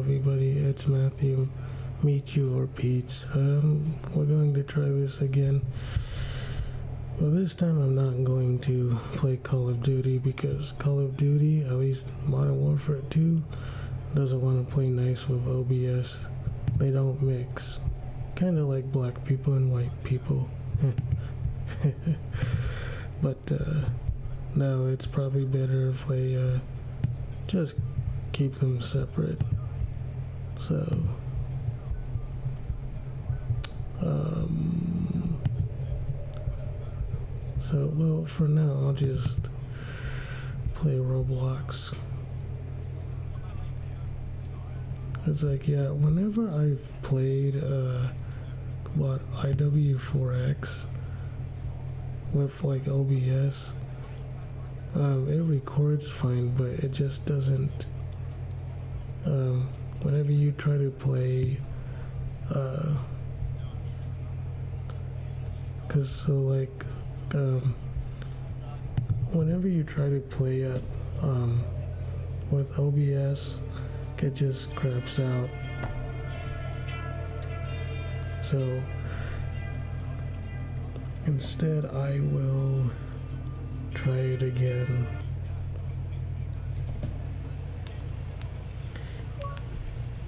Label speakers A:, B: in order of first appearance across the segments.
A: everybody, it's Matthew, meachew or Pete's. We're going to try this again. Well, this time I'm not going to play Call of Duty because Call of Duty, at least Modern Warfare 2, doesn't want to play nice with OBS. They don't mix. Kind of like black people and white people. But no, it's probably better if they just keep them separate. So well, for now I'll just play Roblox. It's like, yeah, whenever I've played IW4X with like OBS, it records fine, but it just doesn't. Whenever you try to play, whenever you try to play it with OBS, it just craps out. So instead, I will try it again.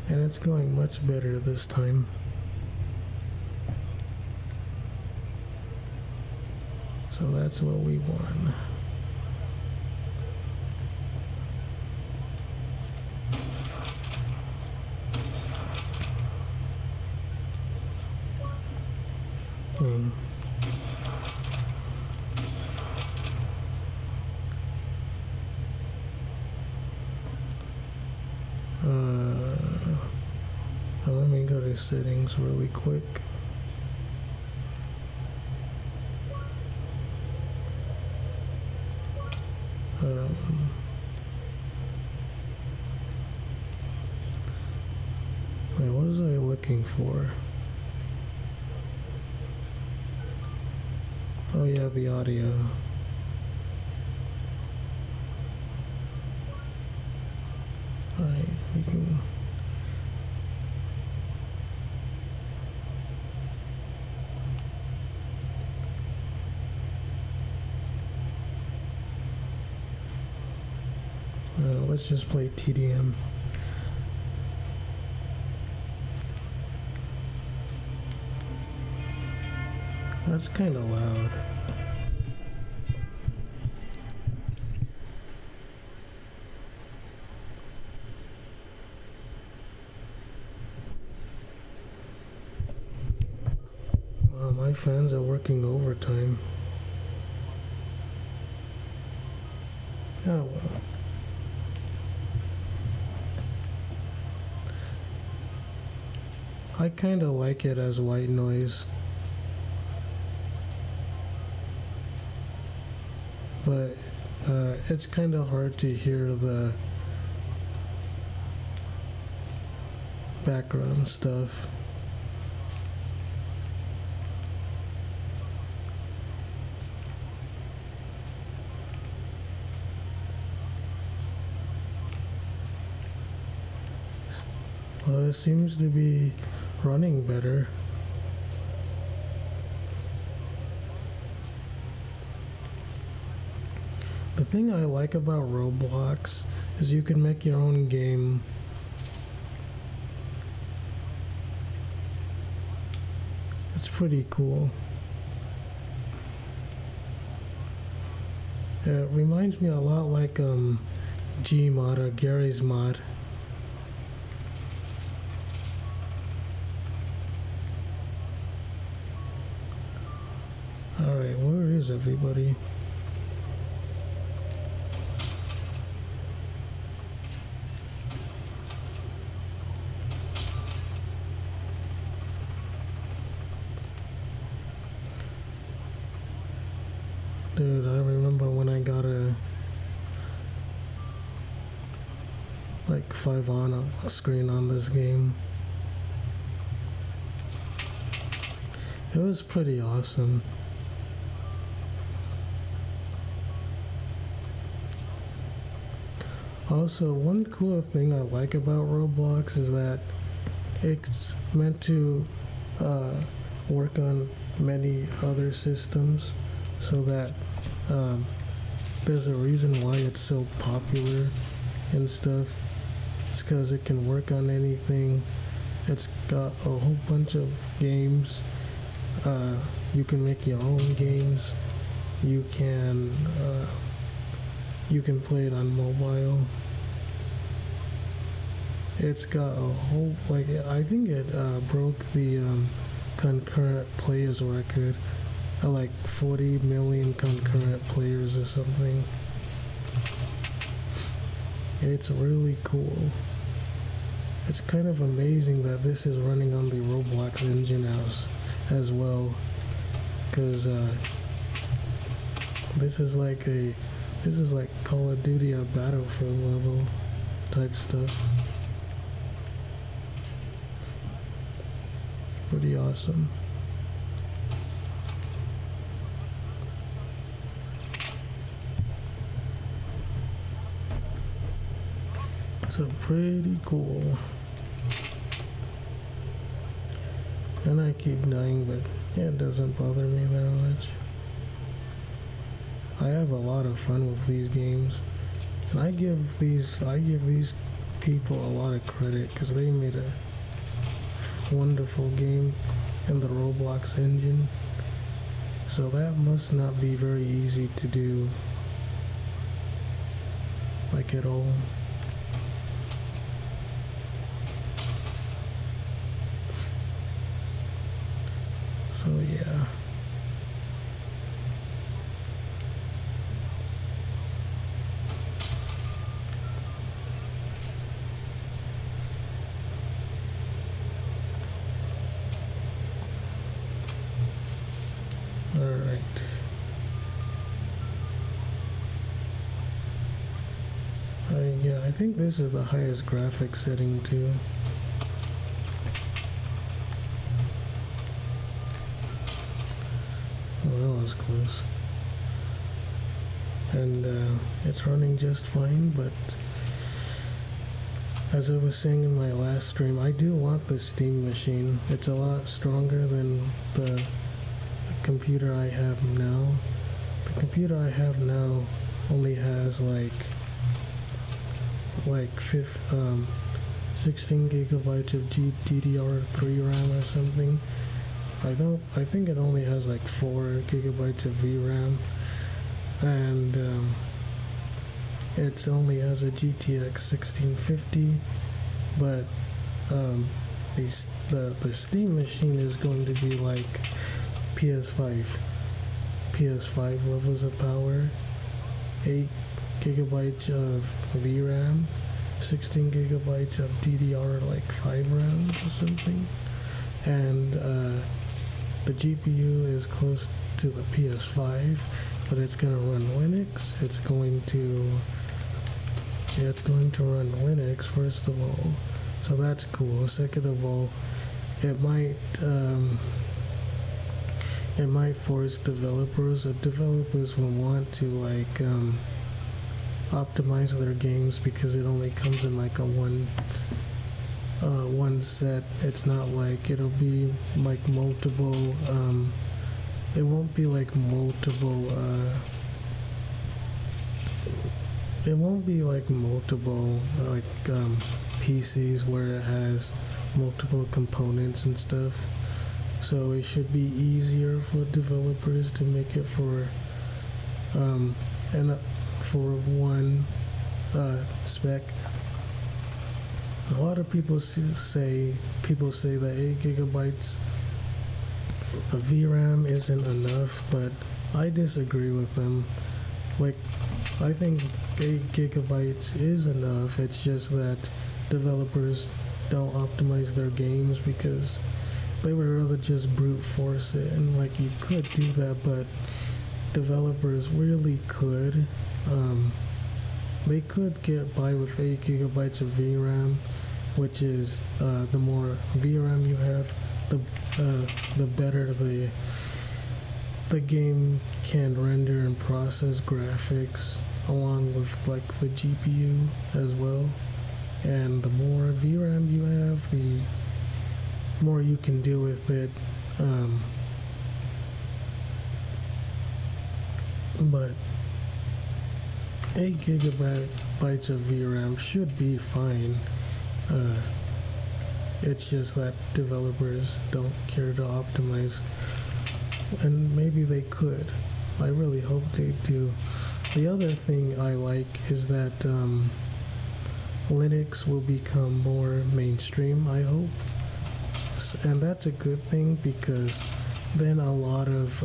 A: And it's going much better this time. So that's what we won. And let me go to settings really quick. What was I looking for? Oh yeah, the audio. Alright, we can... let's just play TDM. That's kind of loud. Wow, my fans are working overtime. Oh well. I kind of like it as white noise. But it's kind of hard to hear the background stuff. Well, it seems to be running better. The thing I like about Roblox is you can make your own game. It's pretty cool. It reminds me a lot like Gmod or Gary's Mod. Alright, where is everybody? Dude, I remember when I got a 5 on a screen on this game. It was pretty awesome. Also, one cool thing I like about Roblox is that it's meant to uh, work on many other systems, so that um, there's a reason why it's so popular and stuff. It's because it can work on anything. It's got a whole bunch of games. You can make your own games. You can play it on mobile. It's got a whole, like, I think it broke the concurrent players record at like 40 million concurrent players or something. It's really cool. It's kind of amazing that this is running on the Roblox engine as well, because this is like Call of Duty or Battlefield level type stuff. Pretty awesome. So pretty cool. And I keep dying, but it doesn't bother me that much. I have a lot of fun with these games, and I give these people a lot of credit because they made a wonderful game in the Roblox engine. So that must not be very easy to do, like at all. So yeah. Alright. Yeah, I think this is the highest graphics setting too. Well, that was close. And it's running just fine, but as I was saying in my last stream, I do want the Steam machine. It's a lot stronger than the computer I have now. The computer I have now only has like 16 gigabytes of DDR3 RAM or something. I think it only has like 4 gigabytes of VRAM, and it only has a GTX 1650. But the Steam machine is going to be like PS5 levels of power, 8 gigabytes of VRAM, 16 gigabytes of DDR like 5 RAM or something, and the GPU is close to the PS5, but it's going to run Linux. It's going to run Linux first of all, so that's cool. Second of all, it might force developers, or developers will want to like optimize their games, because it only comes in like a one set. It's not like it'll be like multiple. It won't be like multiple. It won't be like multiple PCs where it has multiple components and stuff. So it should be easier for developers to make it for for one spec. A lot of people say that 8 gigabytes of VRAM isn't enough, but I disagree with them. Like, I think 8 gigabytes is enough. It's just that developers don't optimize their games because they would rather just brute force it. And like, you could do that, but developers really could. They could get by with 8 gigabytes of VRAM, which is the more VRAM you have, the better the game can render and process graphics. along with like the GPU as well. And the more VRAM you have, the more you can do with it. But 8 gigabytes of VRAM should be fine. It's just that developers don't care to optimize, and maybe they could. I really hope they do. The other thing I like is that Linux will become more mainstream, I hope. And that's a good thing, because then a lot of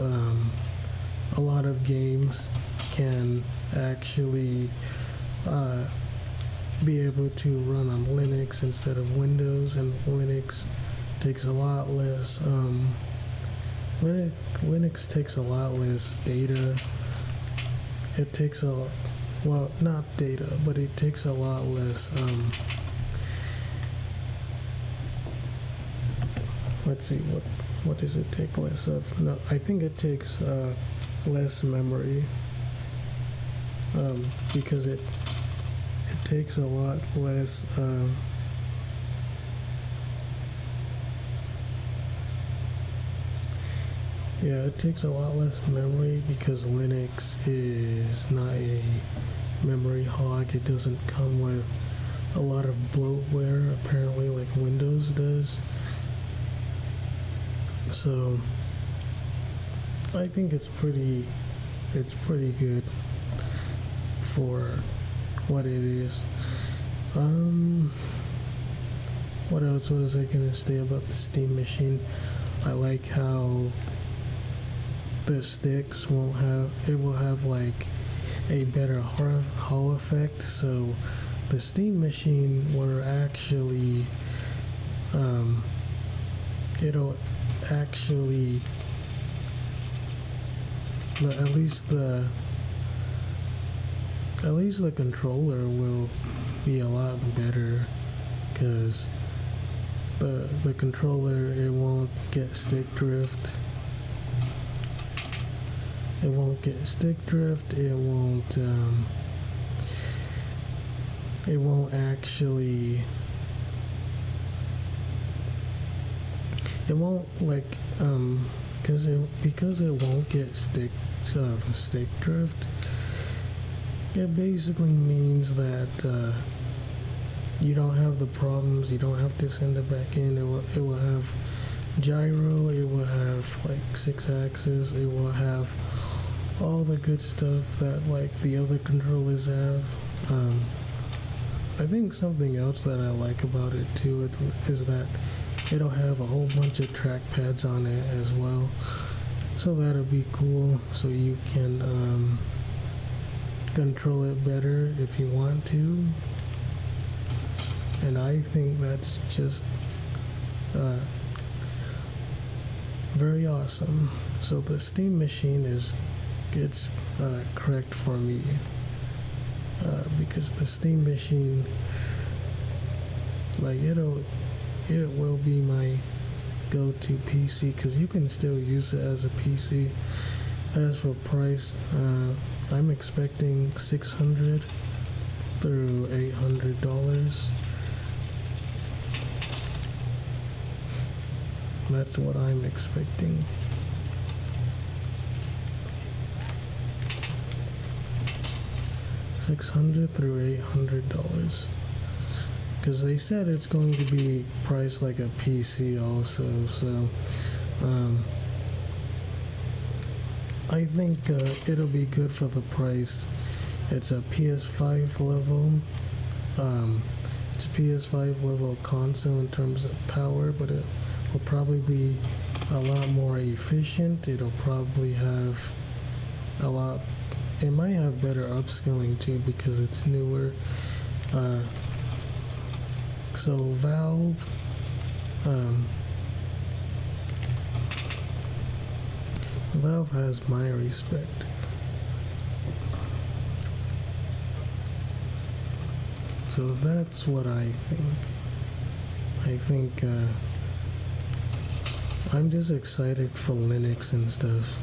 A: games can actually be able to run on Linux instead of Windows, and Linux takes a lot less Linux takes a lot less data. It takes not data, but it takes a lot less let's see, what does it take less of? No, I think it takes less memory, because it takes a lot less it takes a lot less memory, because Linux is not a memory hog. It doesn't come with a lot of bloatware, apparently, like Windows does. So I think it's pretty good for what it is. What else? What is I gonna say about the Steam machine? I like how the sticks will have like a better Hall effect. So the Steam machine will actually it'll actually, at least the controller will be a lot better, because the controller, it won't get stick drift. It won't get stick drift. It won't actually. It won't like because it won't get stick drift. It basically means that you don't have the problems. You don't have to send it back in. It will have gyro. It will have like 6 axis. It will have all the good stuff that like the other controllers have. I think something else that I like about it too is that it'll have a whole bunch of trackpads on it as well. So that'll be cool. So you can control it better if you want to. And I think that's just very awesome. So the Steam machine it's correct for me, because the Steam machine, like it will be my go-to PC, because you can still use it as a PC. As for price, I'm expecting $600 through $800. That's what I'm expecting. $600 through $800, because they said it's going to be priced like a PC also. So I think it'll be good for the price. It's a PS5 level. It's a PS5 level console in terms of power, but it will probably be a lot more efficient. It'll probably have it might have better upscaling too, because it's newer. So Valve, Valve has my respect. So that's what I think. I think I'm just excited for Linux and stuff.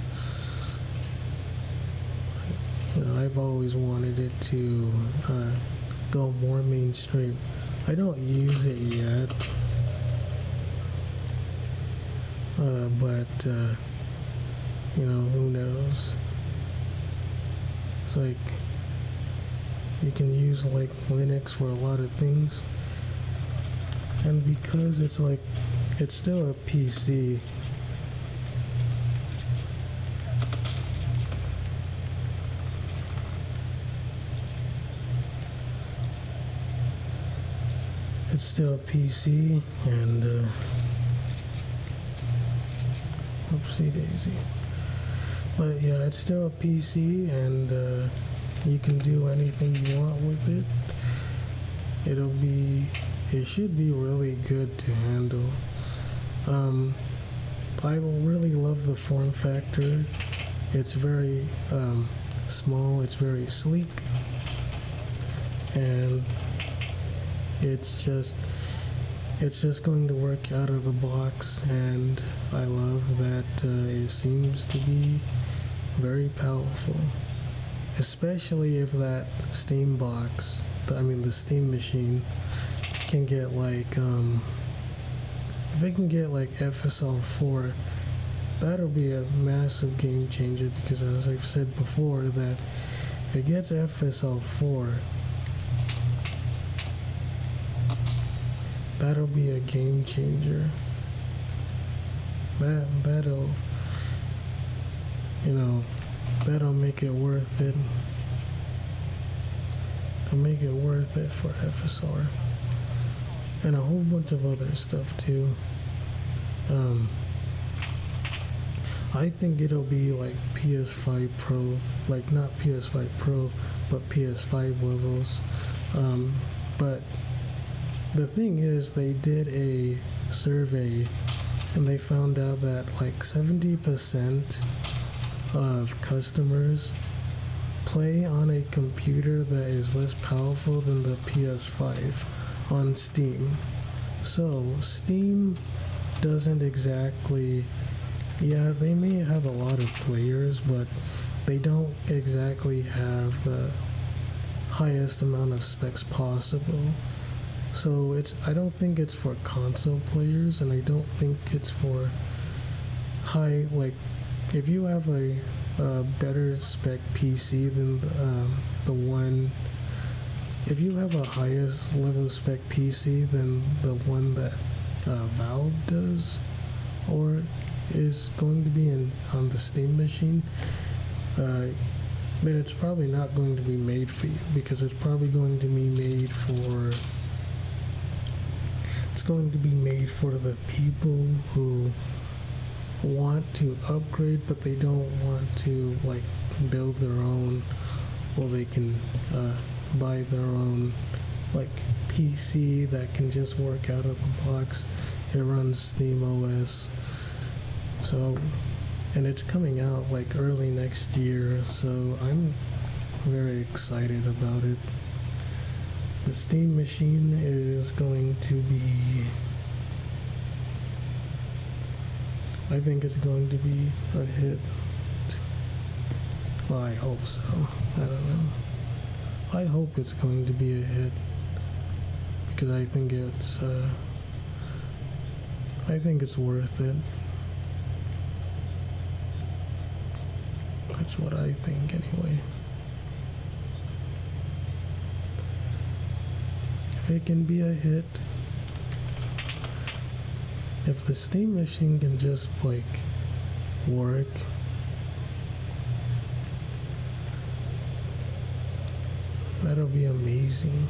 A: I've always wanted it to go more mainstream. I don't use it yet, but who knows? It's like you can use like Linux for a lot of things, and because it's still a PC. It's still a PC, and oopsie daisy. But yeah, it's still a PC, and you can do anything you want with it. It should be really good to handle. I really love the form factor. It's very small, it's very sleek, and it's just going to work out of the box, and I love that it seems to be very powerful, especially if that Steam box, the Steam machine, can get if it can get FSR4, that'll be a massive game changer, because as I've said before, that if it gets FSR4, that'll be a game changer. That'll make it worth it. It'll make it worth it for FSR. And a whole bunch of other stuff too. I think it'll be like PS5 Pro, like not PS5 Pro, but PS5 levels. But the thing is, they did a survey and they found out that like 70% of customers play on a computer that is less powerful than the PS5 on Steam. So Steam doesn't exactly, yeah, they may have a lot of players, but they don't exactly have the highest amount of specs possible. So I don't think it's for console players, and I don't think it's for high, like, if you have a better spec PC than the one, if you have a highest level spec PC than the one that Valve does, or is going to be on the Steam machine, then it's probably not going to be made for you, because it's probably going to be made for the people who want to upgrade, but they don't want to like build their own, or they can buy their own like PC that can just work out of the box. It runs Steam OS. So, and it's coming out like early next year, so I'm very excited about it. The Steam machine is going to be, I think it's going to be a hit. Well, I hope so. I don't know. I hope it's going to be a hit, because I think it's worth it. That's what I think anyway. If it can be a hit, if the Steam machine can just like work, that'll be amazing.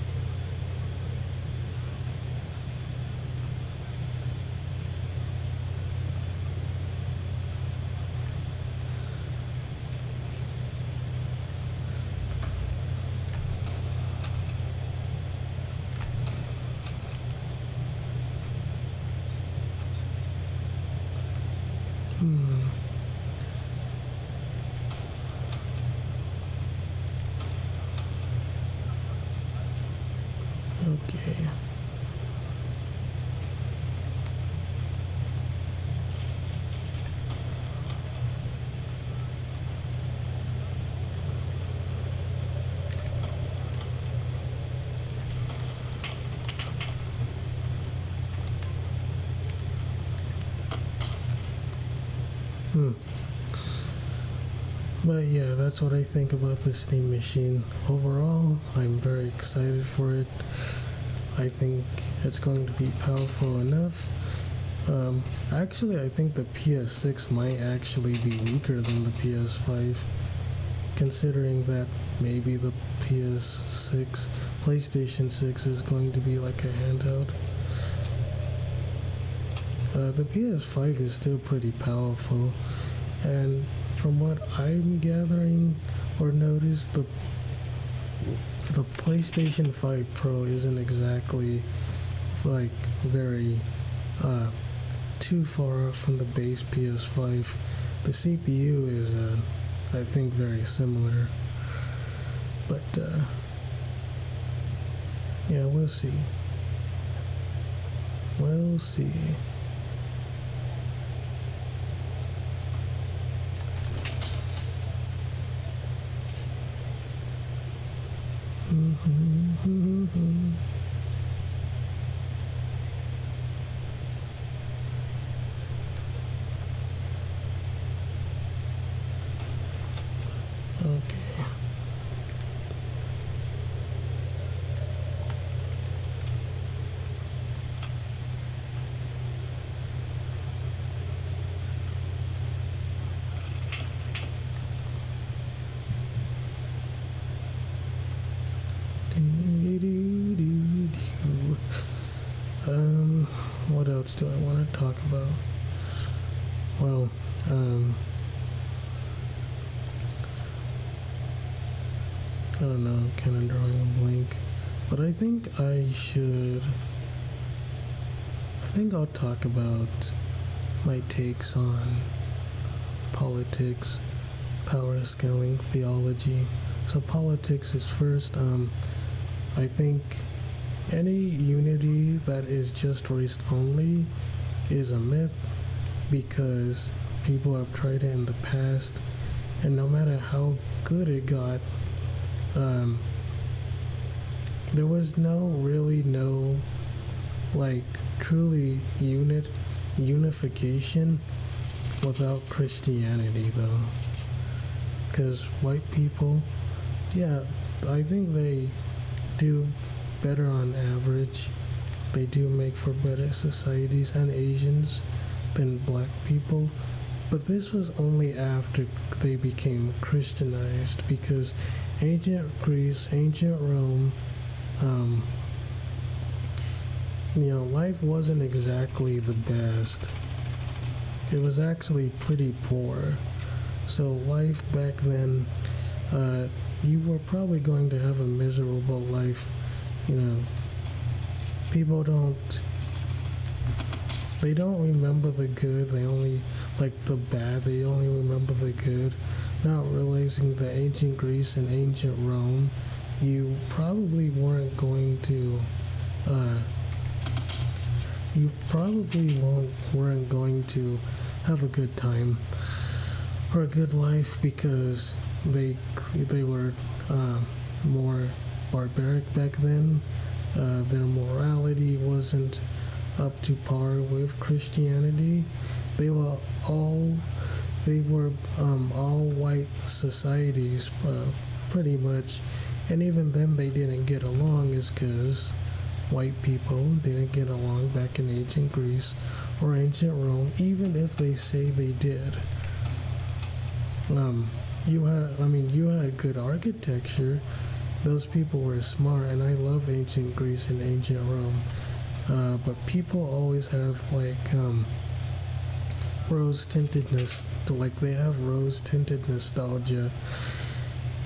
A: But yeah, that's what I think about the Steam Machine. Overall, I'm very excited for it. I think it's going to be powerful enough. Actually, I think the PS6 might actually be weaker than the PS5, considering that maybe the PlayStation 6 is going to be like a handheld. The PS5 is still pretty powerful, and from what I'm gathering or noticed, the PlayStation 5 Pro isn't exactly like very too far off from the base PS5. The CPU is, I think, very similar, but yeah, we'll see. We'll see. Okay. What else do I want to talk about? Well, I don't know, I'm kind of drawing a blank, but I think I'll talk about my takes on politics, power scaling, theology. So politics is first. I think any unity that is just race only is a myth, because people have tried it in the past, and no matter how good it got, there was no like truly unification without Christianity, though. Because white people, yeah, I think they do better on average. They do make for better societies, and Asians, than black people. But this was only after they became Christianized, because ancient Greece, ancient Rome, life wasn't exactly the best. It was actually pretty poor. So life back then, you were probably going to have a miserable life. People don't remember the good, they only like the bad, they only remember the good, not realizing that ancient Greece and ancient Rome, you probably weren't going to have a good time or a good life, because they were more barbaric back then. Their morality wasn't up to par with Christianity. They were all white societies, pretty much, and even then they didn't get along, is because white people didn't get along back in ancient Greece or ancient Rome, even if they say they did. You had good architecture. Those people were smart, and I love ancient Greece and ancient Rome. But people always have rose-tintedness, they have rose-tinted nostalgia,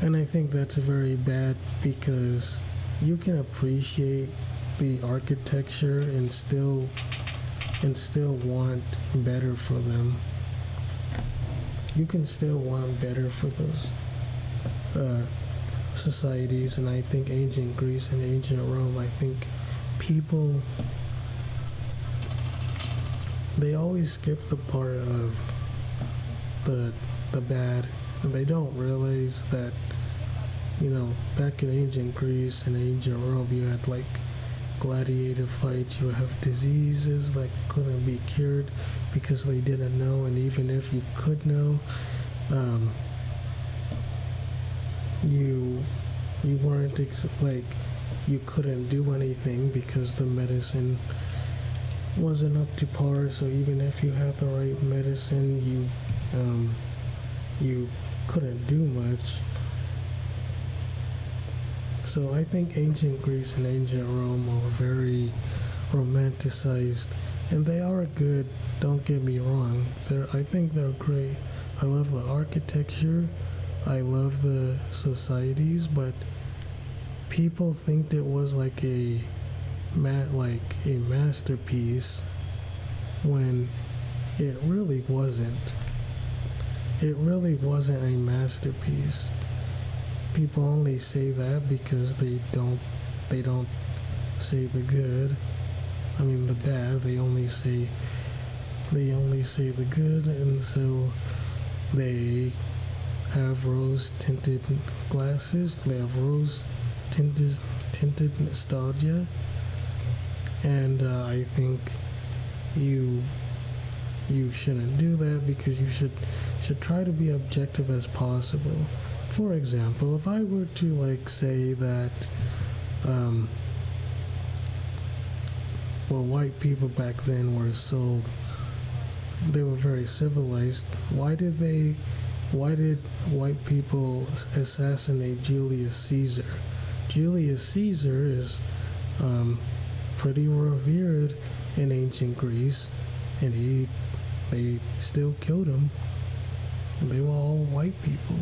A: and I think that's very bad, because you can appreciate the architecture and still want better for them. You can still want better for those societies, and I think ancient Greece and ancient Rome, I think people, they always skip the part of the bad, and they don't realize that, back in ancient Greece and ancient Rome, you had gladiator fights, you have diseases that couldn't be cured because they didn't know, and even if you could know, you weren't you couldn't do anything because the medicine wasn't up to par. So even if you had the right medicine, you couldn't do much. So I think ancient Greece and ancient Rome are very romanticized, and they are good, don't get me wrong. I think they're great. I love the architecture, I love the societies, but people think it was like a masterpiece when it really wasn't. It really wasn't a masterpiece. People only say that because they don't say the good. I mean the bad. They only say the good, and so they have rose-tinted glasses. They have rose-tinted nostalgia, and I think you shouldn't do that, because you should try to be objective as possible. For example, if I were to say that white people back then were very civilized, why did white people assassinate Julius Caesar? Julius Caesar is pretty revered in ancient Greece, and they still killed him, and they were all white people.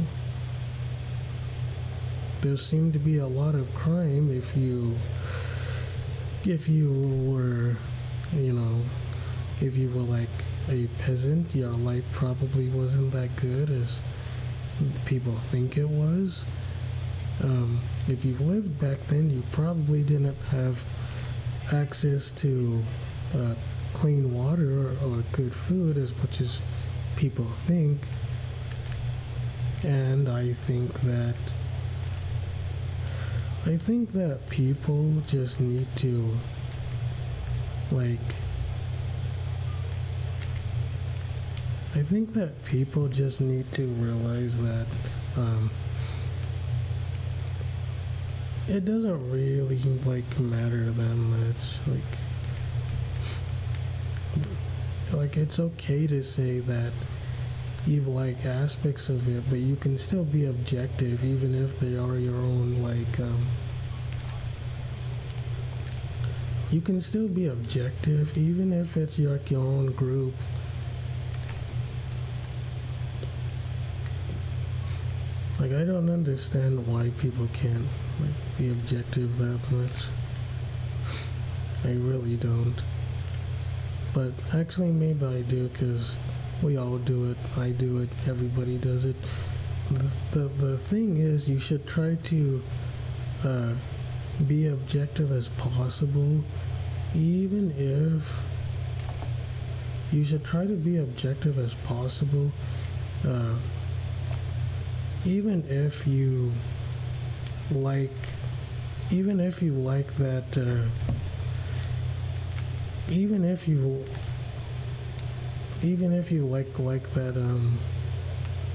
A: There seemed to be a lot of crime if you were like a peasant. Your life probably wasn't that good as people think it was. If you lived back then, you probably didn't have access to clean water or good food as much as people think. And I think that people just need to realize that it doesn't really matter that much. It's okay to say that you like aspects of it, but you can still be objective even if they are your own you can still be objective even if it's your own group. I don't understand why people can't be objective that much. I really don't. But actually maybe I do, because we all do it. I do it. Everybody does it. The thing is, you should try to be objective as possible, even if you should try to be objective as possible, even if you like that, even if you like that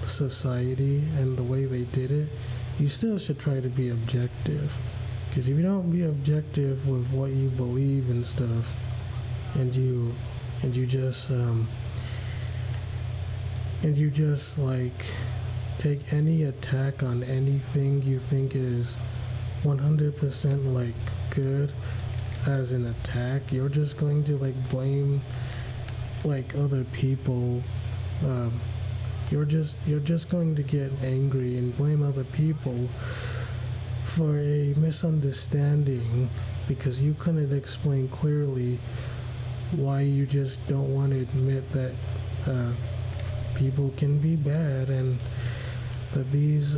A: society and the way they did it, you still should try to be objective. Because if you don't be objective with what you believe and stuff, and you just take any attack on anything you think is 100% good as an attack, you're just going to blame other people. You're just going to get angry and blame other people for a misunderstanding because you couldn't explain clearly why you just don't want to admit that people can be bad, and that these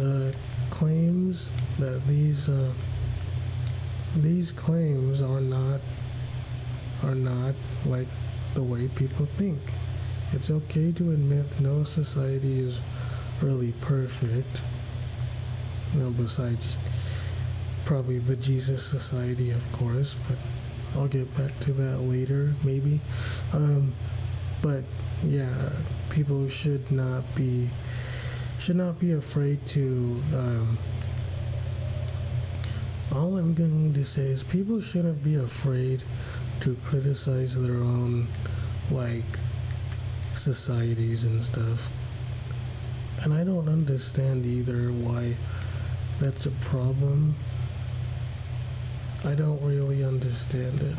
A: claims are not like the way people think. It's okay to admit no society is really perfect, besides probably the Jesus Society, of course, but I'll get back to that later, maybe. But yeah, people should not be afraid to. All I'm going to say is people shouldn't be afraid to criticize their own, like, societies and stuff. And I don't understand either why that's a problem. I don't really understand it.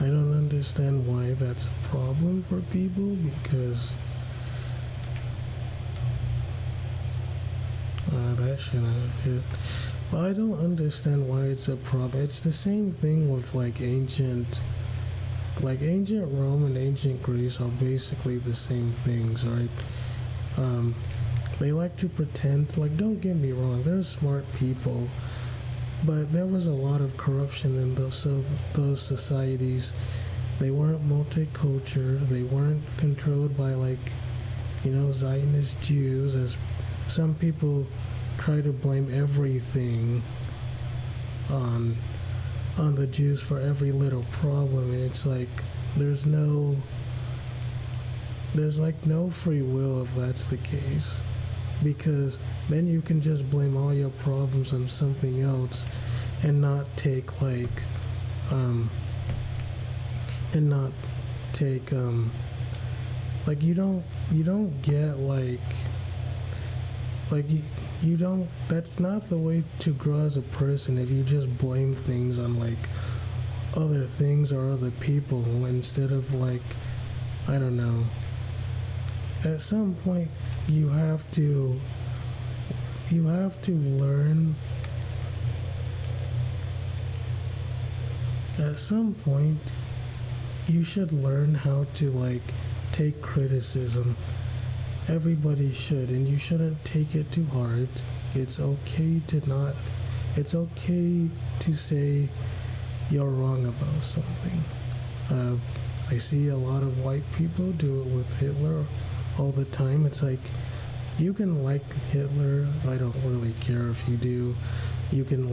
A: I don't understand why that's a problem for people because that shouldn't have hit. But I don't understand why it's a problem. It's the same thing with like ancient Rome and ancient Greece are basically the same things, right? They like to pretend, like, don't get me wrong, they're smart people, but there was a lot of corruption in those societies. They weren't multicultural. They weren't controlled by, like, Zionist Jews, as some people try to blame everything on the Jews for every little problem, and it's like there's like no free will if that's the case, because then you can just blame all your problems on something else and not take like you don't get you don't, that's not the way to grow as a person if you just blame things on like other things or other people instead of like, I don't know. At some point you have to learn. At some point you should learn how to like take criticism. Everybody should, and you shouldn't take it too hard. It's okay to say you're wrong about something. I see a lot of white people do it with Hitler all the time. It's like, you can like Hitler, I don't really care if you do. You can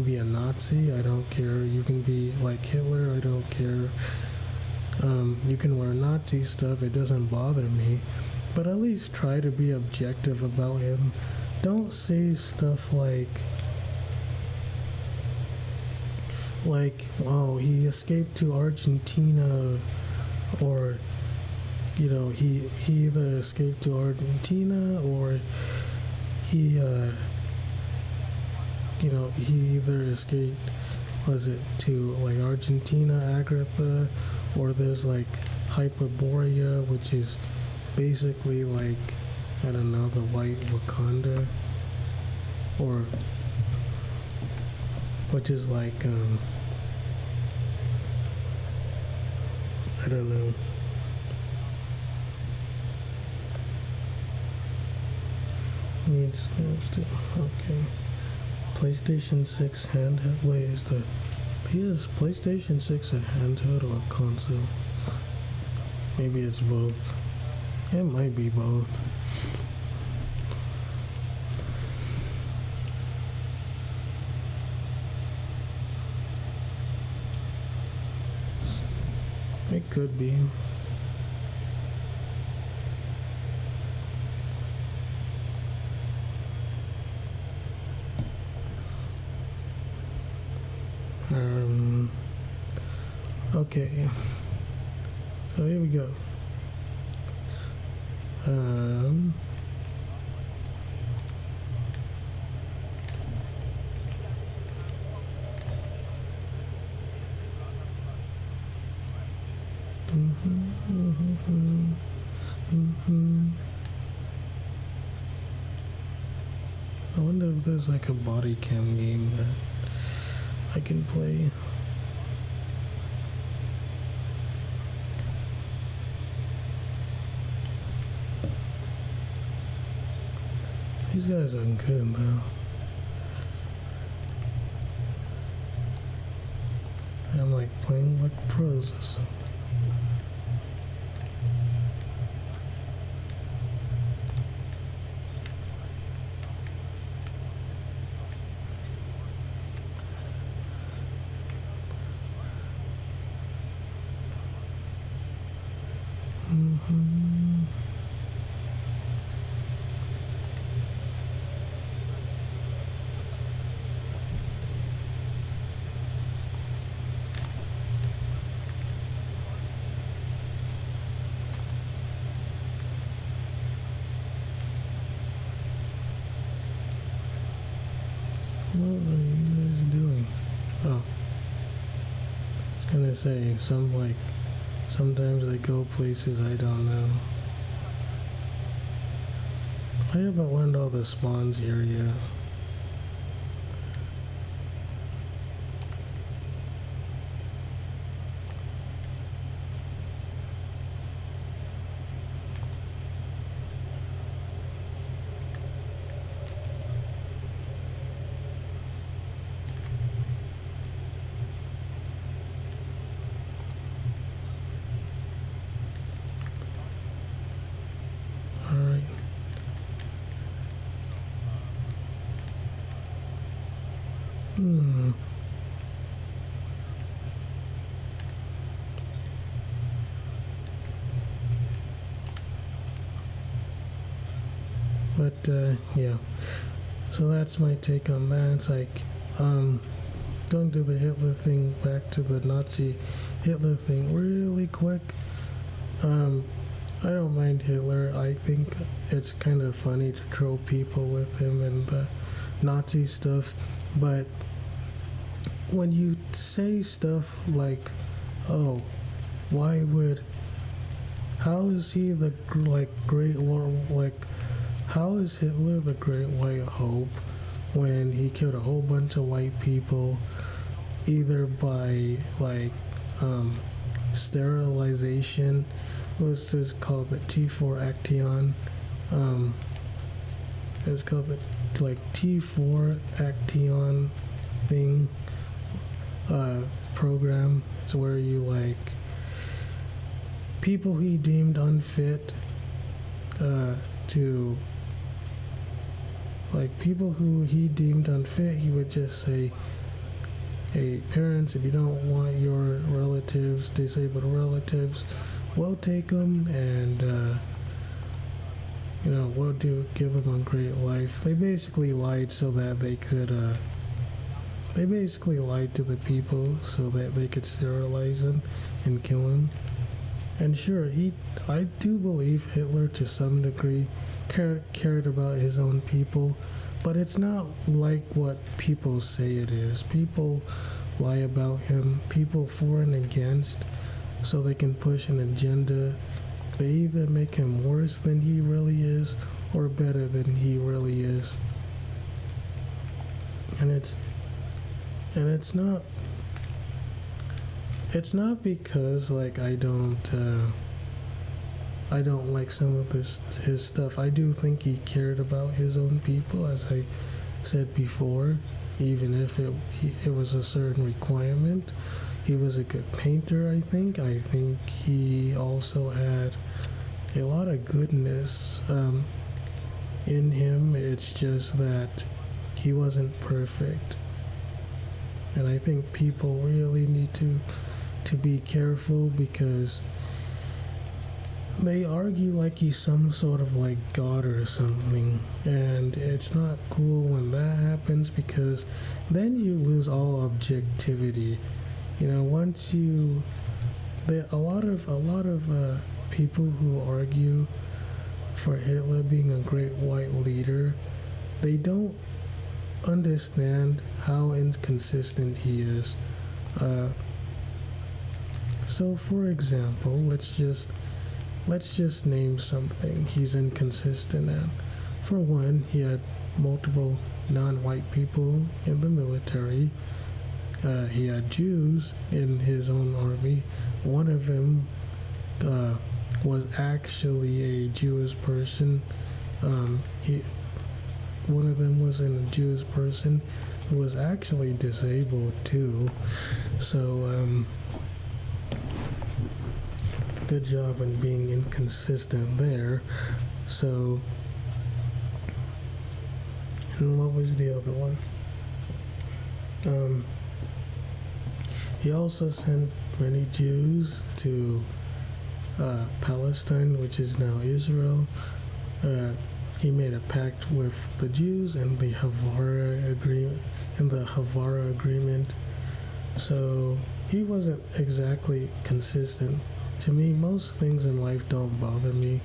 A: be a Nazi, I don't care. You can be like Hitler, I don't care. You can wear Nazi stuff, it doesn't bother me. But at least try to be objective about him. Don't say stuff like, oh, he escaped to Argentina, or, he either escaped to Argentina, or he either escaped, to like Argentina, Agatha, or there's like Hyperborea, which is basically like, I don't know, the white Wakanda, or which is like, I don't know. Needs to, okay. PlayStation 6 handheld. Wait, is the PlayStation 6 a handheld or a console? Maybe it's both. It might be both. It could be. Okay. So here we go. I wonder if there's like a body cam game that I can play. These guys are good though. I'm like playing like pros or something. What are you guys doing? Oh, I was gonna say, sometimes I go places I don't know. I haven't learned all the spawns here yet. Alright. But yeah, so that's my take on that. It's like, going to the Hitler thing, back to the Nazi Hitler thing really quick. I don't mind Hitler. I think it's kind of funny to troll people with him and the Nazi stuff, but when you say stuff like, oh, why would, how is he the great war, how is Hitler the great white hope when he killed a whole bunch of white people either by sterilization? What's this called, the T4 Action? It's called the T4 Action thing, program. It's where you people he deemed unfit to people who he deemed unfit, he would just say, hey parents, if you don't want your relatives, disabled relatives, we'll take them and we'll give them a great life. They basically lied so that they could they basically lied to the people so that they could sterilize him and kill him. And sure, I do believe Hitler to some degree cared about his own people, but it's not like what people say it is. People lie about him, people for and against, so they can push an agenda. They either make him worse than he really is or better than he really is. And it's not because I don't like some of his stuff. I do think he cared about his own people, as I said before, even if it was a certain requirement. He was a good painter, I think. I think he also had a lot of goodness in him. It's just that he wasn't perfect. And I think people really need to be careful, because they argue like he's some sort of God or something, and it's not cool when that happens, because then you lose all objectivity. Once a lot of people who argue for Hitler being a great white leader, they don't understand how inconsistent he is. So for example, let's just name something he's inconsistent at. For one, he had multiple non-white people in the military. He had Jews in his own army. One of them was actually a Jewish person. One of them was a Jewish person who was actually disabled too. So good job in being inconsistent there. So, and what was the other one? He also sent many Jews to Palestine, which is now Israel. He made a pact with the Jews and the Havara agreement. So he wasn't exactly consistent. To me, most things in life don't bother me.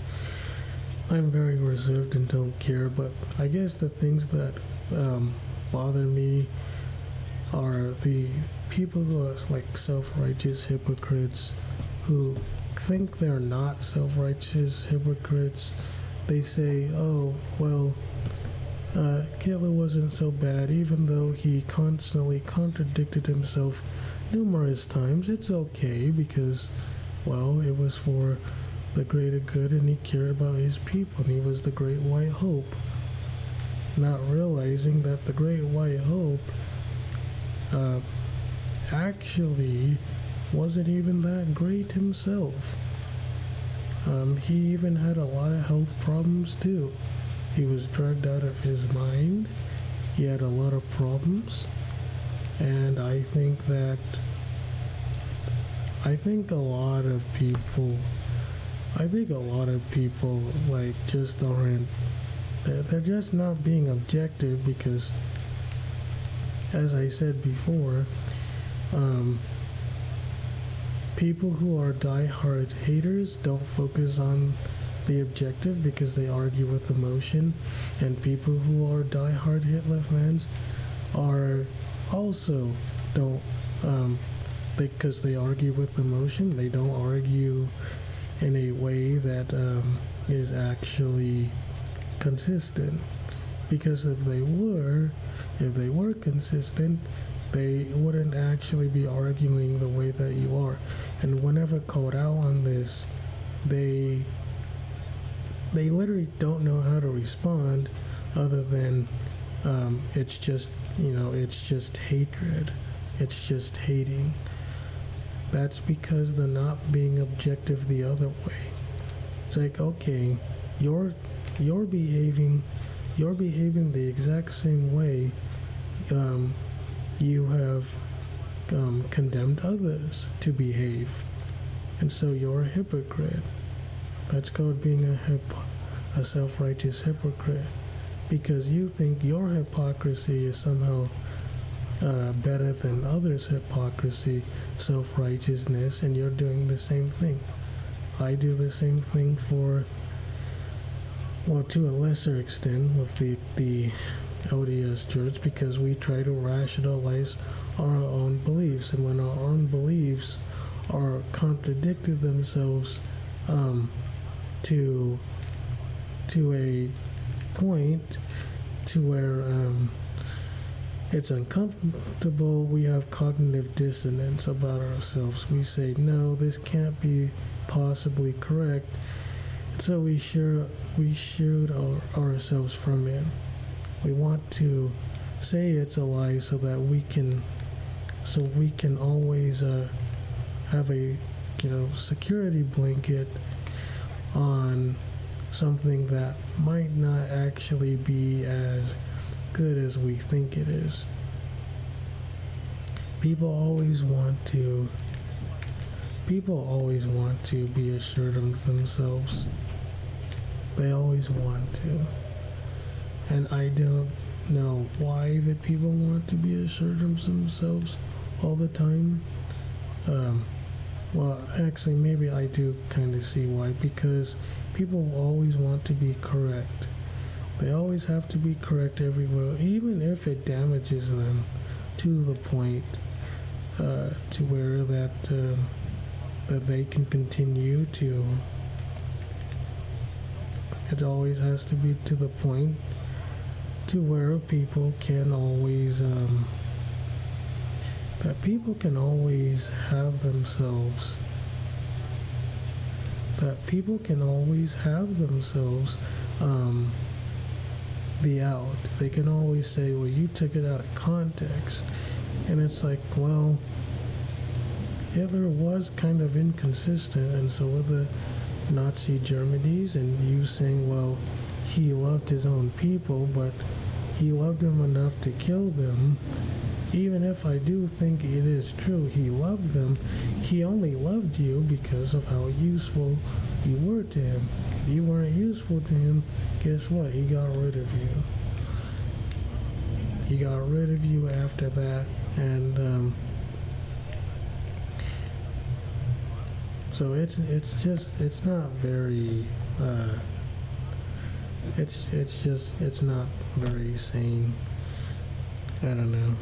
A: I'm very reserved and don't care, but I guess the things that bother me are the people who are like self-righteous hypocrites who think they're not self-righteous hypocrites. They say, oh, well, Hitler wasn't so bad, even though he constantly contradicted himself numerous times. It's okay because, well, it was for the greater good and he cared about his people and he was the great white hope. Not realizing that the great white hope actually wasn't even that great himself. He even had a lot of health problems too. He was drugged out of his mind. He had a lot of problems. And I think a lot of people like just aren't, they're just not being objective because, as I said before, people who are die-hard haters don't focus on the objective because they argue with emotion, and people who are die-hard Hitler fans are also don't because they argue with emotion. They don't argue in a way that is actually consistent, because if they were consistent, they wouldn't actually be arguing the way that you are. And whenever called out on this, they literally don't know how to respond other than it's just hatred. It's just hating. That's because they're not being objective the other way. It's like, okay, you're behaving the exact same way you have condemned others to behave, and so you're a hypocrite. That's called being a self-righteous hypocrite, because you think your hypocrisy is somehow better than others' hypocrisy, self-righteousness, and you're doing the same thing. I do the same thing to a lesser extent with the LDS Church, because we try to rationalize our own beliefs, and when our own beliefs are contradicting themselves to a point to where it's uncomfortable, we have cognitive dissonance about ourselves. We say, no, this can't be possibly correct, so we shield ourselves from it. We want to say it's a lie so that we can always have a security blanket on something that might not actually be as good as we think it is. People always want to be assured of themselves. They always want to. And I don't know why that people want to be assured of themselves all the time. Well, actually, maybe I do kind of see why. Because people always want to be correct. They always have to be correct everywhere, even if it damages them to the point to where that they can continue to. It always has to be to the point to where people can always have themselves. The out. They can always say, well, you took it out of context. And it's like, well, Hitler was kind of inconsistent, and so were the Nazi Germany's, and you saying, well, he loved his own people, but he loved them enough to kill them. Even if I do think it is true he loved them, he only loved you because of how useful you were to him. If you weren't useful to him, guess what? He got rid of you. He got rid of you after that, and so it's not very it's not very sane I don't know.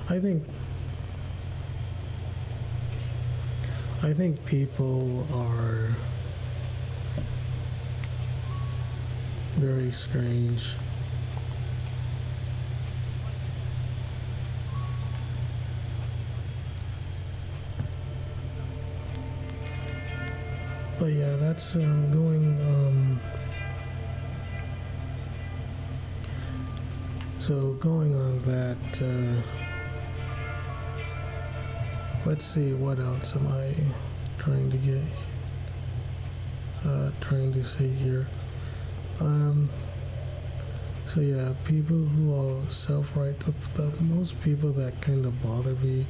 A: I think people are very strange. But yeah, that's going. So going on that, let's see, what else am I trying to say here. So yeah, people who are self-righteous, the most people that kind of bother me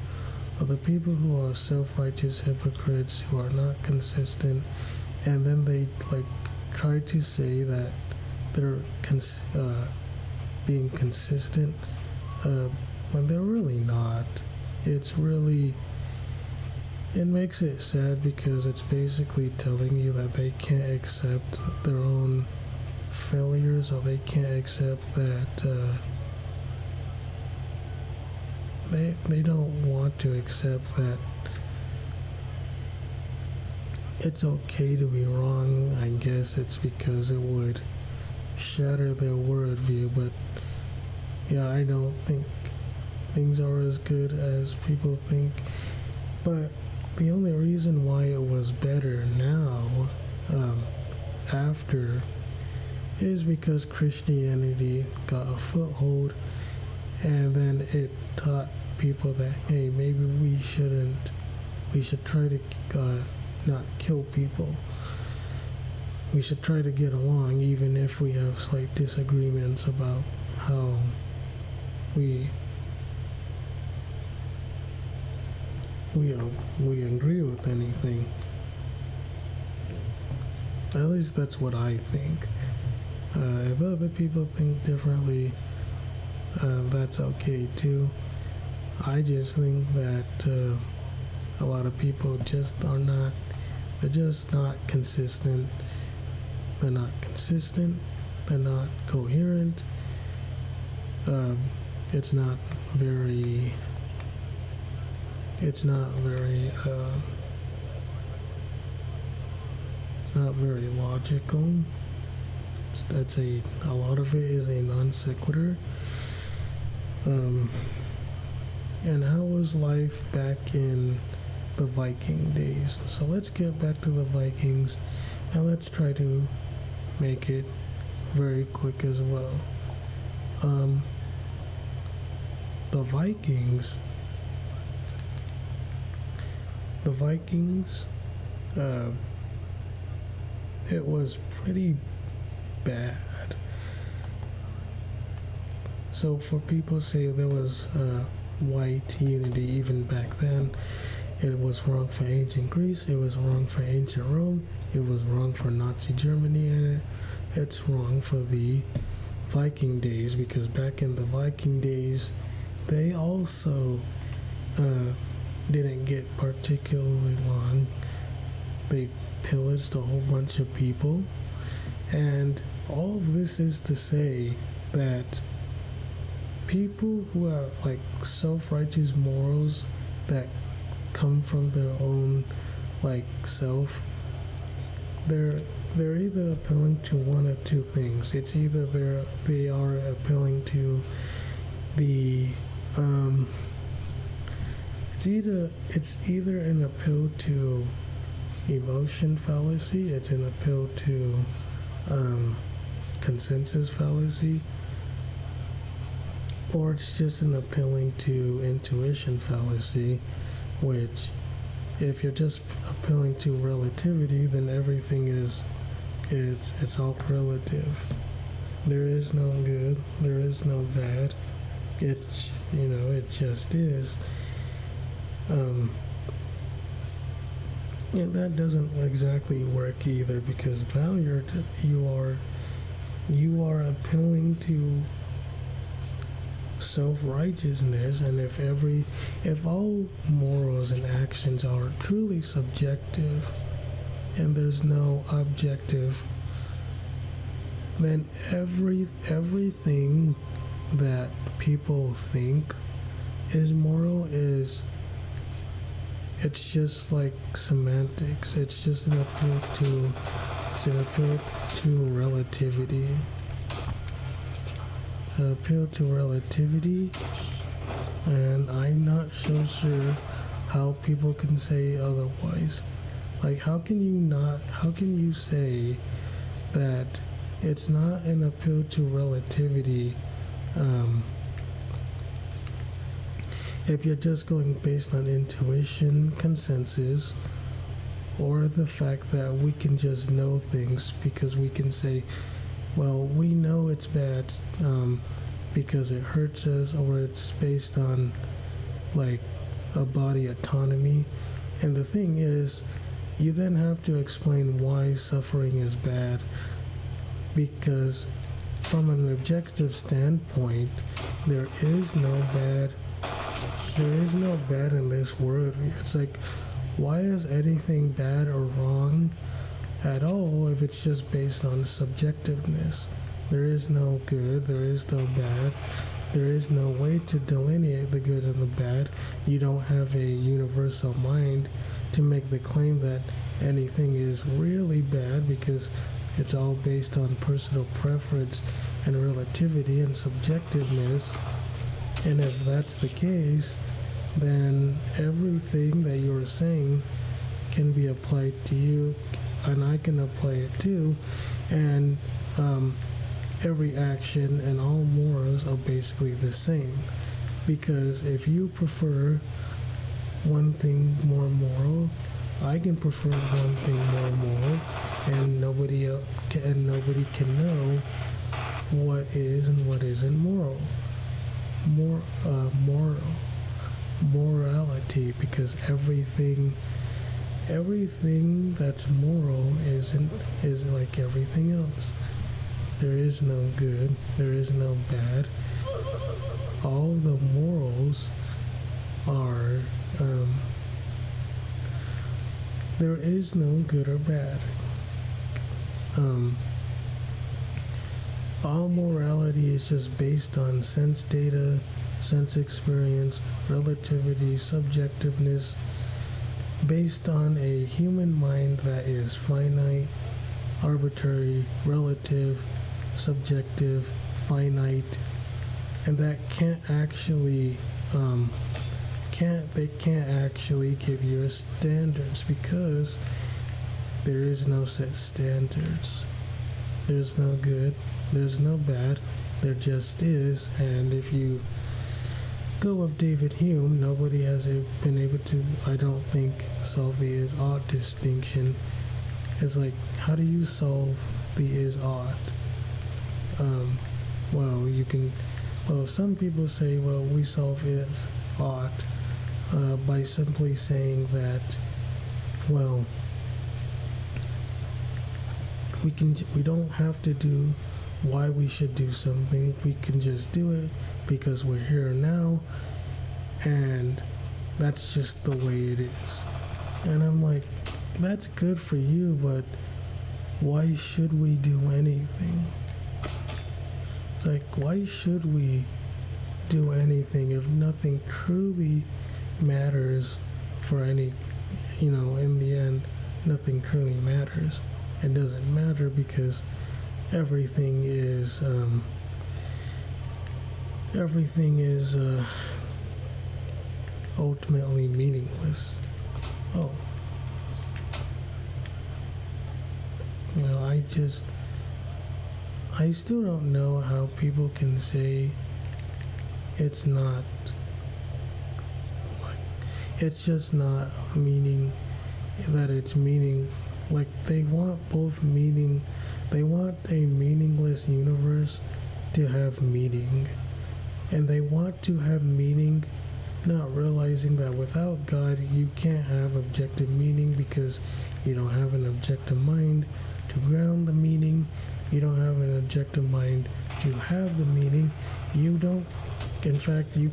A: are the people who are self-righteous hypocrites who are not consistent, and then they like try to say that they're being consistent when they're really not. It makes it sad because it's basically telling you that they can't accept their own failures, or they can't accept that they don't want to accept that it's okay to be wrong. I guess it's because it would shatter their worldview, but yeah, I don't think things are as good as people think. But the only reason why it was better now, after, is because Christianity got a foothold, and then it taught people that, hey, maybe we should try to not kill people. We should try to get along, even if we have slight disagreements about how we agree with anything. At least that's what I think. If other people think differently, that's okay too. I just think that a lot of people they're just not consistent. They're not consistent. They're not coherent. It's not very logical. A lot of it is a non sequitur. And how was life back in the Viking days? So let's get back to the Vikings, and let's try to make it very quick as well. The Vikings, it was pretty bad. So for people say there was white unity even back then, it was wrong for ancient Greece, it was wrong for ancient Rome, it was wrong for Nazi Germany, and it's wrong for the Viking days, because back in the Viking days, they also didn't get particularly long. They pillaged a whole bunch of people, and all of this is to say that people who are like self-righteous morals that come from their own like self, they're either appealing to one of two things. It's either they are appealing to the it's either an appeal to emotion fallacy, it's an appeal to consensus fallacy, or it's just an appealing to intuition fallacy, which if you're just appealing to relativity, then everything it's all relative. There is no good, there is no bad. It just is. And that doesn't exactly work either, because now you are appealing to self-righteousness, and if all morals and actions are truly subjective and there's no objective, then everything that people think is moral is it's just like semantics. It's just an appeal to relativity. It's an appeal to relativity, and I'm not so sure how people can say otherwise. Like, how can you say that it's not an appeal to relativity if you're just going based on intuition, consensus, or the fact that we can just know things because we can say, well, we know it's bad because it hurts us, or it's based on like a body autonomy. And the thing is, you then have to explain why suffering is bad, because from an objective standpoint, there is no bad in this world. It's like, why is anything bad or wrong at all if it's just based on subjectiveness? There is no good, there is no bad, there is no way to delineate the good and the bad. You don't have a universal mind to make the claim that anything is really bad, because it's all based on personal preference and relativity and subjectiveness. And if that's the case, then everything that you're saying can be applied to you, and I can apply it too. And every action and all morals are basically the same. Because if you prefer one thing more moral, I can prefer one thing more moral, and nobody can know what is and what isn't moral. Morality, because everything that's moral is like everything else. There is no good, there is no bad. All the morals are there is no good or bad. All morality is just based on sense data, sense experience, relativity, subjectiveness, based on a human mind that is finite, arbitrary, relative, subjective, finite, and that can't actually give you standards, because there is no set standards. There's no good, there's no bad, there just is. And if you go with David Hume, nobody has been able to, I don't think, solve the is-ought distinction. It's like, how do you solve the is-ought? Some people say, well, we solve is-ought by simply saying that, well, we don't have to do why we should do something. We can just do it because we're here now, and that's just the way it is. And I'm like, that's good for you, but why should we do anything? It's like, why should we do anything if nothing truly matters for any, in the end, nothing truly matters. It doesn't matter because everything is ultimately meaningless. I still don't know how people can say it's not, like, it's just not meaning, that it's meaning, like, they want both meaning, they want a meaningless universe to have meaning, and they want to have meaning, not realizing that without God you can't have objective meaning, because you don't have an objective mind to ground the meaning. You don't have an objective mind to have the meaning. You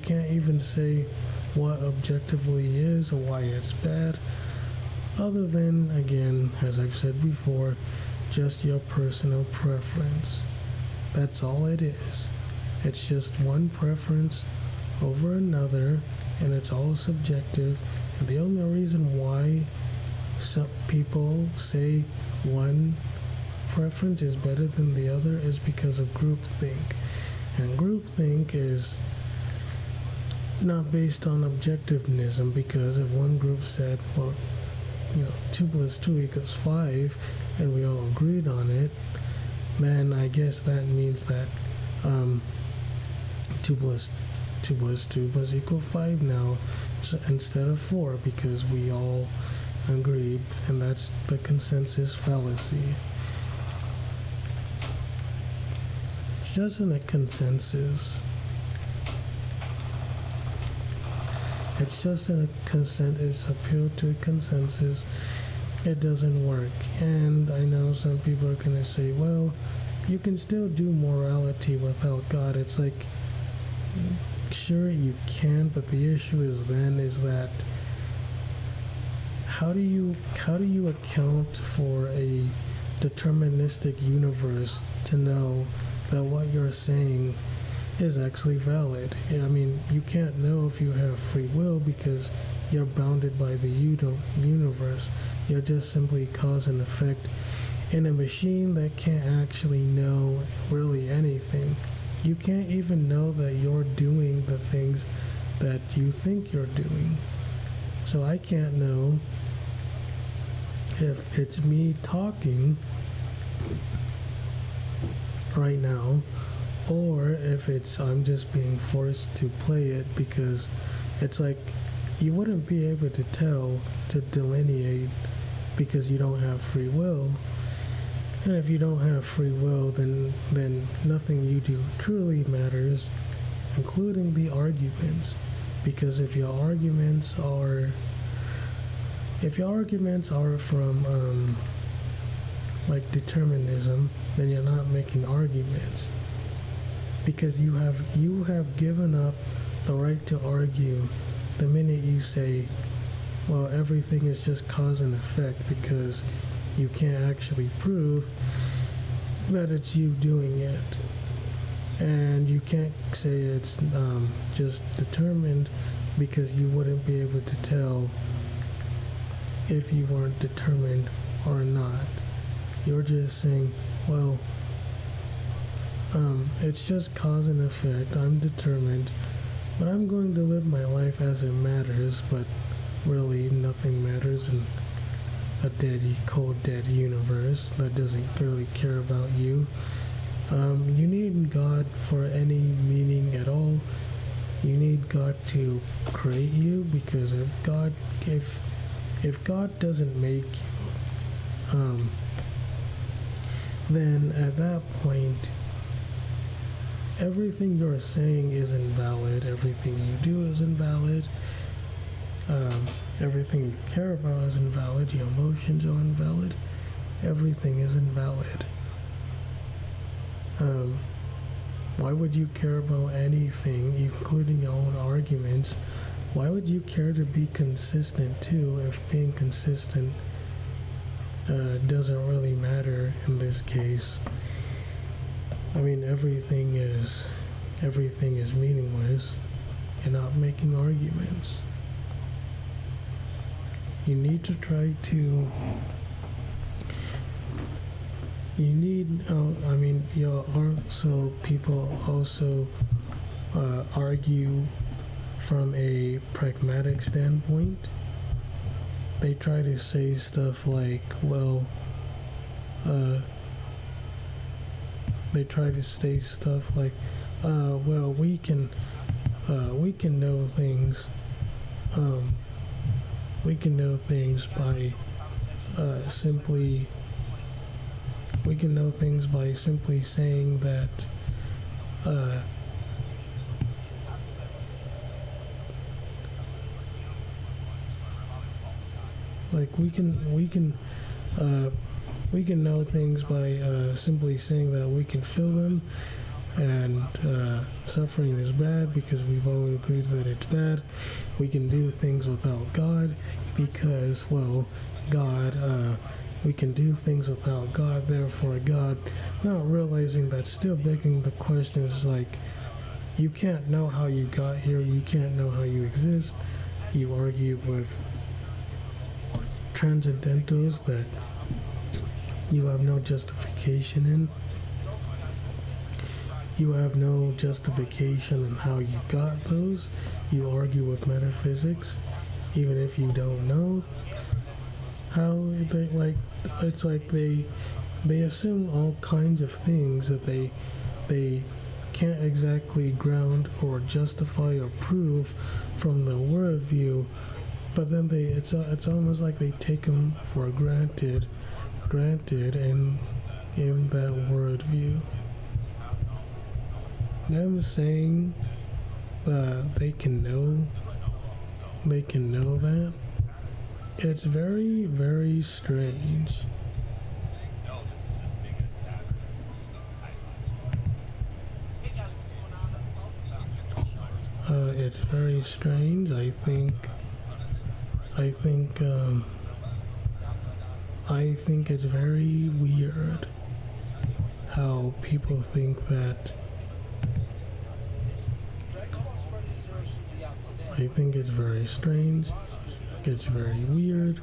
A: can't even say what objectively is or why it's bad, other than, again, as I've said before, just your personal preference. That's all it is. It's just one preference over another, and it's all subjective. And the only reason why some people say one preference is better than the other is because of groupthink. And groupthink is not based on objectivism, because if one group said, well, 2 plus 2 equals 5, and we all agreed on it, then I guess that means that 2 plus 2 must equal 5 now, instead of 4, because we all agreed, and that's the consensus fallacy. It's just in a consensus. It's just in a it's appeal to a consensus. It doesn't work. And I know some people are going to say, well, you can still do morality without God. It's like, sure you can, but the issue is that how do you account for a deterministic universe to know that what you're saying is actually valid? I mean, you can't know if you have free will because you're bounded by the universe. You're just simply cause and effect in a machine that can't actually know really anything. You can't even know that you're doing the things that you think you're doing. So I can't know if it's me talking right now, or if I'm just being forced to play it, because it's like you wouldn't be able to tell, to delineate, because you don't have free will. And if you don't have free will, then nothing you do truly matters, including the arguments. Because if your arguments are from like determinism, then you're not making arguments, because you have given up the right to argue the minute you say, well, everything is just cause and effect, because you can't actually prove that it's you doing it. And you can't say it's just determined, because you wouldn't be able to tell if you weren't determined or not. You're just saying, well, it's just cause and effect. I'm determined, but I'm going to live my life as it matters, but really nothing matters in a cold, dead universe that doesn't really care about you. You need God for any meaning at all. You need God to create you, because if God doesn't make you, then at that point, everything you're saying is invalid. Everything you do is invalid. Everything you care about is invalid. Your emotions are invalid. Everything is invalid. Why would you care about anything, including your own arguments? Why would you care to be consistent too, if being consistent doesn't really matter in this case? I mean, everything is meaningless. You're not making arguments. You need to try to. So people also argue from a pragmatic standpoint. They try to say stuff like, well, we can know things. We can know things by simply. We can know things by simply saying that. We can know things by simply saying that we can feel them, and suffering is bad because we've all agreed that it's bad. We can do things without God because, well, God, we can do things without God, therefore God, not realizing that still begging the question is like, You can't know how you got here. You can't know how you exist. You argue with transcendentals that you have no justification in. You have no justification in how you got those. You argue with metaphysics, even if you don't know how they like. It's like they assume all kinds of things that they can't exactly ground or justify or prove from the worldview, but then it's almost like they take them for granted in that worldview. Them saying they can know that, it's very, very strange. It's very strange. I think it's very weird how people think that. I think it's very strange. It's very weird.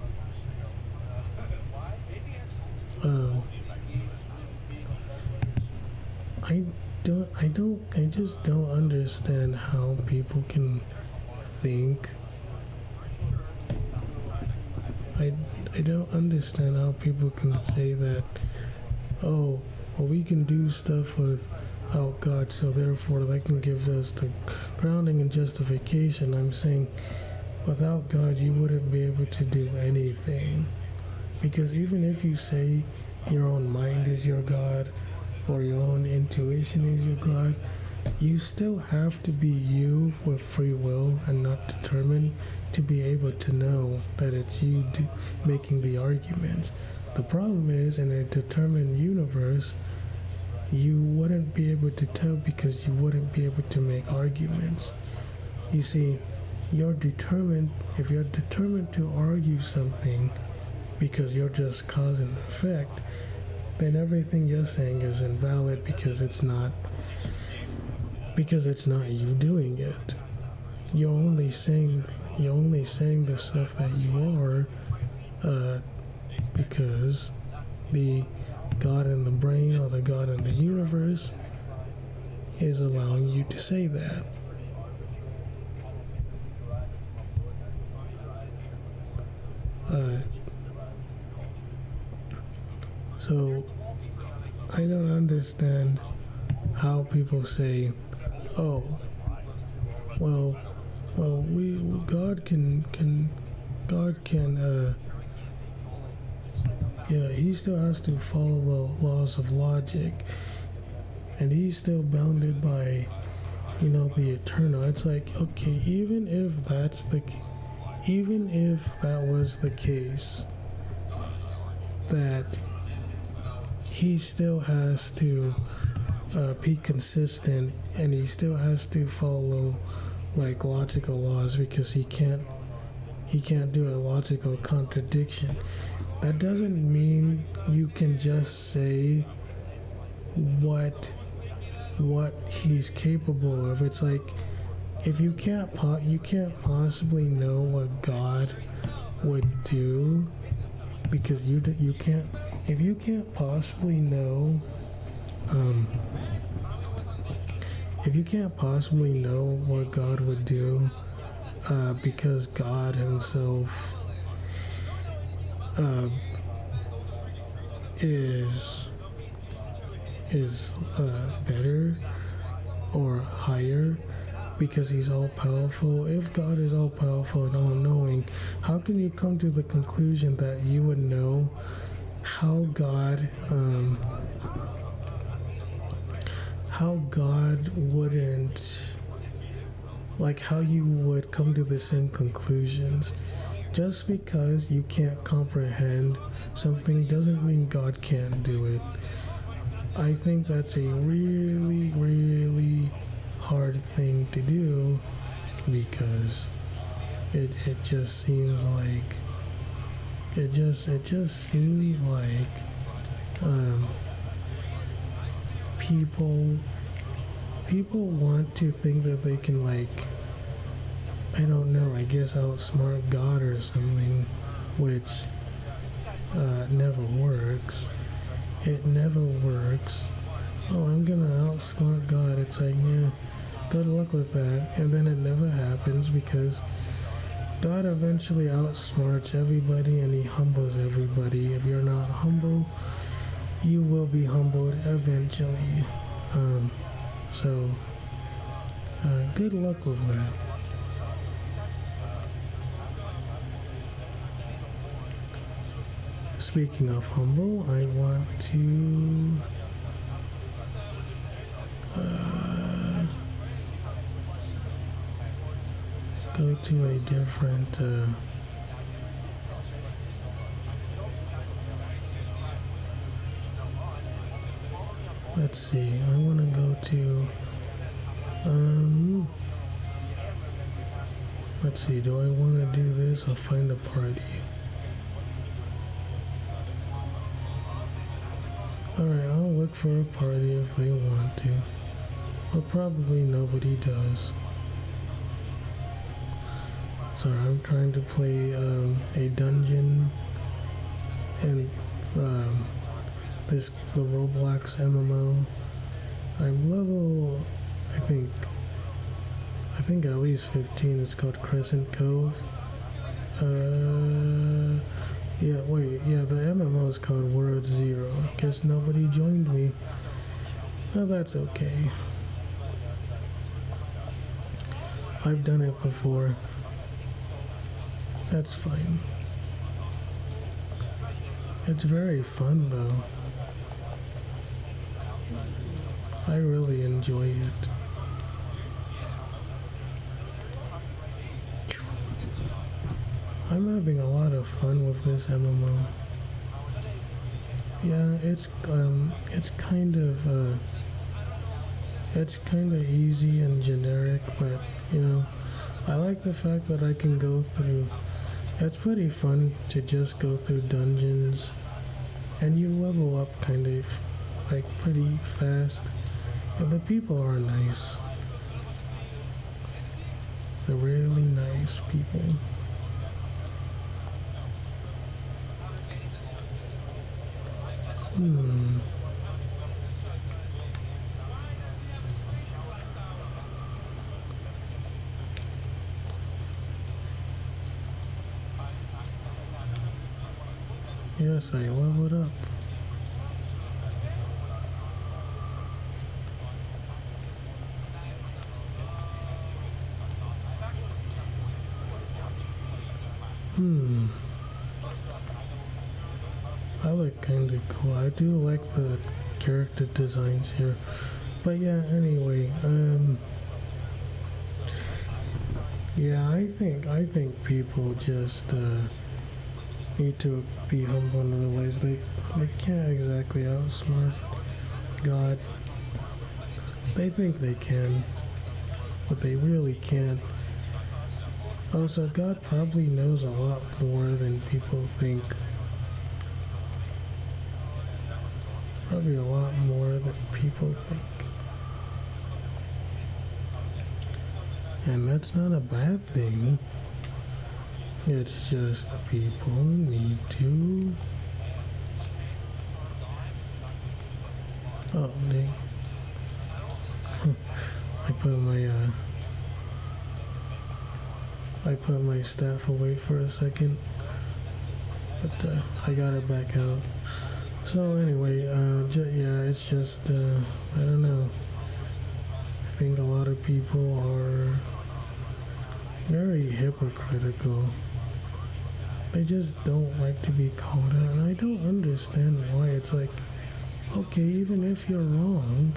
A: I just don't understand how people can think. I don't understand how people can say that, oh, well, we can do stuff without God, so therefore they can give us the grounding and justification. I'm saying without God, you wouldn't be able to do anything. Because even if you say your own mind is your God, or your own intuition is your God, you still have to be you with free will and not determined to be able to know that it's you making the arguments. The problem is, in a determined universe, you wouldn't be able to tell because you wouldn't be able to make arguments. You see, if you're determined to argue something because you're just cause and effect, then everything you're saying is invalid because it's not you doing it. You're only saying the stuff that you are because the God in the brain or the God in the universe is allowing you to say that. So I don't understand how people say, "Oh, well, God can, yeah, he still has to follow the laws of logic, and he's still bounded by, the eternal." It's like, okay, even if that was the case, that he still has to be consistent, and he still has to follow like logical laws, because he can't do a logical contradiction. That doesn't mean you can just say what he's capable of. It's like, if you can't possibly know what God would do, because you can't. If you can't possibly know, what God would do, because God Himself is better or higher, because He's all powerful. If God is all powerful and all knowing, how can you come to the conclusion that you would know how God wouldn't, like, how you would come to the same conclusions? Just because you can't comprehend something doesn't mean God can't do it. I think that's a really, really hard thing to do, because it just seems like people want to think that they can, like, I don't know, I guess outsmart God or something, which never works. It never works. Oh, I'm gonna outsmart God. It's like, yeah, good luck with that. And then it never happens because God eventually outsmarts everybody and he humbles everybody. If you're not humble, you will be humbled eventually. So, good luck with that. Speaking of humble, I want to go to a different let's see, I want to go to let's see, do I want to do this or find a party? Alright, I'll look for a party if they want to, but probably nobody does. Sorry, I'm trying to play a dungeon and the Roblox MMO. I'm level, I think at least 15. It's called Crescent Cove. Yeah, wait, yeah, the MMO is called World Zero. Guess nobody joined me. Well, that's okay. I've done it before. That's fine. It's very fun though. I really enjoy it. I'm having a lot of fun with this MMO. Yeah, it's kind of easy and generic, but you know, I like the fact that I can go through. It's pretty fun to just go through dungeons, and you level up kind of like pretty fast, and the people are nice. They're really nice people. Yes, I leveled up. I look kinda cool. I do like the character designs here. But yeah, anyway, yeah, I think people just need to be humble and realize they can't exactly outsmart God. They think they can, but they really can't. Also, God probably knows a lot more than people think. Probably a lot more than people think. And that's not a bad thing. It's just people need to... Oh, dang. I put my staff away for a second, but I got it back out. So anyway, yeah, it's just, I don't know. I think a lot of people are very hypocritical. They just don't like to be called out, and I don't understand why. It's like, okay, even if you're wrong,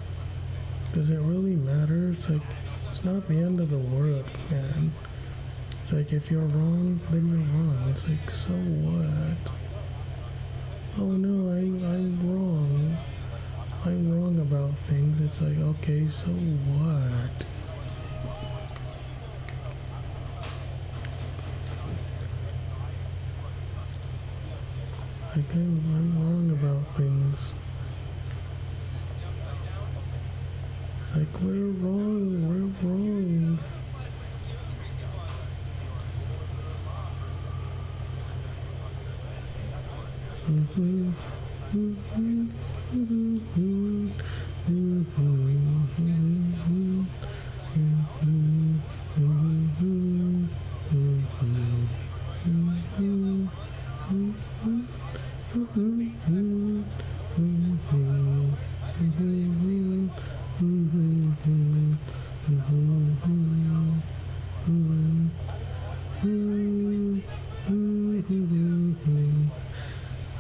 A: does it really matter? It's like, it's not the end of the world, man. It's like, if you're wrong, then you're wrong. It's like, so what? Oh no, I'm wrong. I'm wrong about things. It's like, okay, so what? Like, I'm wrong about things. It's Like, we're wrong.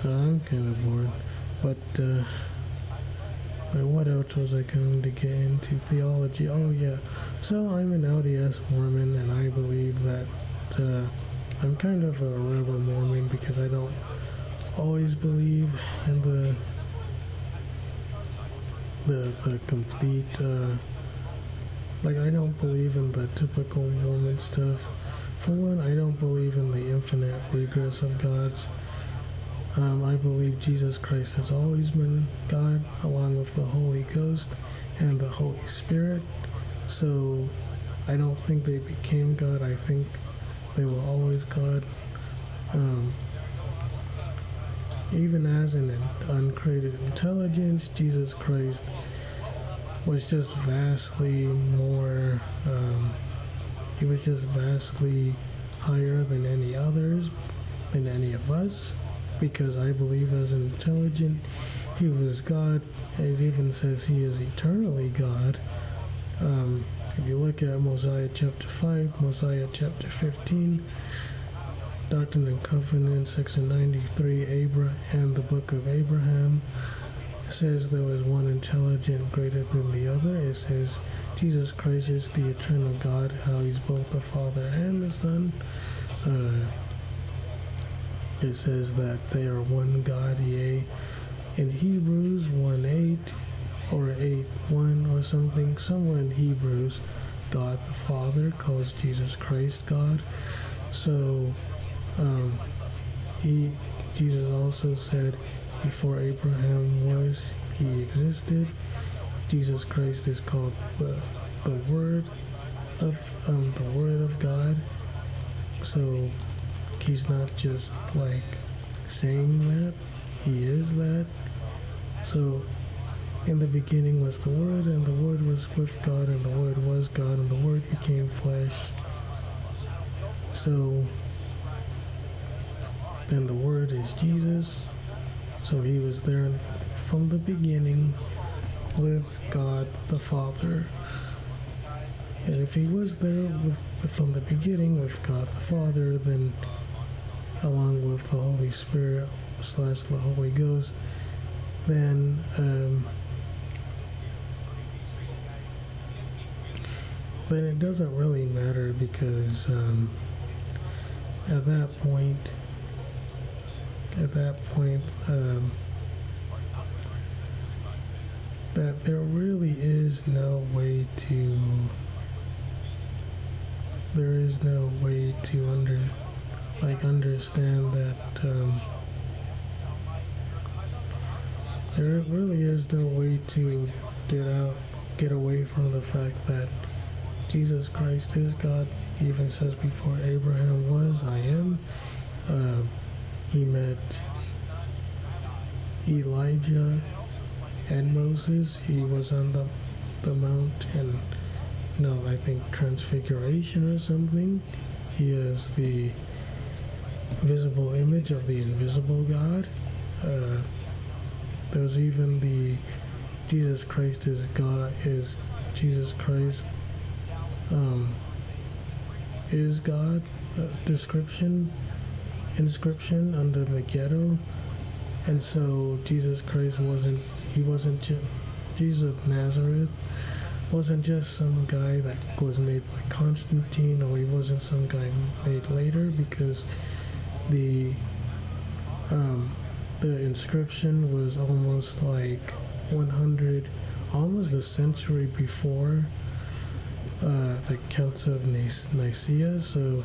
A: I'm kind of bored, but what else was I going to get into? Theology. Oh yeah, so I'm an LDS Mormon, and I believe that I'm kind of a rebel Mormon because I don't always believe in the complete I don't believe in the typical Mormon stuff. For one, I don't believe in the infinite regress of gods. I believe Jesus Christ has always been God, along with the Holy Ghost and the Holy Spirit. So I don't think they became God. I think they were always God. Even as an uncreated intelligence, Jesus Christ was just vastly more, he was just vastly higher than any others, than any of us, because I believe as an intelligent, he was God. It even says he is eternally God. If you look at Mosiah chapter 5, Mosiah chapter 15, Doctrine and Covenants, section 93, and the book of Abraham, it says there was one intelligent greater than the other. It says Jesus Christ is the eternal God, how he's both the Father and the Son. It says that they are one God, yea. In Hebrews 1:8 or 8:1 or something, somewhere in Hebrews, God the Father calls Jesus Christ God. So Jesus also said, before Abraham was, he existed. Jesus Christ is called the Word of God. So he's not just like saying that, he is that. So in the beginning was the Word, and the Word was with God, and the Word was God, and the Word became flesh. So then the Word is Jesus. So he was there from the beginning with God the Father. And if he was there from the beginning with God the Father, then along with the Holy Spirit / the Holy Ghost, then it doesn't really matter, because at that point, that there really is no way to understand that there really is no way to get away from the fact that Jesus Christ is God. He even says, before Abraham was, I am. He met Elijah and Moses. He was on the mount, and I think Transfiguration or something. He is the visible image of the invisible God. There's even the Jesus Christ is God, is Jesus Christ is God inscription under the ghetto. And so Jesus Christ Jesus of Nazareth wasn't just some guy that was made by Constantine, or he wasn't some guy made later, because the inscription was almost like almost a century before the Council of Nicaea. So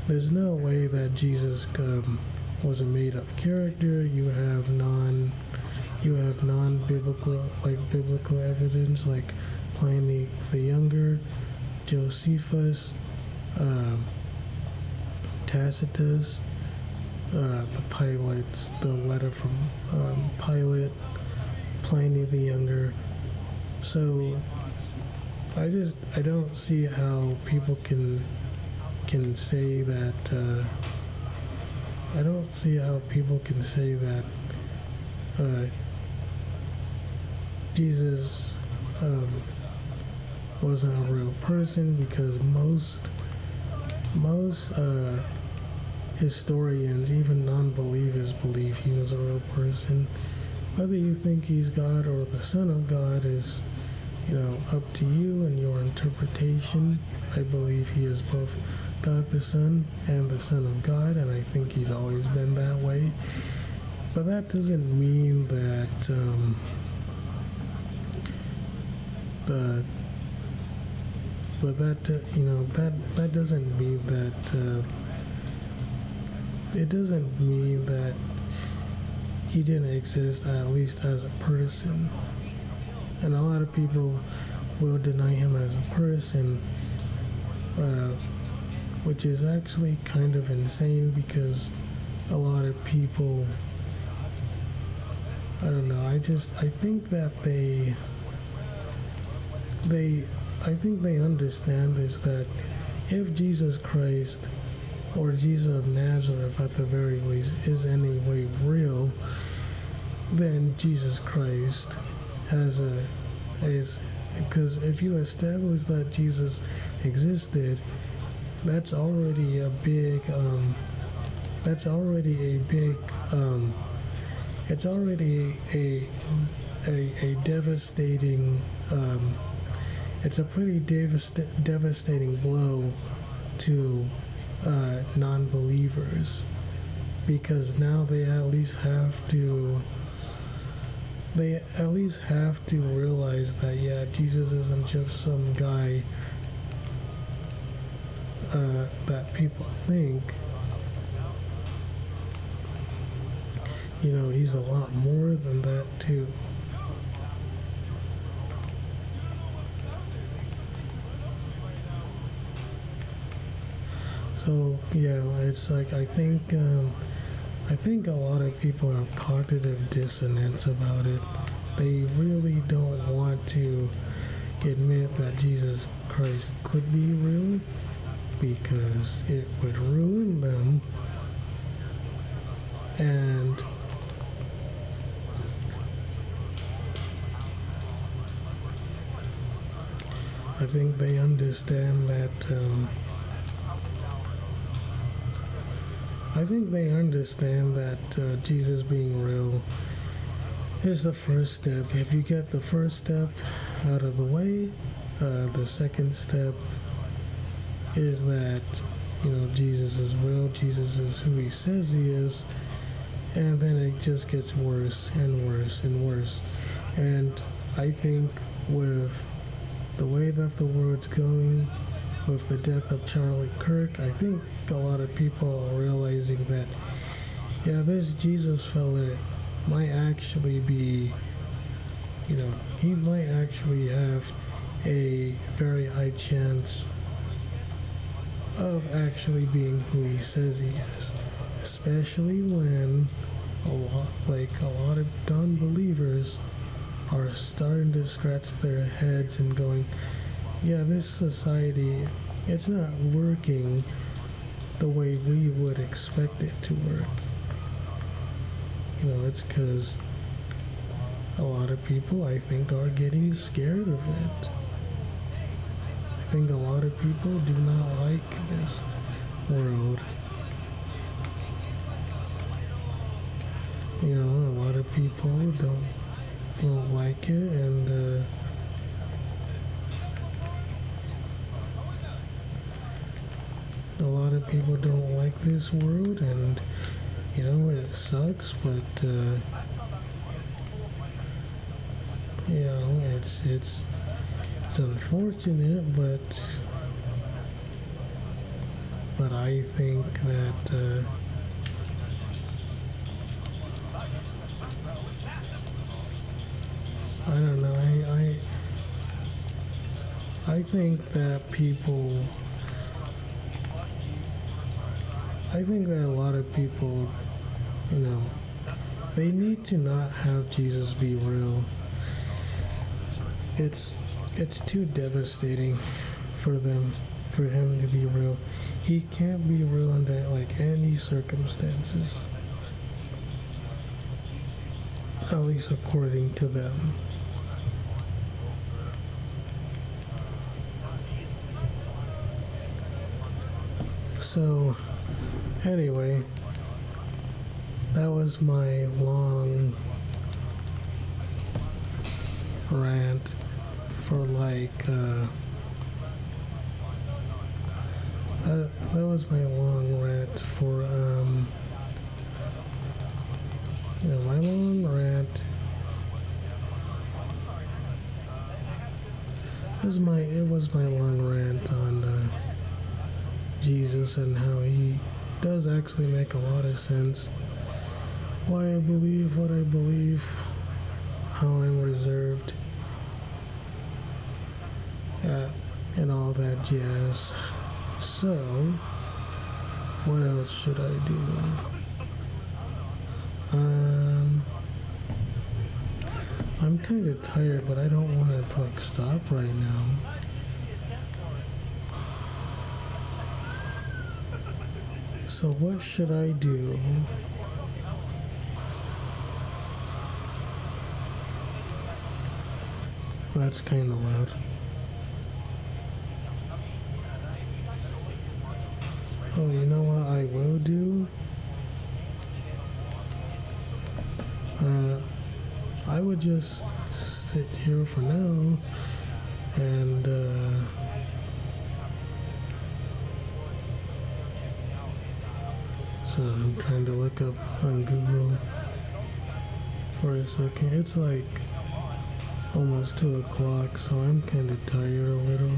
A: there's no way that Jesus was a made-up character. You have non-biblical, biblical evidence, like Pliny the Younger, Josephus, Tacitus, the Pilates, the letter from Pilate, Pliny the Younger. So I don't see how people can say that. I don't see how people can say that Jesus wasn't a real person, because most historians, even non-believers, believe he was a real person. Whether you think he's God or the Son of God is, up to you and your interpretation. I believe he is both God the Son and the Son of God, and I think he's always been that way. But that doesn't mean that that doesn't mean that it doesn't mean that he didn't exist, at least as a person. And a lot of people will deny him as a person, which is actually kind of insane, because a lot of people, I don't know, I think that I think they understand is that if Jesus Christ, or Jesus of Nazareth at the very least, is any way real, then Jesus Christ is, because if you establish that Jesus existed, that's already a big it's already a devastating it's a pretty devastating blow to non-believers, because now they at least have to realize that, yeah, Jesus isn't just some guy that people think. He's a lot more than that too. So yeah, it's like I think a lot of people have cognitive dissonance about it. They really don't want to admit that Jesus Christ could be real, because it would ruin them. And I think they understand that Jesus being real is the first step. If you get the first step out of the way, the second step is that, Jesus is real, Jesus is who he says he is, and then it just gets worse and worse and worse. And I think with the way that the world's going, with the death of Charlie Kirk, I think a lot of people are realizing that, yeah, this Jesus fella might actually be, he might actually have a very high chance of actually being who he says he is, especially when a lot of non-believers are starting to scratch their heads and going, yeah, this society, it's not working the way we would expect it to work. It's because a lot of people, I think, are getting scared of it. I think a lot of people do not like this world. A lot of people don't like it, and a lot of people don't like this world, and it sucks, but it's unfortunate, but I think that I don't know, I think that a lot of people, you know, they need to not have Jesus be real. It's too devastating for him to be real. He can't be real under like any circumstances. At least according to them. So, anyway, that was my long rant for like, that was my long rant for, my long rant. It was my long rant on, Jesus and how he does actually make a lot of sense. Why I believe what I believe, how I'm reserved, and all that jazz. So, what else should I do? I'm kind of tired, but I don't want to like stop right now. So what should I do? That's kind of loud. Oh, you know what I will do? I would just sit here for now and so I'm trying to look up on Google for a second. It's like almost 2 o'clock, so I'm kind of tired a little.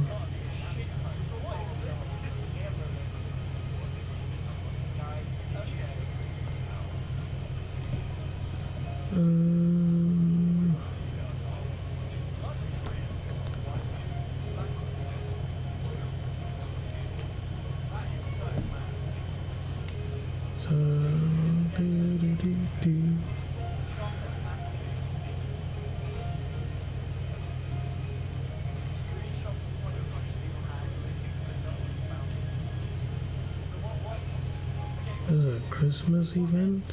A: There's a Christmas event?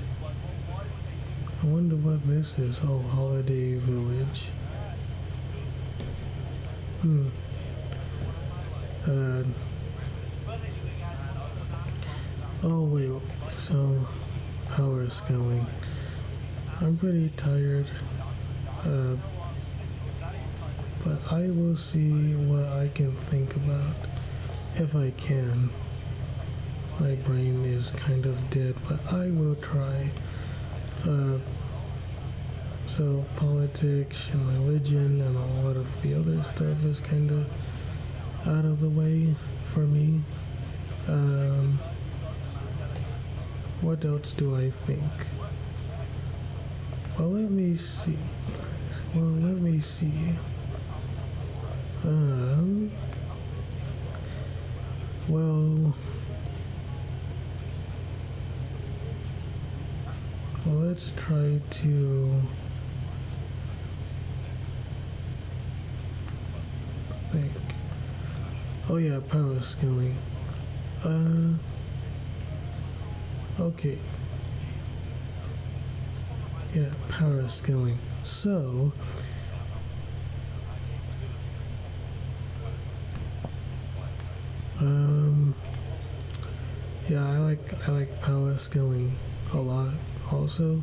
A: I wonder what this is. Oh, Holiday Village. Oh wait, so power scaling. I'm pretty tired, but I will see what I can think about, if I can. My brain is kind of dead, but I will try. So politics and religion and a lot of the other stuff is kind of out of the way for me. What else do I think? Well, let me see. Let's try to think. Oh yeah, power scaling. Okay. Yeah, power scaling. So, yeah, I like power scaling a lot. Also,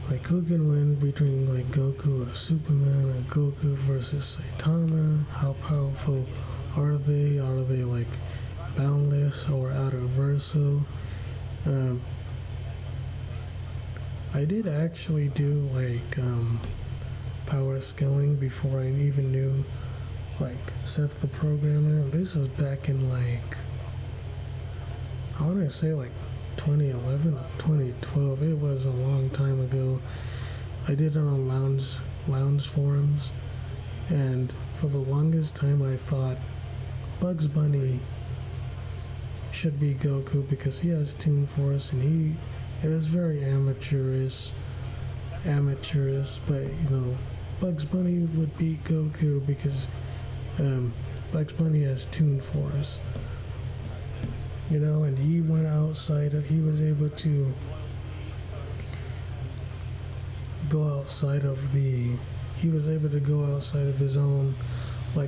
A: like who can win between like Goku or Superman, or Goku versus Saitama? How powerful are they? Are they like boundless or out of verso? I did actually do like power scaling before I even knew like Seth the Programmer. This was back in like, I want to say like 2011 or 2012. It was a long time ago. I did it on lounge forums, and for the longest time I thought Bugs Bunny should be Goku because he has Toon Force and it was very amateurish, but Bugs Bunny would beat Goku because Bugs Bunny has Toon Force, and he went outside. He was able to go outside of his own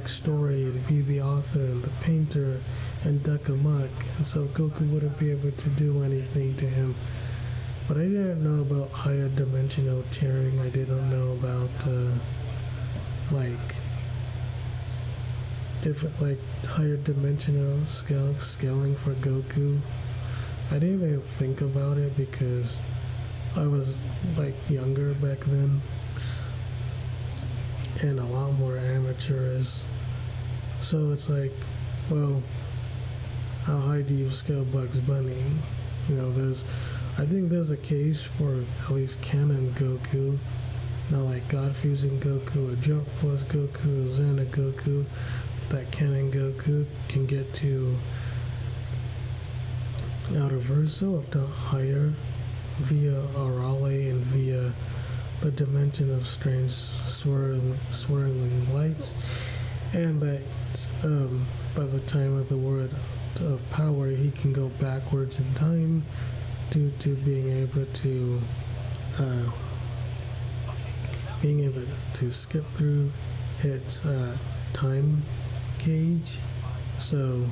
A: story and be the author and the painter and duck amok, and so Goku wouldn't be able to do anything to him. But I didn't know about higher dimensional tearing. I didn't know about different higher dimensional scaling for Goku. I didn't even think about it because I was younger back then and a lot more amateurish. So it's how high do you scale Bugs Bunny? I think there's a case for at least canon Goku, not God Fusion Goku or Jump Force Goku or Xana Goku. That canon Goku can get to outer verso, if not higher, via Arale and via the dimension of strange swirling lights, and that by the time of the word of power, he can go backwards in time due to being able to skip through its time cage. So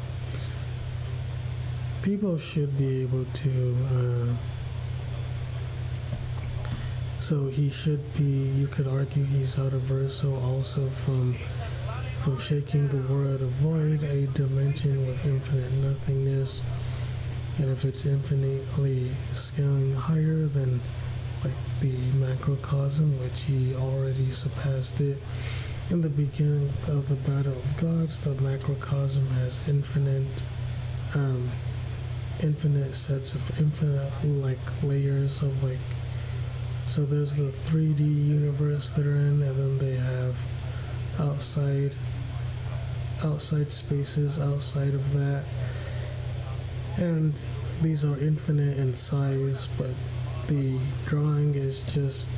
A: people should be able to you could argue he's out of verso also from shaking the world of void, a dimension with infinite nothingness. And if it's infinitely scaling higher than the macrocosm, which he already surpassed it in the beginning of the Battle of Gods, the macrocosm has infinite sets of infinite layers of so there's the 3D universe that are in, and then they have outside spaces outside of that, and these are infinite in size, but the drawing is just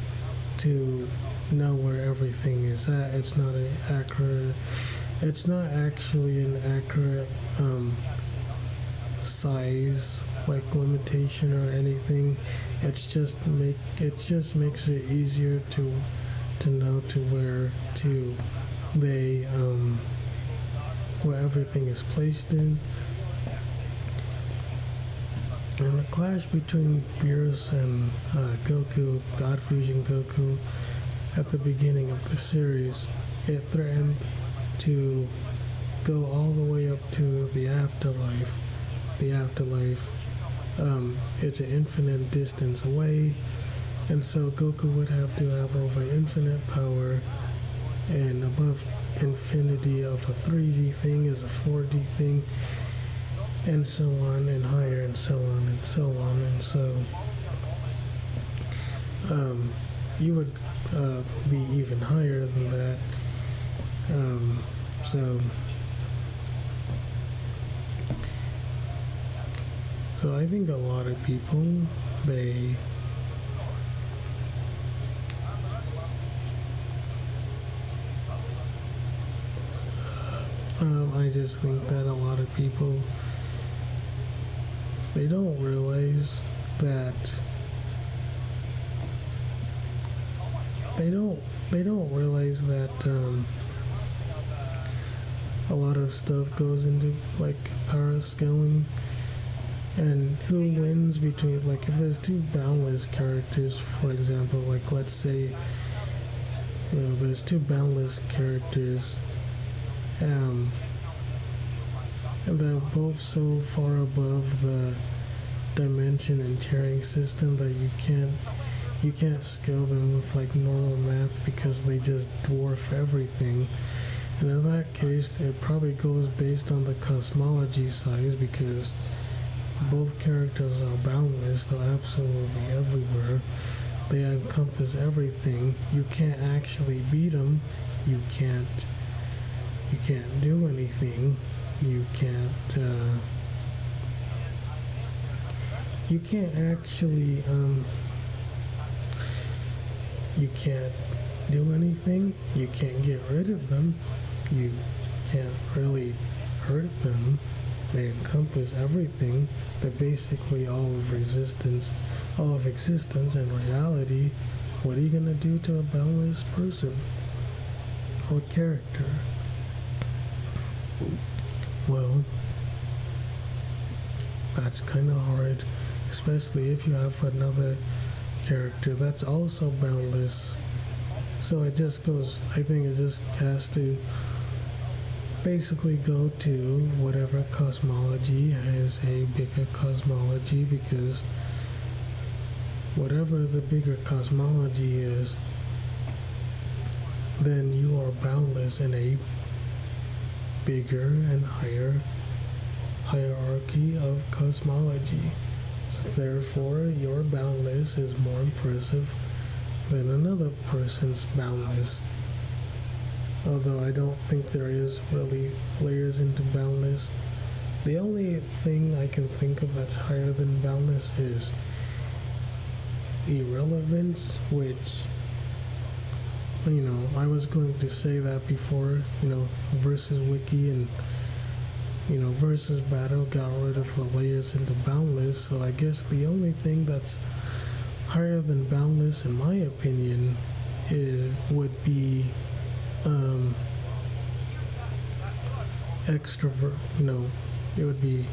A: to know where everything is at. It's not actually an accurate size limitation or anything. It just makes it easier to know where everything is placed in. And the clash between Beerus and Goku, God Fusion Goku, at the beginning of the series, it threatened to go all the way up to the afterlife. It's an infinite distance away, and so Goku would have to have over infinite power, and above infinity of a 3D thing is a 4D thing, and so on, and higher, and so on, and so on, and so you would be even higher than that. So I think a lot of people, I just think that a lot of people, they don't realize that a lot of stuff goes into power scaling, and who wins between if there's two boundless characters, for example, let's say there's two boundless characters, and they're both so far above the dimension and tearing system that you can't scale them with normal math because they just dwarf everything. And in that case, it probably goes based on the cosmology size, because both characters are boundless. They're absolutely everywhere. They encompass everything. You can't actually beat them. You can't You can't do anything. You can't. You can't actually. You can't do anything. You can't get rid of them. You can't really hurt them. They encompass everything. They're basically all of existence and reality. What are you gonna do to a boundless person or character? Well, that's kind of hard, especially if you have another character that's also boundless. So it just goes, I think it just has to basically go to whatever cosmology has a bigger cosmology, because whatever the bigger cosmology is, then you are boundless in a bigger and higher hierarchy of cosmology. So therefore, your boundless is more impressive than another person's boundless. Although I don't think there is really layers into boundless. The only thing I can think of that's higher than boundless is irrelevance, which, I was going to say that before, versus wiki and, versus battle got rid of the layers into boundless. So I guess the only thing that's higher than boundless, in my opinion, would be extrovert. It would be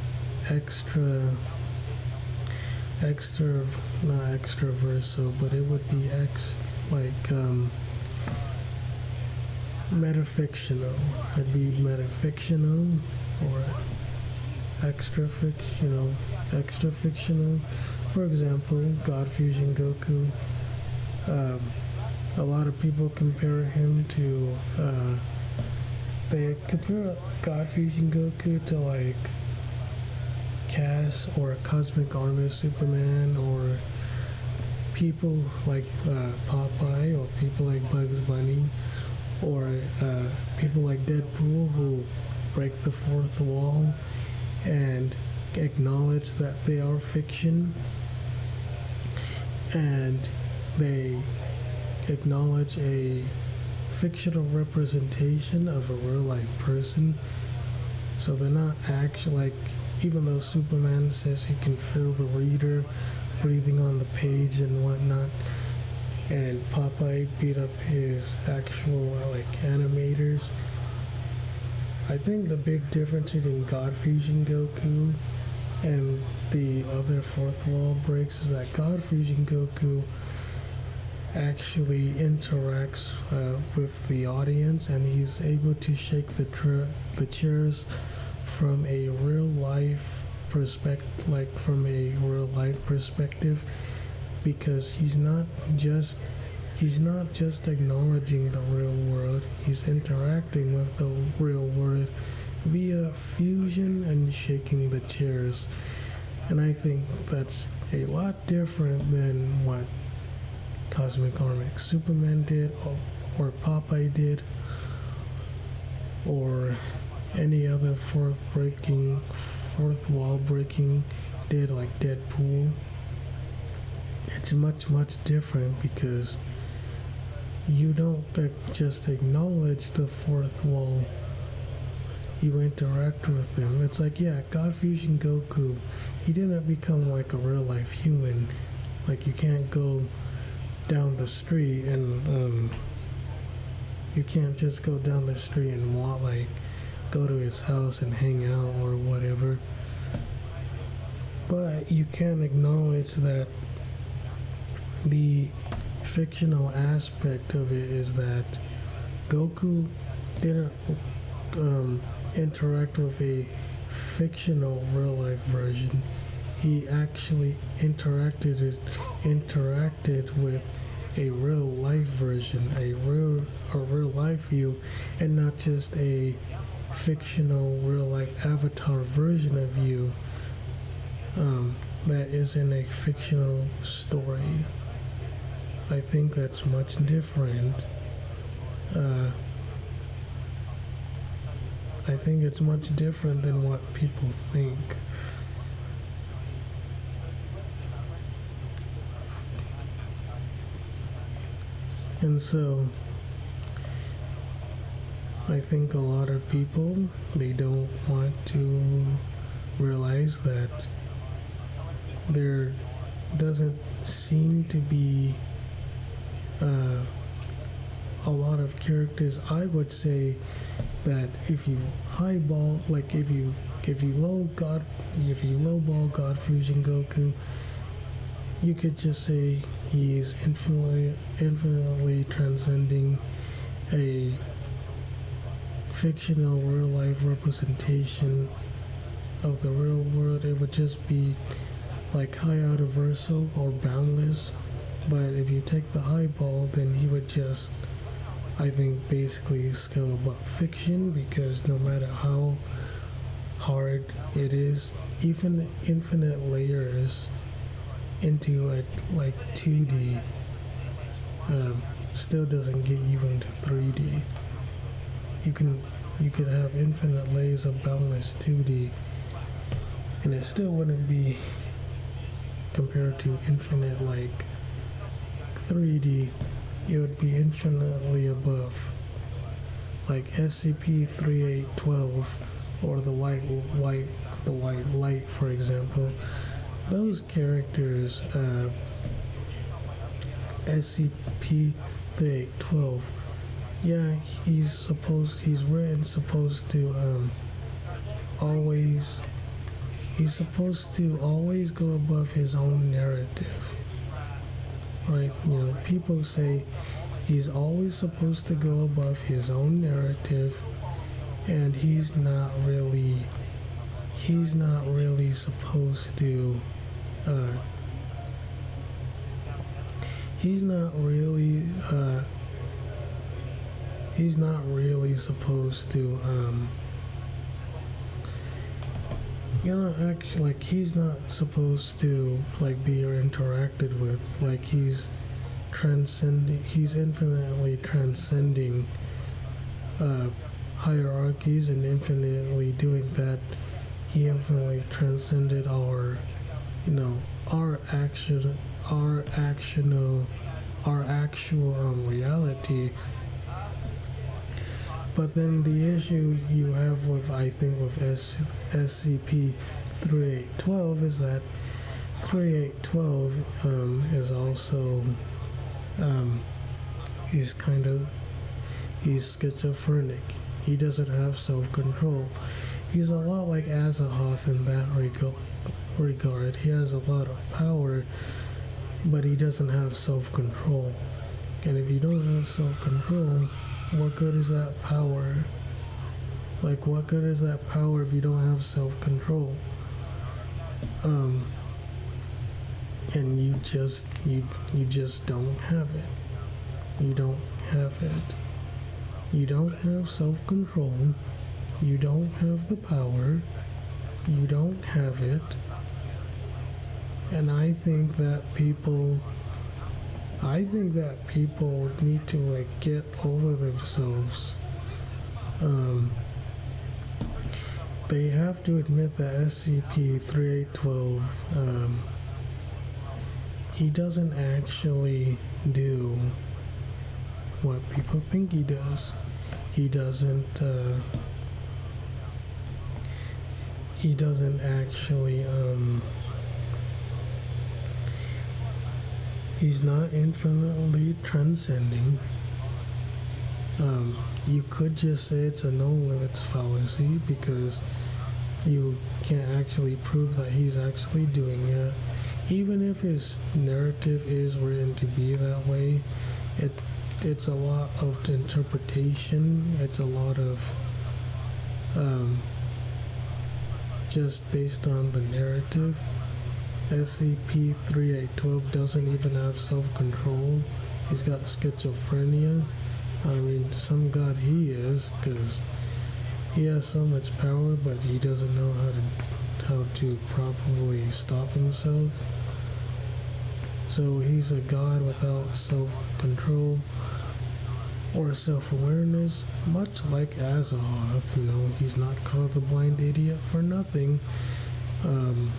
A: not extraverso, but it would be metafictional. It'd be metafictional or extrafictional. For example, God Fusion Goku. A lot of people compare him to, they compare God Fusion Goku to like Cass or Cosmic Armor Superman, or people like Popeye, or people like Bugs Bunny, or people like Deadpool, who break the fourth wall and acknowledge that they are fiction, and they acknowledge a fictional representation of a real life person. So they're not actually like, even though Superman says he can feel the reader breathing on the page and whatnot, and Popeye beat up his actual animators, I think the big difference between God Fusion Goku and the other fourth wall breaks is that God Fusion Goku actually interacts with the audience, and he's able to shake the chairs from a real life perspective, because he's not just acknowledging the real world, he's interacting with the real world via fusion and shaking the chairs. And I think that's a lot different than what Cosmic Armor Superman did, or Popeye did, or any other fourth wall breaking did, like Deadpool. It's much different, because you don't just acknowledge the fourth wall, you interact with them. It's like, yeah, God Fusion Goku, he didn't become like a real life human. Like, you can't go down the street and you can't just go down the street and go to his house and hang out or whatever. But you can acknowledge that the fictional aspect of it is that Goku didn't interact with a fictional real life version. He actually interacted with a real life version, a real life you, and not just a fictional real life avatar version of you that is in a fictional story. I think that's much different. I think it's much different than what people think. And so, I think a lot of people, they don't want to realize that there doesn't seem to be a lot of characters. I would say that if you highball, like if you lowball God Fusion Goku, you could just say he's infinitely transcending a fictional real life representation of the real world. It would just be like high universal or boundless. But if you take the highball, then he would just, I think, basically scale above fiction, because no matter how hard it is, even infinite layers into a like 2D still doesn't get you into 3D. You could have infinite layers of boundless 2D, and it still wouldn't be compared to infinite like 3D. It would be infinitely above, like SCP-3812 or the white light, for example. Those characters, SCP-3812, yeah, he's written supposed to always go above his own narrative, right? You know, people say he's always supposed to go above his own narrative, and he's not really supposed to he's not really supposed to actually, like, he's not supposed to like be interacted with. Like, he's infinitely transcending hierarchies, and infinitely doing that, he infinitely transcended our actual reality. But then the issue you have with, I think, with SCP-3812 is that 3812 is also he's schizophrenic. He doesn't have self-control. He's a lot like Azahoth in that regard. He has a lot of power, but he doesn't have self-control. And if you don't have self-control, what good is that power? Like, what good is that power if you don't have self-control? And you just don't have it. You don't have it. You don't have self-control. You don't have the power. You don't have it. And I think that people need to like get over themselves. They have to admit that SCP-3812, he doesn't actually do what people think he does. He doesn't actually, he's not infinitely transcending. You could just say it's a no limits fallacy, because you can't actually prove that he's actually doing it. Even if his narrative is written to be that way, it's a lot of interpretation. It's a lot of just based on the narrative. SCP-3812 doesn't even have self-control. He's got schizophrenia. I mean, some god he is, because he has so much power, but he doesn't know how to properly stop himself. So he's a god without self-control. or self-awareness, much like Azaroth. He's not called the blind idiot for nothing. Um,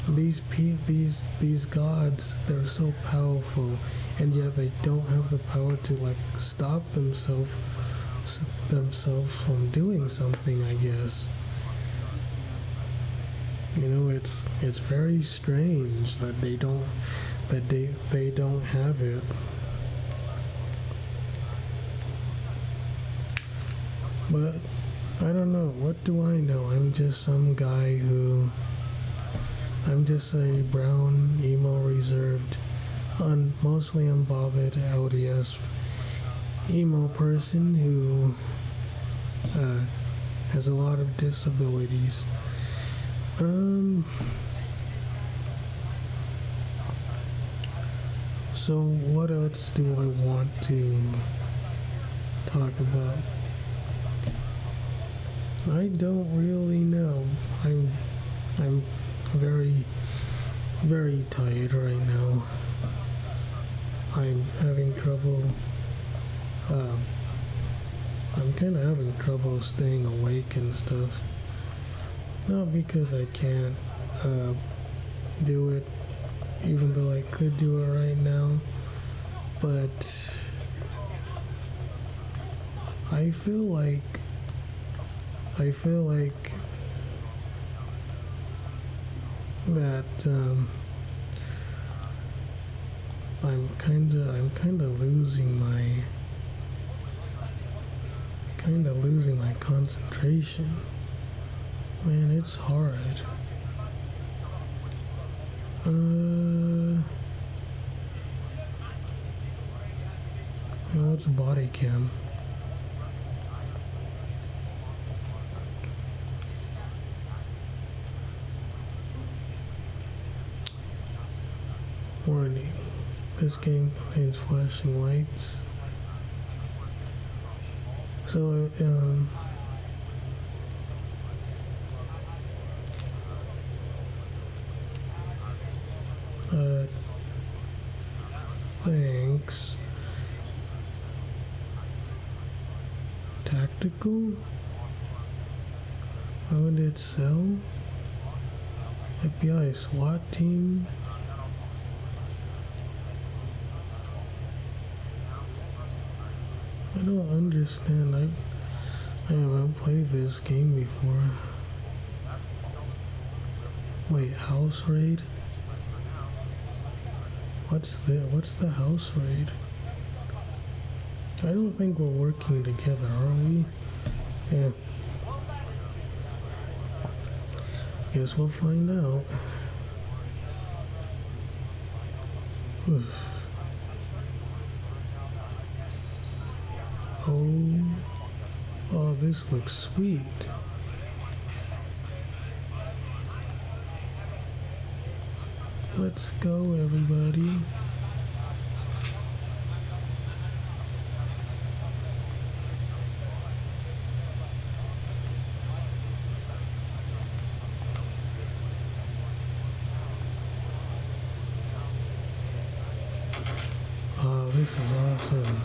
A: these gods, they're so powerful, and yet they don't have the power to stop themselves from doing something, I guess. It's very strange that they don't have it. But I don't know. What do I know? I'm just a brown, emo, reserved, mostly unbothered LDS emo person who has a lot of disabilities. So what else do I want to talk about? I don't really know. I'm very, very tired right now. I'm having trouble. I'm kind of having trouble staying awake and stuff. Not because I can't do it, even though I could do it right now, but I feel like that I'm kind of losing my concentration. Man, it's hard. And what's body cam? Warning. This game contains flashing lights. So, thanks. Tactical? Limited cell? FBI SWAT team? I don't understand. I haven't played this game before. Wait, house raid? What's the house raid? I don't think we're working together, are we? Yeah. Guess we'll find out. Oh, this looks sweet. Let's go, everybody. Oh, this is awesome.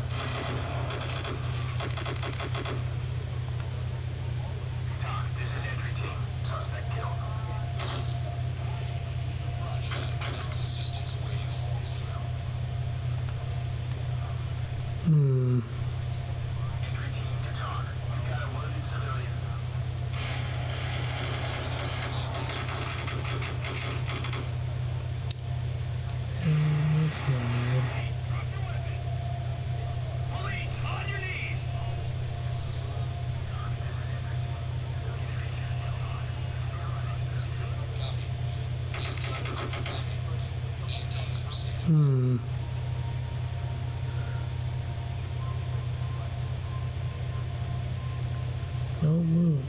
A: Don't move,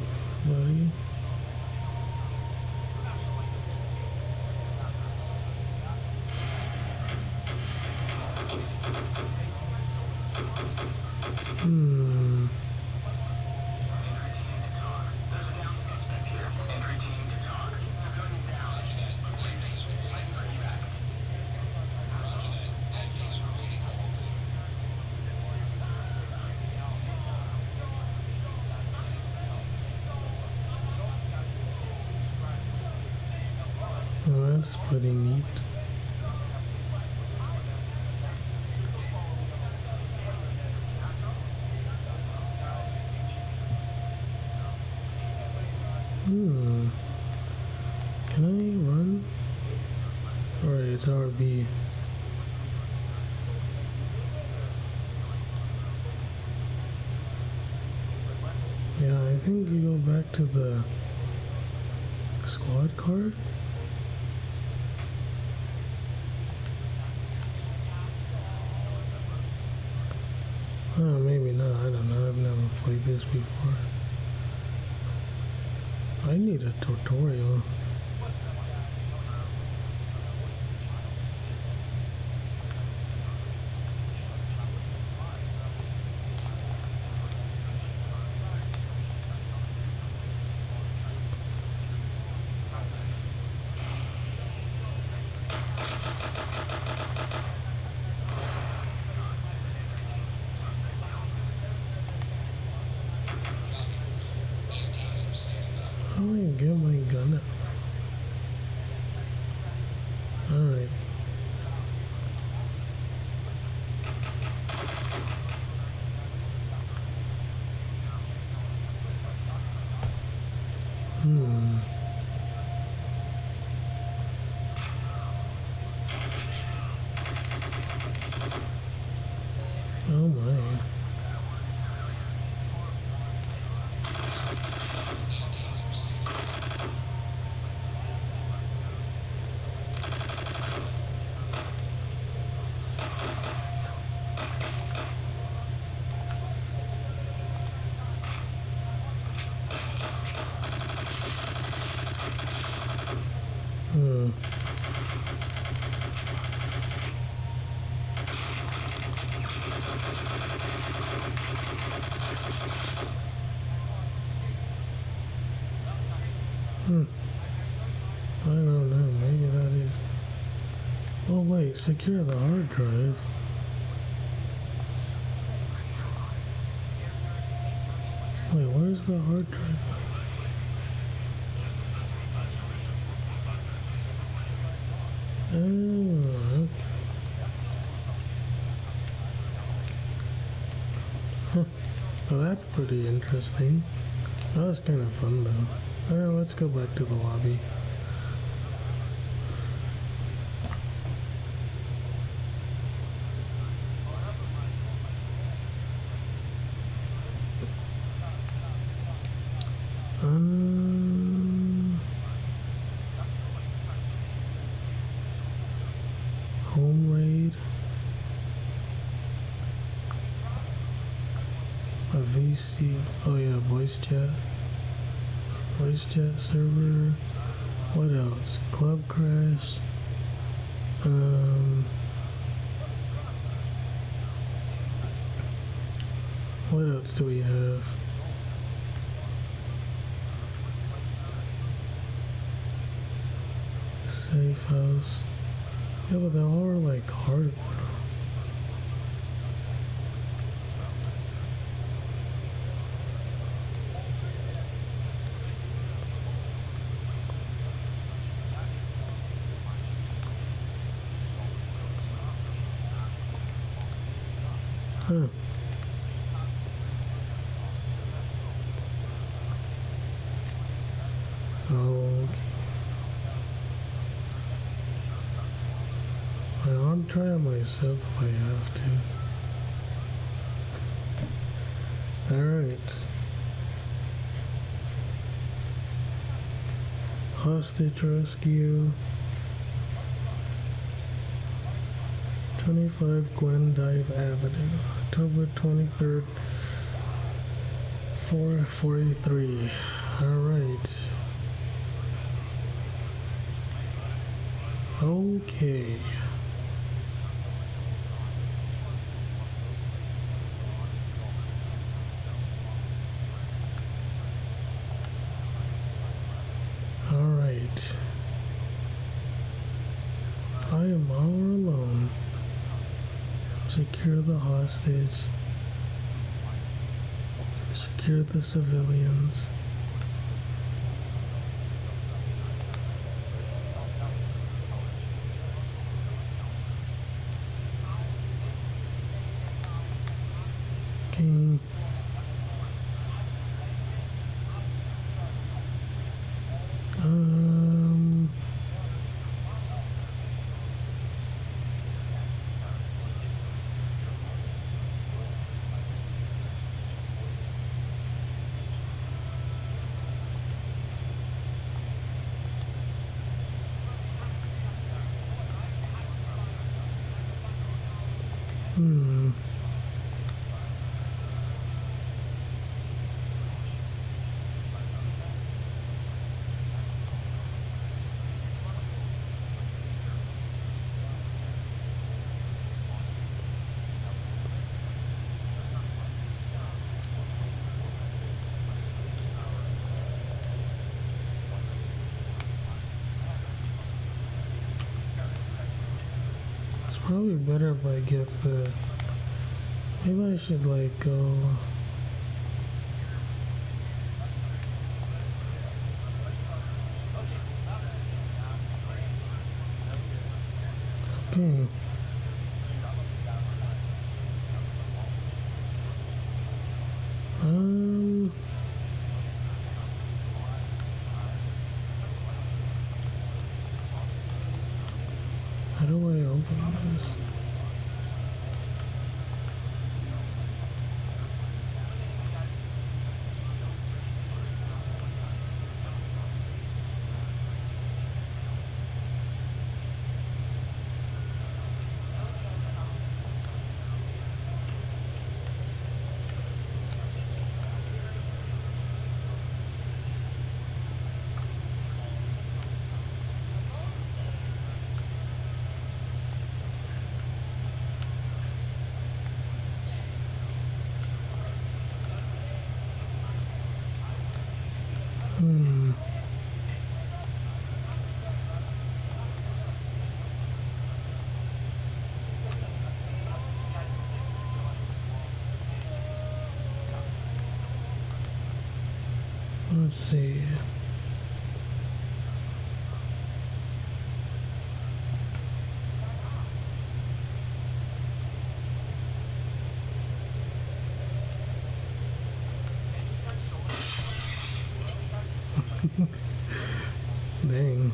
A: buddy. Well, that's pretty neat. Can I run? Alright, it's RB. Yeah, I think you go back to the squad card. Maybe not. I don't know. I've never played this before. I need a tutorial. How do I get my gun out? Alright. Oh my. I don't know, maybe that is. Oh wait, secure the hard drive. Wait, where's the hard drive? Oh, okay. Huh. Well, that's pretty interesting. That was kind of fun though. Well, let's go back to the lobby. Home raid. A VC. Oh yeah, voice chat. Voice chat server. What else? Club crash. What else do we have? Safe house. Yeah, but they all are like hard though. Huh. Okay. I'll try it myself if I have to. Alright. Hostage rescue. 25 Glendive Avenue, October 23rd, 4:43. Alright. Okay. Alright. I am all alone. Secure the hostage. Secure the civilians. Okay. Um. Hmm. It's probably better if I get the. Maybe I should like go. Okay. Um. How do I open this? Hmm. Let's see. Dang.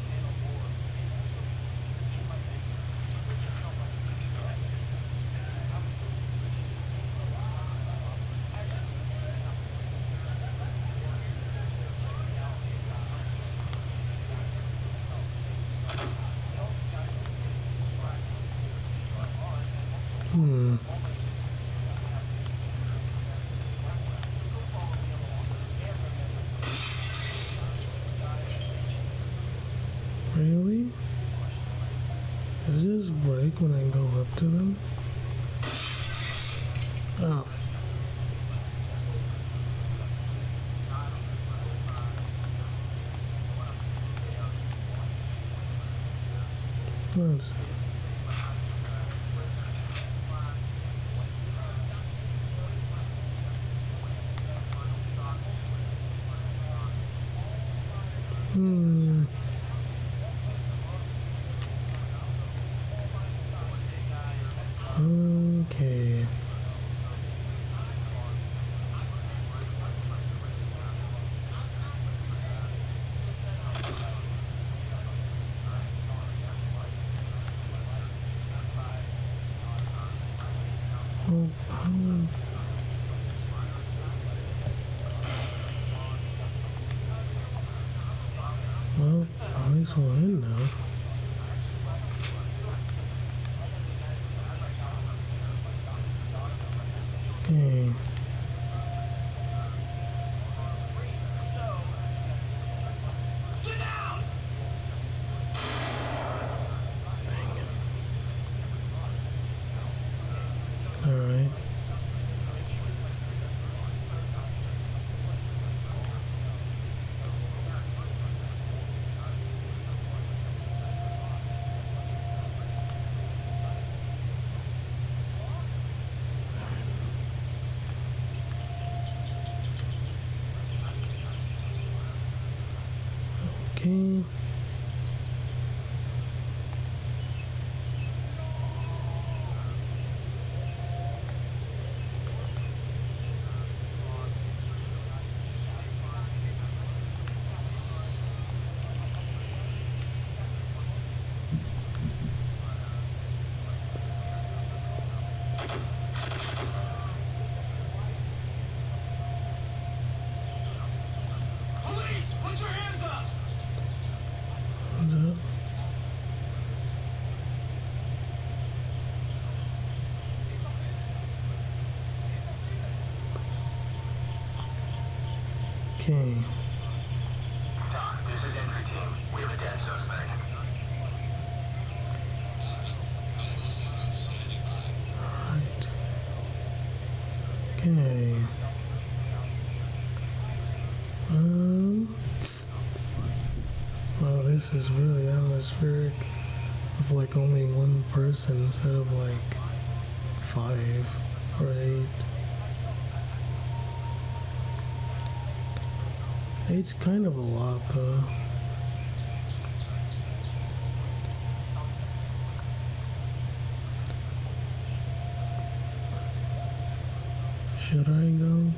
A: Hmm. Really? Does this break when I go up to them? Oh. Let's see. Hmm. Okay. Well, how do I... Well, at least we're in now. Okay. Dang it. Alright. Okay. Okay.
B: Doc, this is entry team. We have a dead suspect.
A: Right. Okay. Wow, this is really atmospheric with like only one person instead of like 5 or 8. 8's kind of a lot though. Should I go?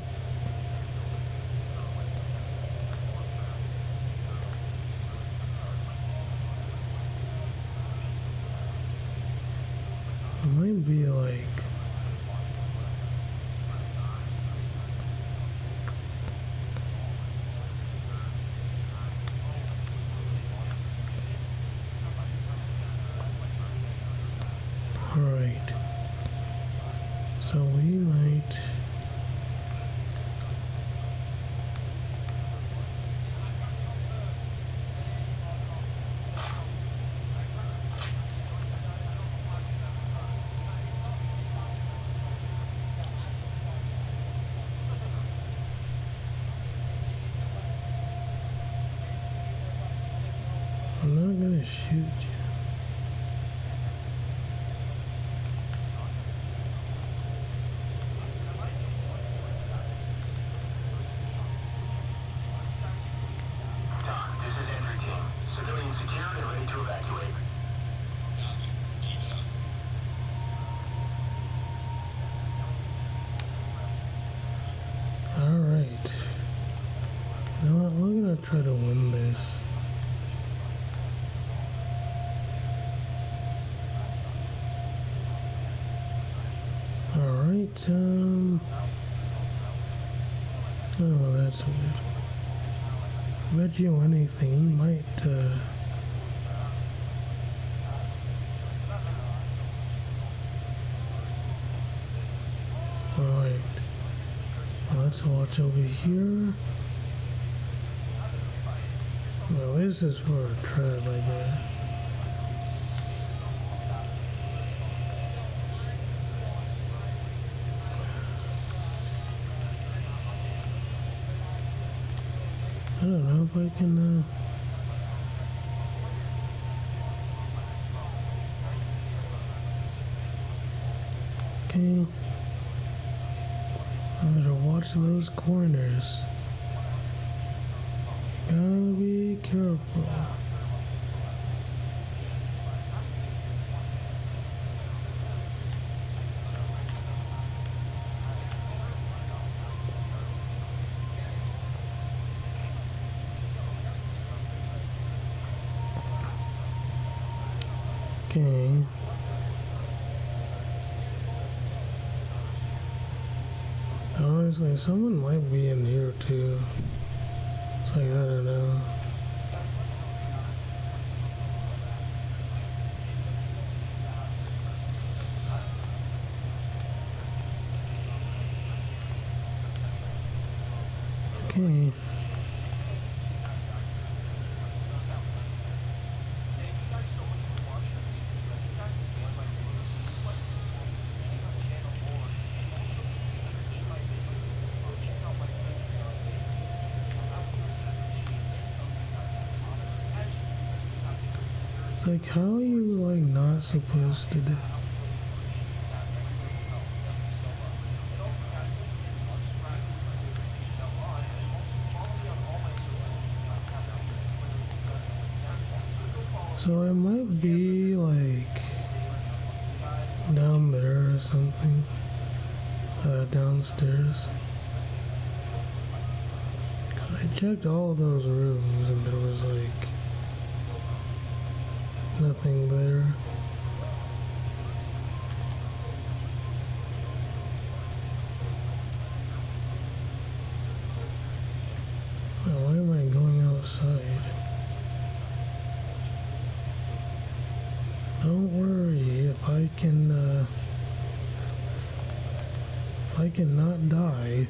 A: It might be like alright. So we might I'm not gonna shoot you.
B: Doc, this is entry team. Civilian secured and ready to evacuate.
A: Alright. You know what? We're gonna try to win this. Alright, oh, that's weird. Bet you anything, he might, alright. Let's watch over here. Well, this is for a trap, I guess. I don't know if I can, okay. I better watch those corners. You gotta be careful. Okay. Honestly, someone might be in here too. It's like, I don't know. Okay. It's like, how are you like not supposed to do? So it might be like down there or something, downstairs. 'Cause I checked all those rooms and there was like nothing there. Now, why am I going outside? Don't worry, if I cannot die,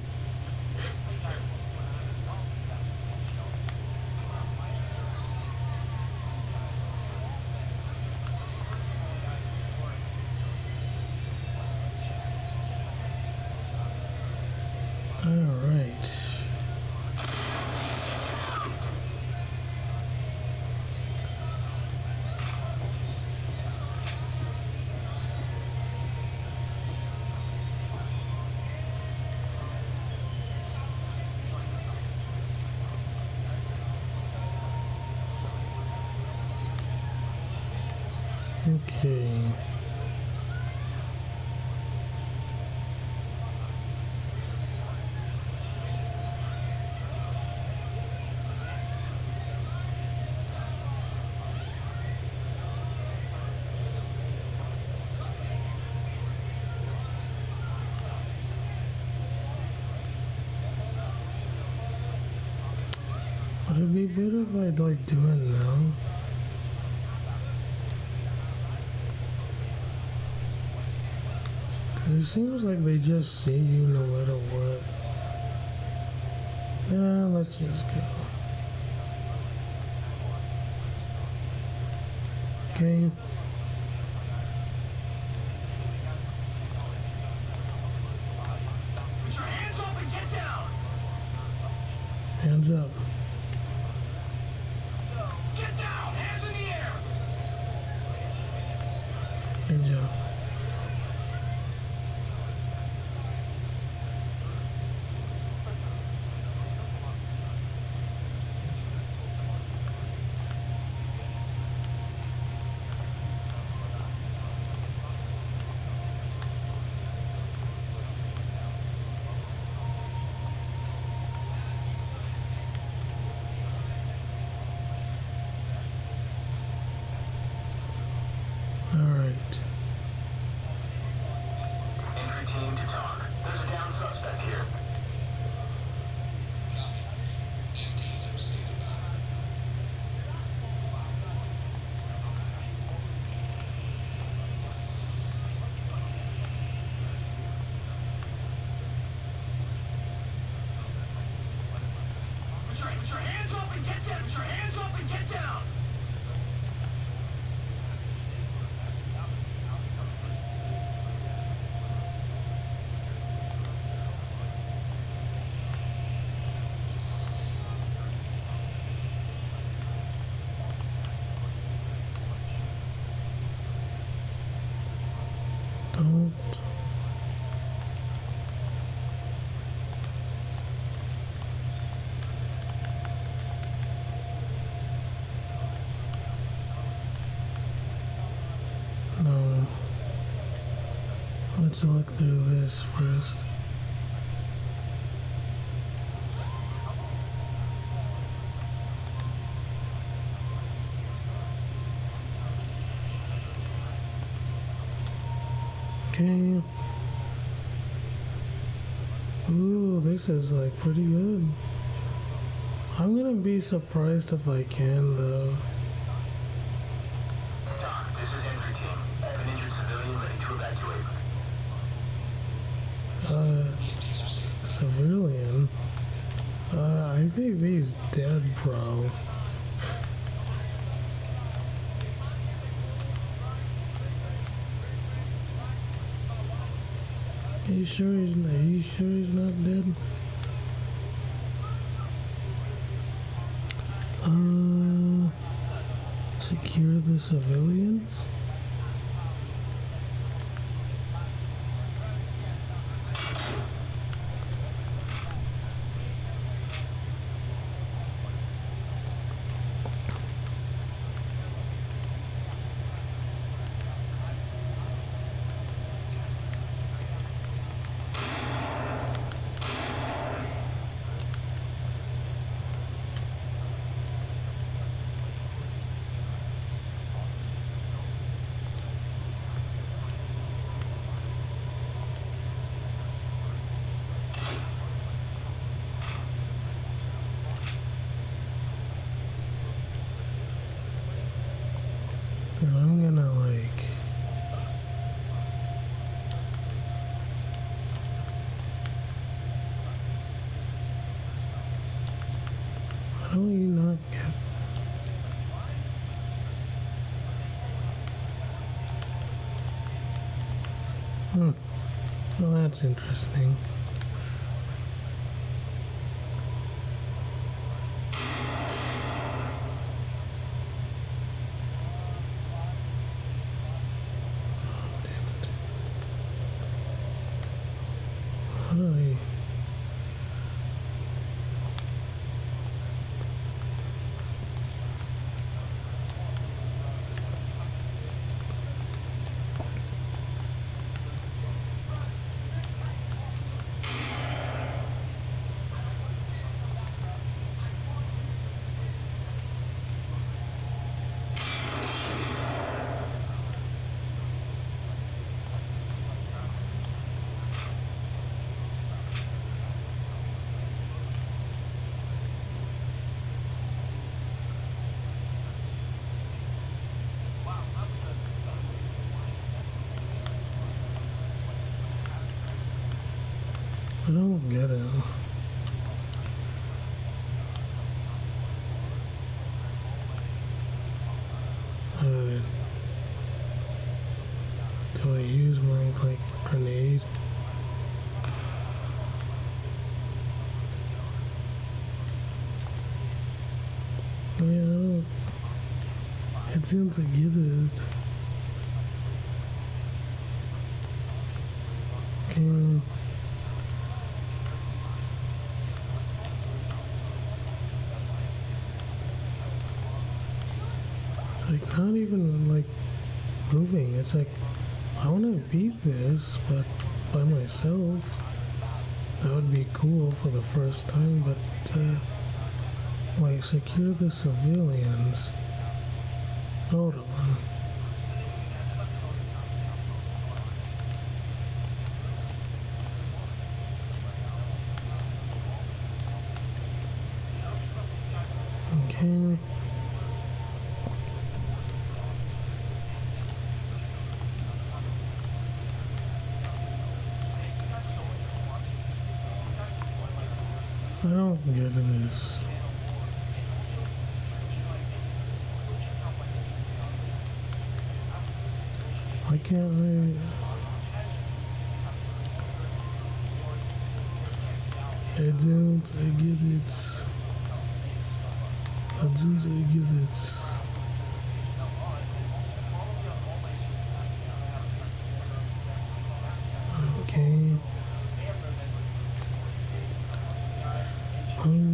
A: Okay. Would it be better if I'd like do it now? Cause it seems like they just see you no matter what. Nah, let's just go. Okay.
B: Put your hands up and get down!
A: Hands up.
B: Get down! Hands in the air!
A: Good job. Alright.
B: Entry team to talk. There's a down suspect here. Put your hands up and get down! Put your hands up and get down!
A: Don't. No. Let's look through this first. Okay. Ooh, this is like pretty good. I'm gonna be surprised if I can though.
B: Doc, this is entry team. I have an injured civilian ready to evacuate.
A: Civilian? I think he's dead, bro. Are you sure he's not dead? Secure the civilians? And I'm gonna like how do you not get well, that's interesting. How do I? I don't get it. Uh, do I use my, like, grenade? Yeah, I don't... It seems to get it. Okay. It's like not even like moving. It's like I want to beat this, but by myself. That would be cool for the first time, but like secure the civilians. Hold on. Okay. I don't get this. Why can't I? I don't get it. I don't get it. Okay.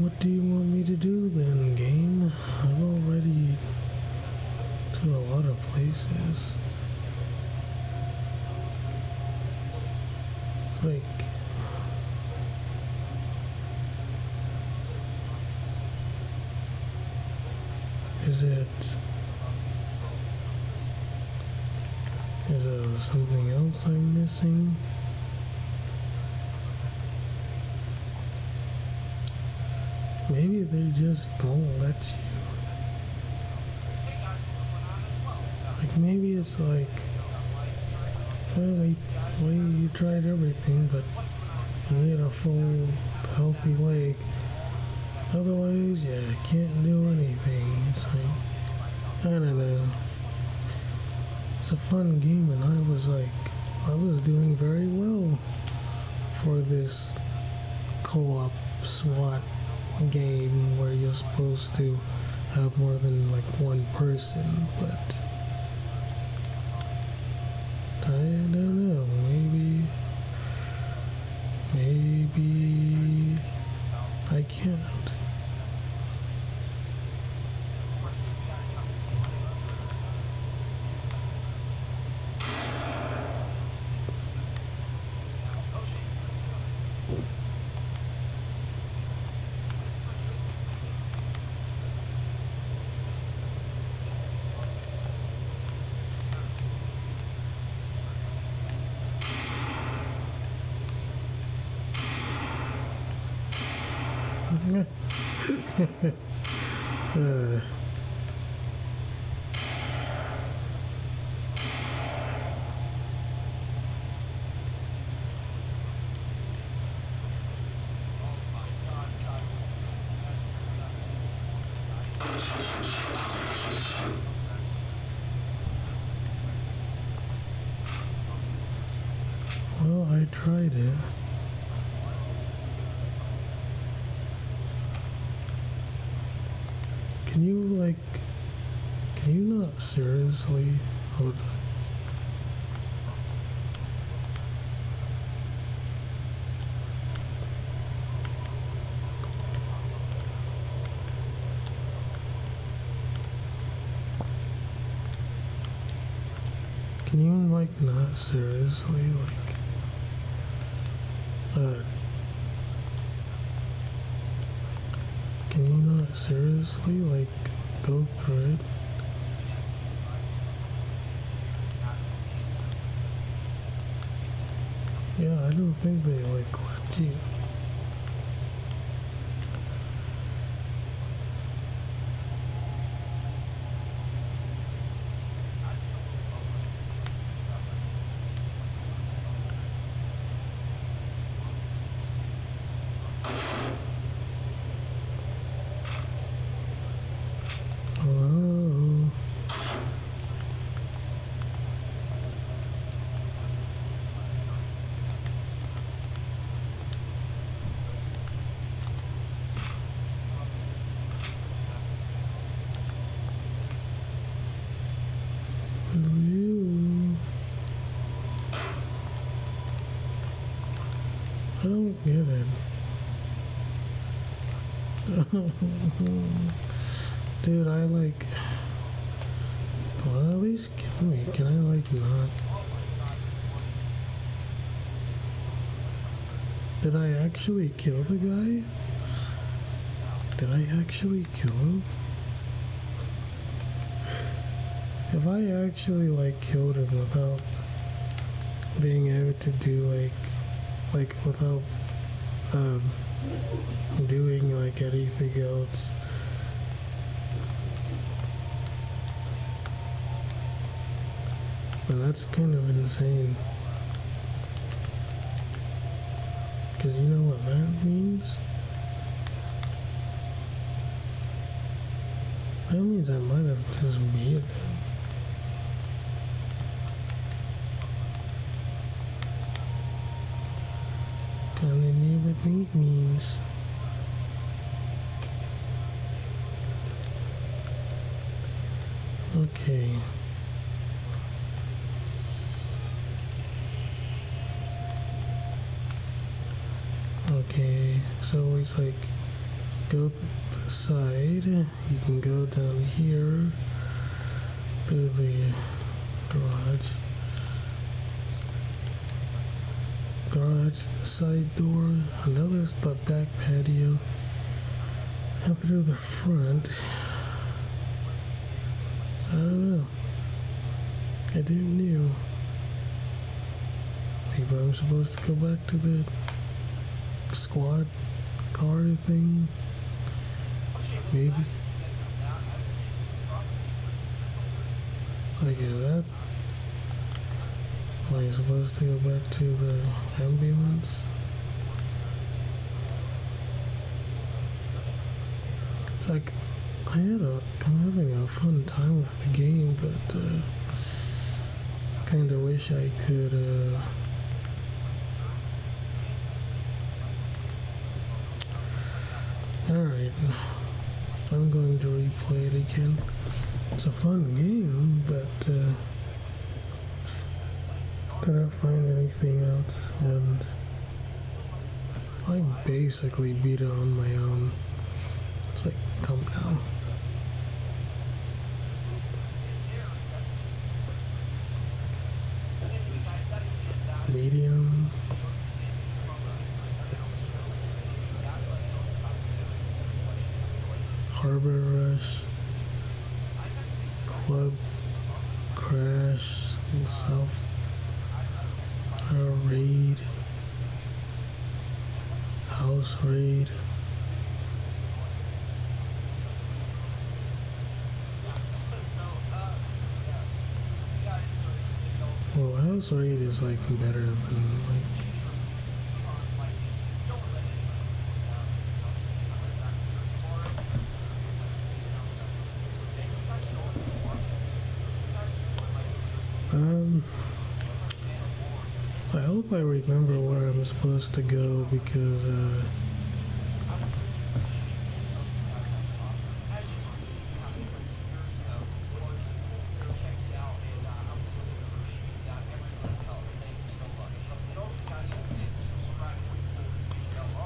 A: What do you want me to do then, game? I've already to a lot of places. It's like is there something else I'm missing? Maybe they just won't let you. Like maybe it's like, well, you tried everything, but you need a full, healthy leg. Otherwise, yeah, can't do anything. It's like, I don't know. It's a fun game, and I was doing very well for this co-op SWAT game where you're supposed to have more than like one person, but I don't know, maybe I can't. Well, I tried it. Can you not seriously? Hold on. Can you not seriously can you not seriously go through it? Yeah, I don't think they let you. I don't get it. Dude, I like... Come on, at least kill me. Can I like not? Did I actually kill the guy? Did I actually kill him? If I actually like killed him without being able to do like without doing like anything else, then that's kind of insane. Because you know what that means? That means I might have just beat him. Kinda knew what that means. Okay. Okay, so it's like go through the side. You can go down here through the garage. The side door, another the back patio, and through the front. So I don't know. I didn't know. Maybe I'm supposed to go back to the squad car thing. Maybe. Like, is that? Am I supposed to go back to the ambulance? It's like, I'm having a fun time with the game, but kinda wish I could, Alright, I'm going to replay it again. It's a fun game, but couldn't find anything else, and I basically beat it on my own. It's like, come now. Medium. Harbor Rush. Club Crash and stuff. Raid. House Raid. Well, House Raid is like better than like I hope I remember where I'm supposed to go because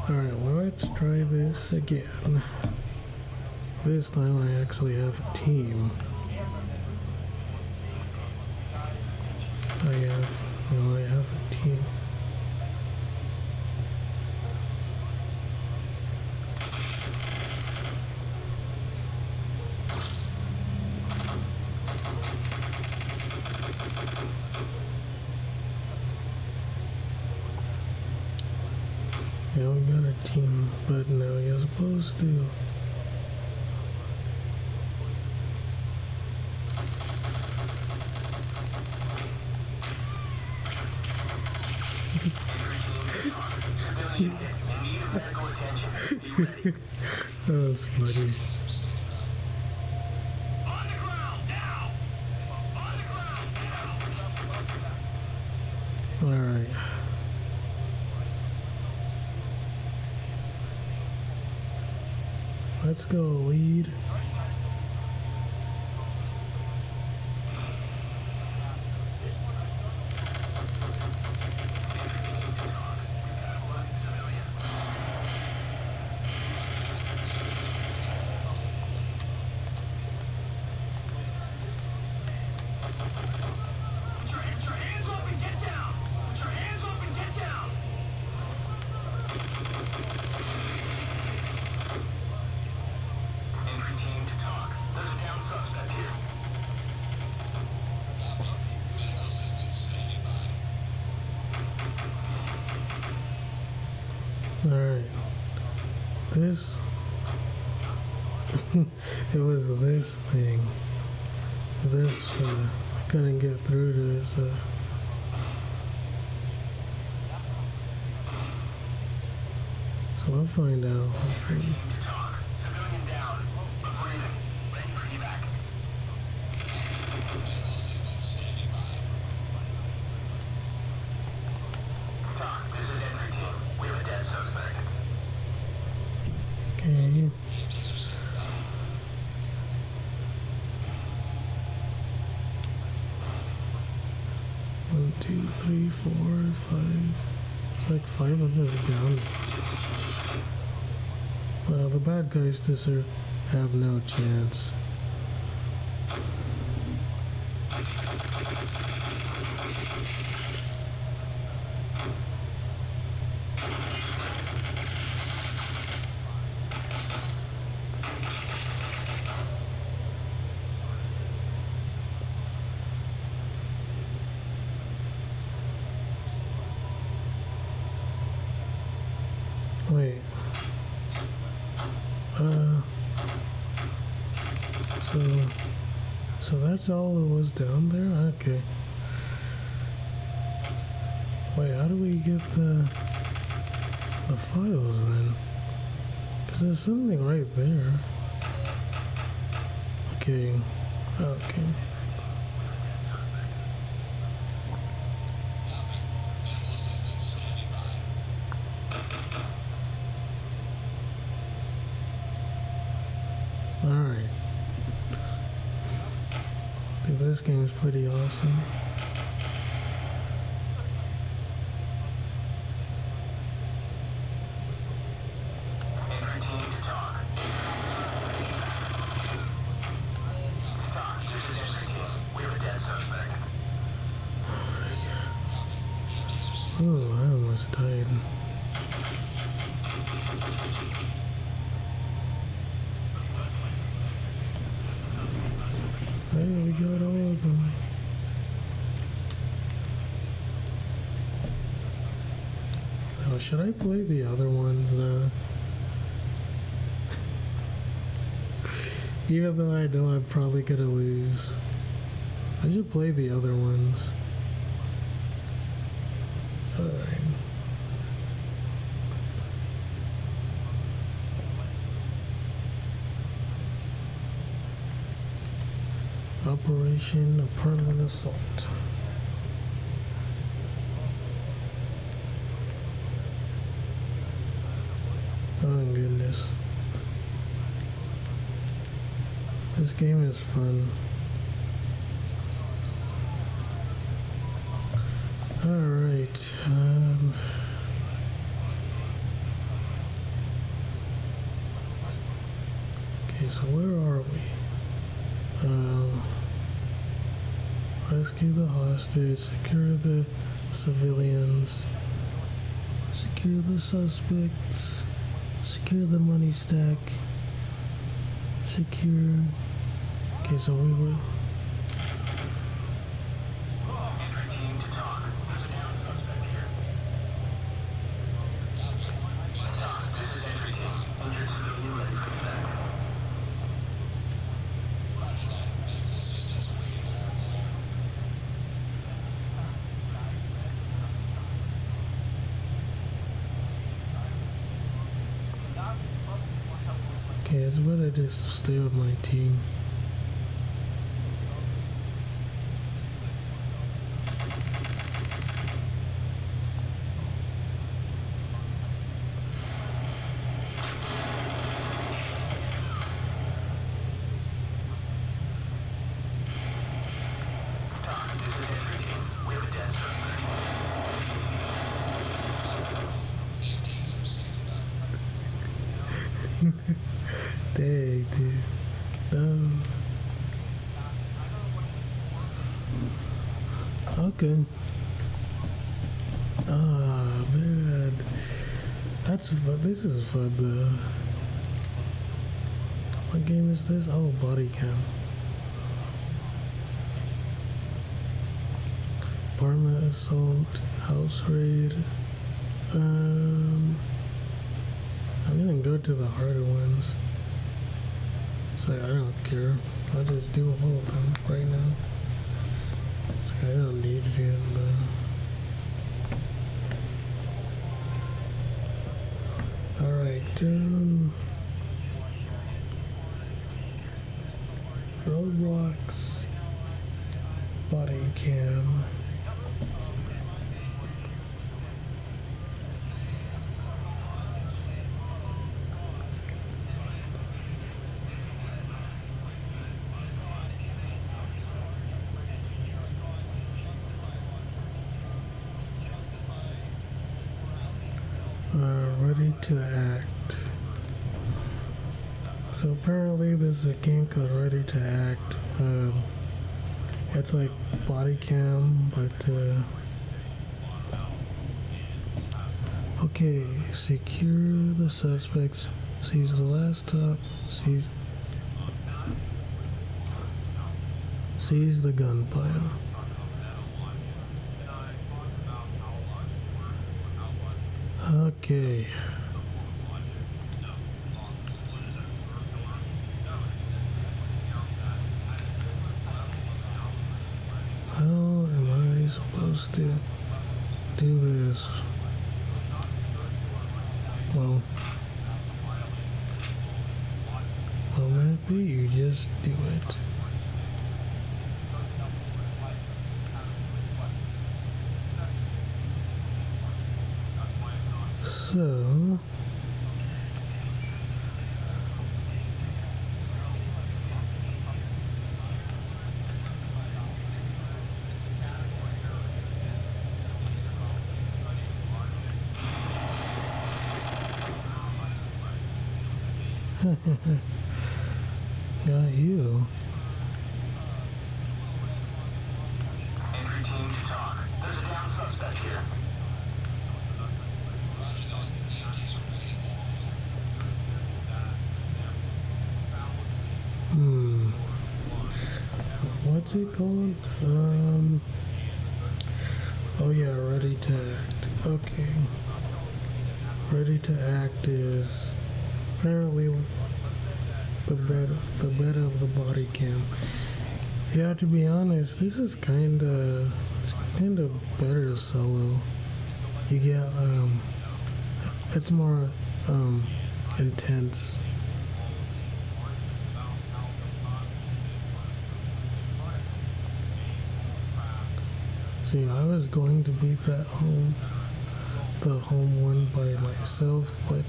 A: alright, well, let's try this again. This time I actually have a team. I have a team. Yeah, we got a team, but now you're supposed to. That was funny. Alright. Let's go, lead. Alright. This... it was this thing. This, I couldn't get through to it, so... So we'll find out, hopefully.
B: Civilian down, but breathing. Ready for evac. TOC, this is entry team. We have a dead suspect.
A: Okay. One, two, three, 4, 5. It's like 5 of us down. Well, the bad guys have no chance. Wait. So that's all that was down there? Okay. Wait, how do we get the files then? Because there's something right there. Okay. Okay. Alright. Dude, this game's pretty awesome.
B: Entry team to TOC. TOC, this is entry team. We have a dead suspect.
A: Oh, I almost died. Hey, we got all of them. Oh, should I play the other ones though? Even though I know I'm probably gonna lose. I should play the other ones. Alright. Operation Apartment Assault. Oh goodness. This game is fun. Alright. Okay, so where are we? Rescue the hostage, secure the civilians, secure the suspects, secure the money stack, secure... Okay, so we were...
B: Entry team to TOC. There's a down suspect here. TOC, this is entry team. Injured civilian ready for evac.
A: Okay, it's better just stay with my team.
B: TOC, this is entry team. We have a dead suspect.
A: Dang, dude. No. Okay. Ah, man. That's fun. This is fun, though. What game is this? Oh, body cam. Apartment assault, house raid. I'm gonna go to the harder ones. So I don't care. I'll just do all of them right now. It's like I don't need it. Alright, roadblocks, body cam. Ready to act. So apparently there's a game called Ready to Act. It's like body cam, but okay. Secure the suspects. Seize the laptop. Seize the gunpile. Okay. How am I supposed to do this? Well, Matthew, you just do it. So, not you.
B: Entry team to talk. There's a down suspect here.
A: What's it called? Oh yeah, Ready to Act. Okay. Ready to Act is apparently the better of the body cam. Yeah, to be honest, this is kind of better solo. You get it's more intense. See, I was going to beat the home one by myself, but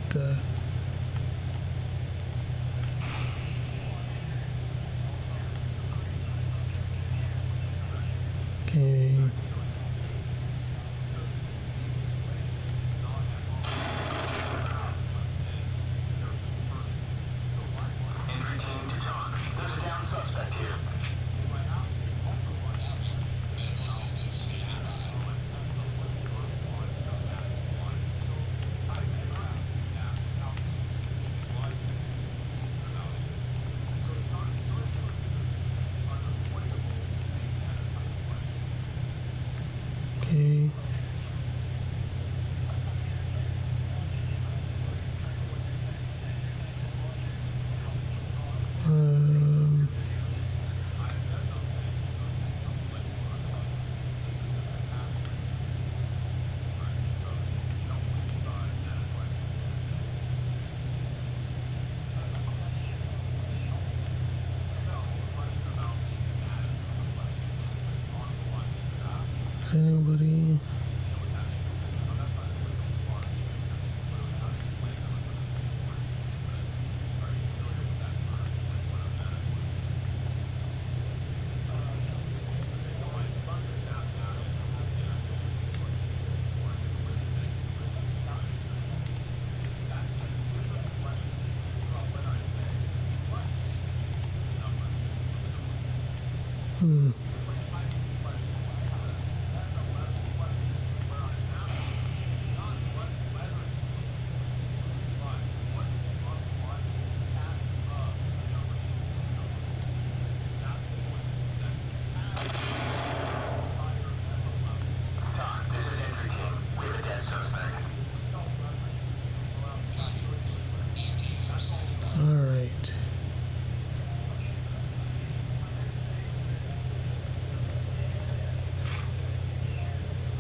A: okay.
B: Entry team to talk. There's a down suspect here.
A: Okay. Is anybody?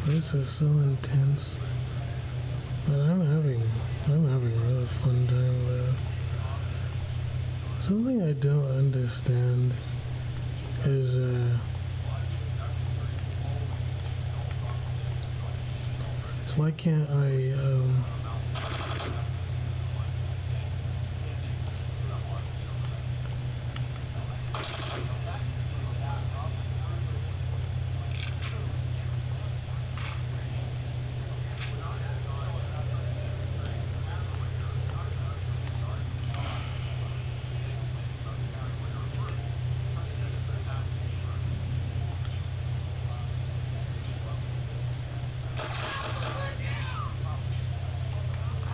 A: This is so intense. But I'm having a really fun time though. Something I don't understand is so why can't I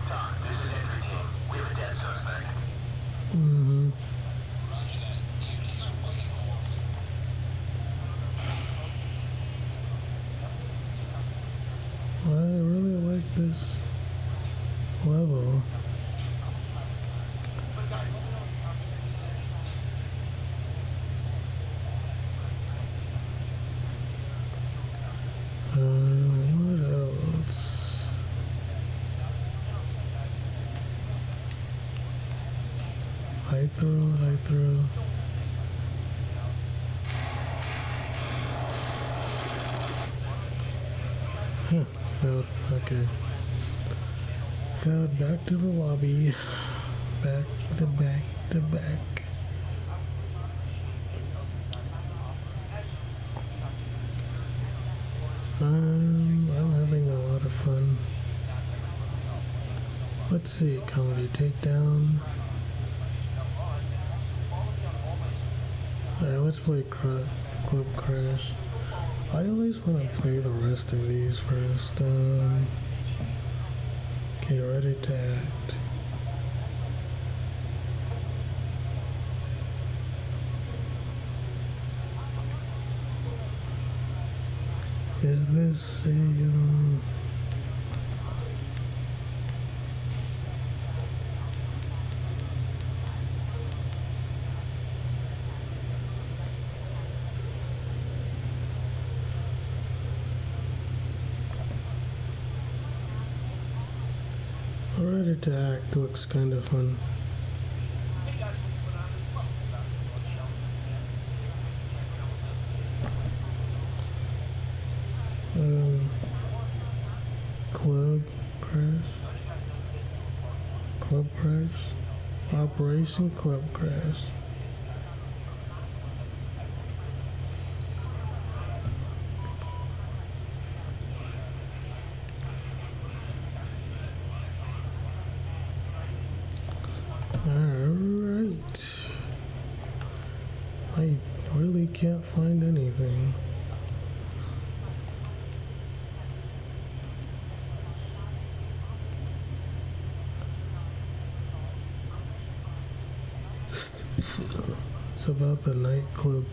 B: TOC, this is entry team. We have a dead suspect.
A: mm-hmm. I really like this level. What else? I throw. Huh, failed. Okay. Failed back to the lobby. Back to back to back. I'm having a lot of fun. Let's see, comedy takedown. Alright, let's play Club Crash. I always want to play the rest of these first. Okay, ready to act. Is this a Ready to act looks kind of fun. Club Crash, Operation Club Crash. Alright. I really can't find anything. It's about the nightclub.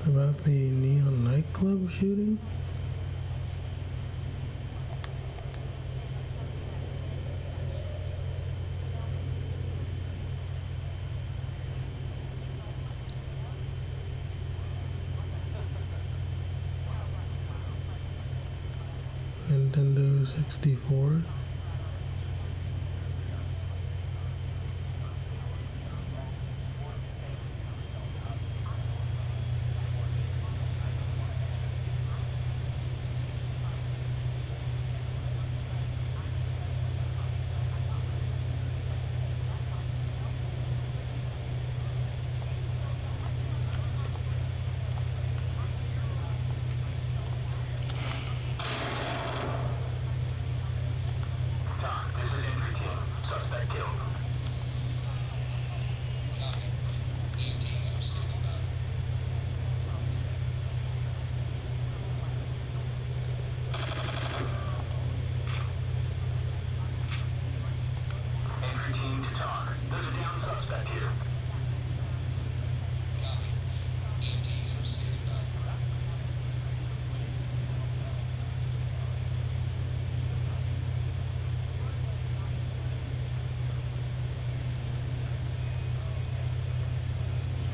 A: About the neon nightclub shooting? Nintendo 64.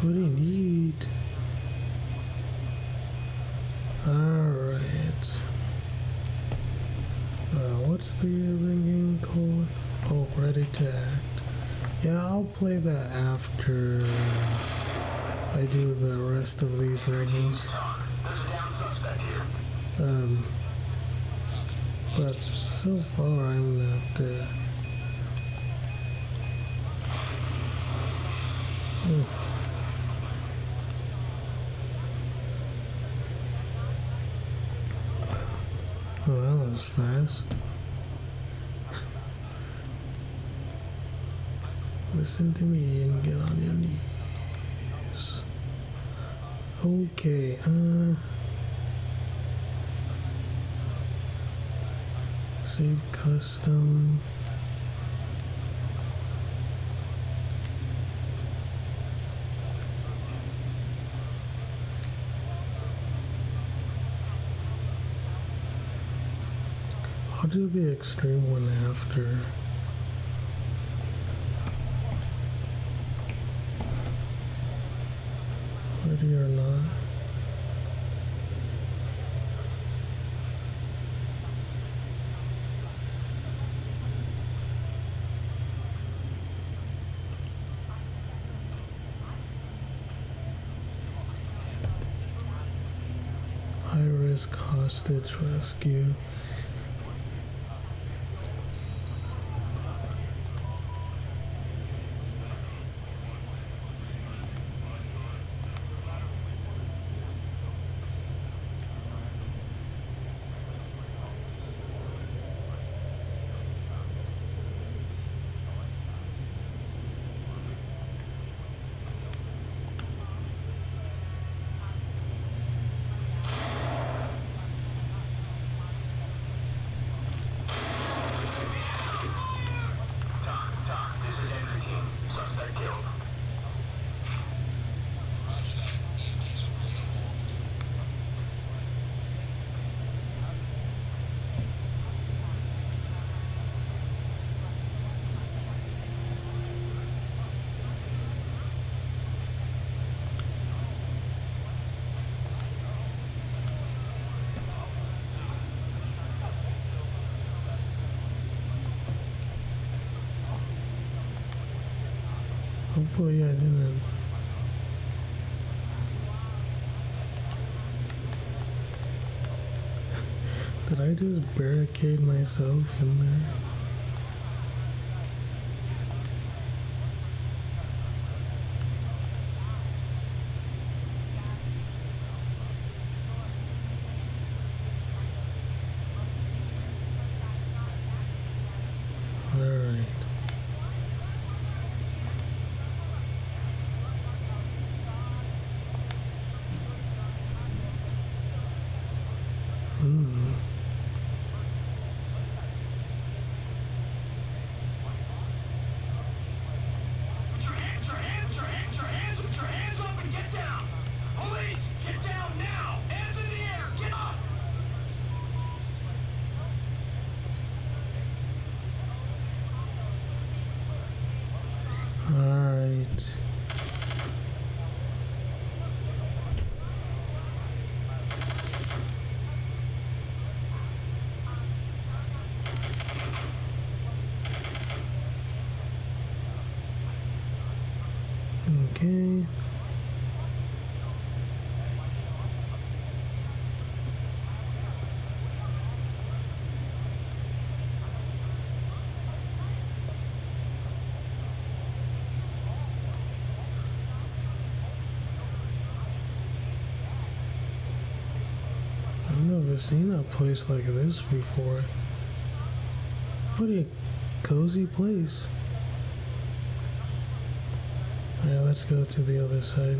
A: What do you need? Alright. What's the other game called? Oh, Ready to Act. Yeah, I'll play that after I do the rest of these levels. But so far I'm not well, that was fast. Listen to me and get on your knees. Okay, save custom. I'll do the extreme one after. Ready or not. High risk hostage rescue. Hopefully I didn't. Did I just barricade myself in there? Alright.
B: Put your hands up and get down! Police, get down now! Hands in the air, get up!
A: Alright. Okay. I've never seen a place like this before. Pretty cozy place. Alright, let's go to the other side.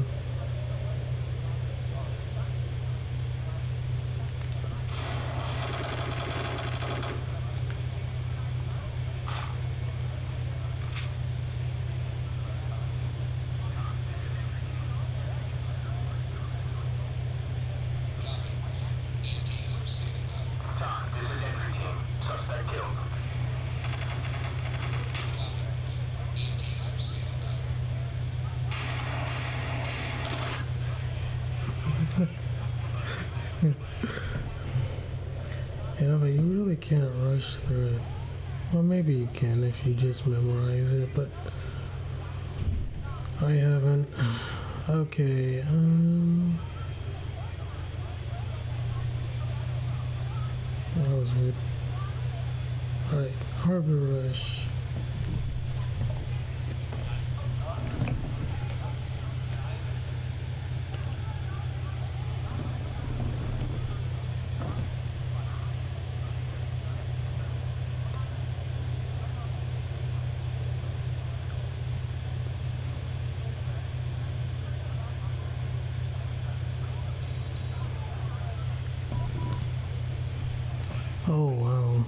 A: Yeah, but you really can't rush through it. Well, maybe you can if you just memorize it, but I haven't. Okay, that was weird. Alright, Harbor Rush. Oh wow.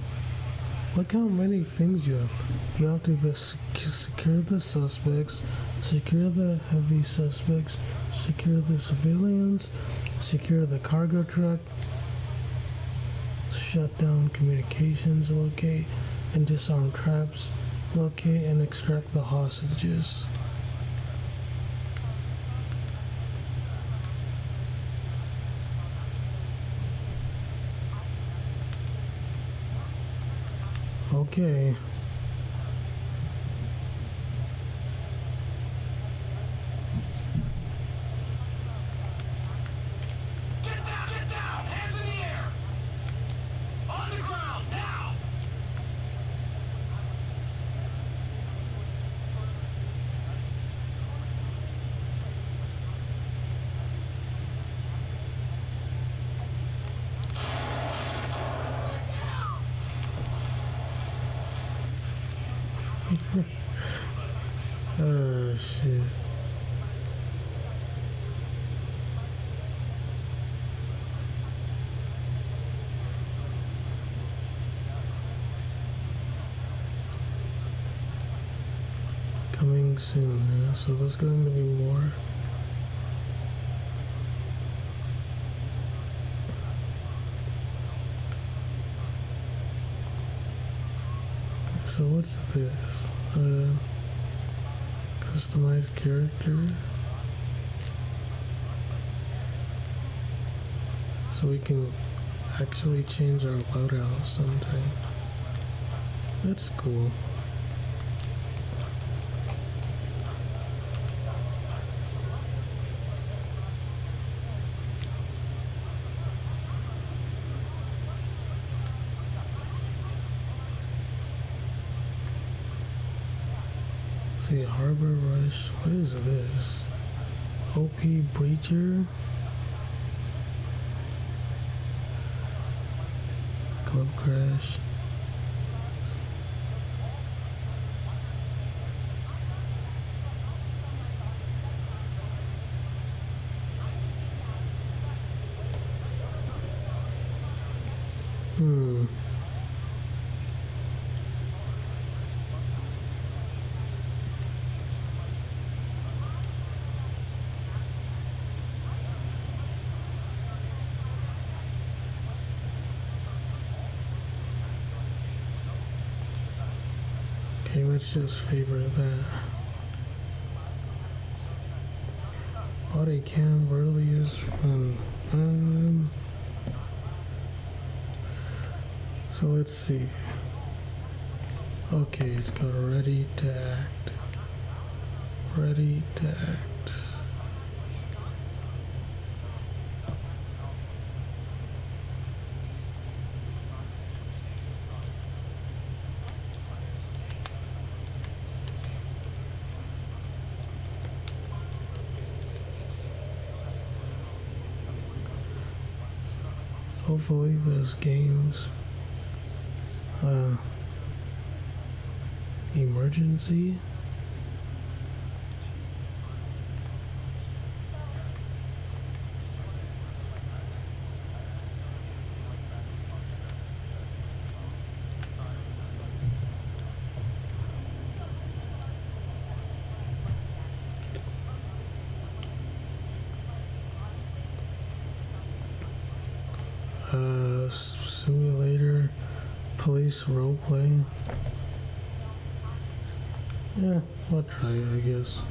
A: Look how many things you have. You have to secure the suspects, secure the heavy suspects, secure the civilians, secure the cargo truck, shut down communications, locate and disarm traps, locate and extract the hostages. Okay.
B: Get down! Hands in the air! On the ground, now!
A: Oh shit. Coming soon, huh? So there's going to be more. So what's this? Customize character. So we can actually change our loadout sometime. That's cool. See, Harbor Rush. What is this? OP Breacher? Club Crash. Okay, let's just favorite that. Body cam really is fun. So let's see. Okay, it's got ready to act. Ready to act. Hopefully those games, emergency. Simulator, police roleplay. Yeah, I'll try it, I guess.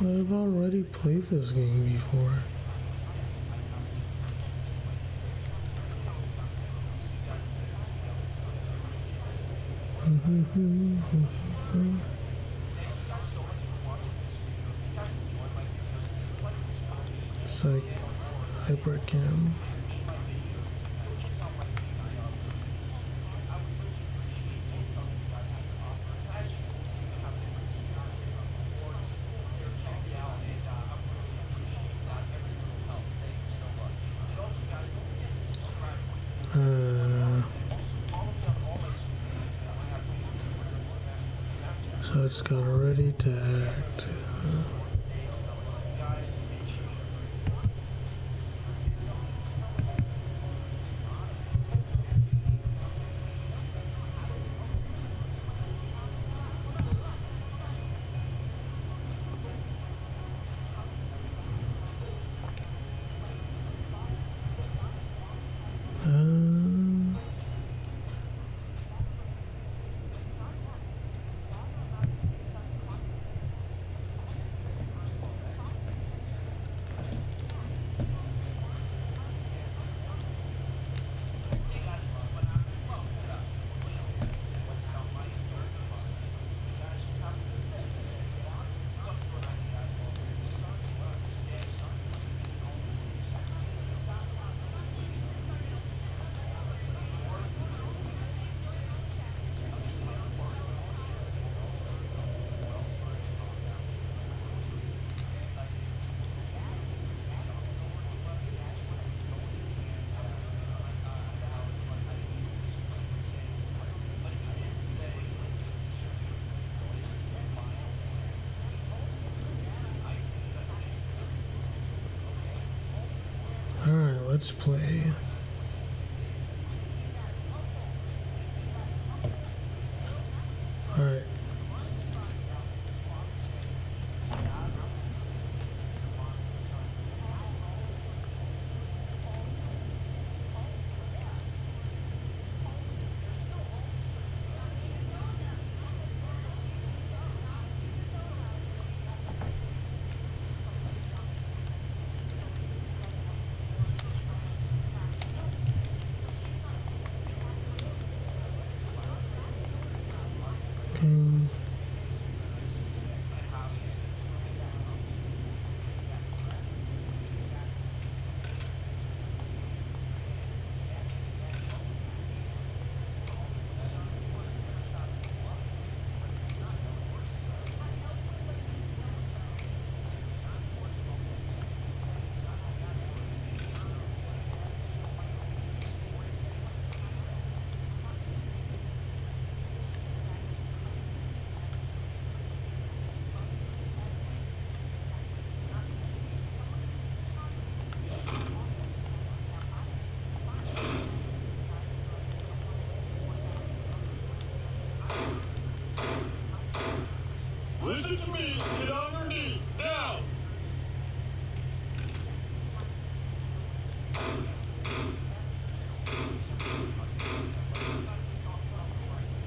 A: I've already played this game before. It's like hypercam. So it's got ready to act. Alright, let's play. Alright. Game.
B: Listen to me. Get on your knees now.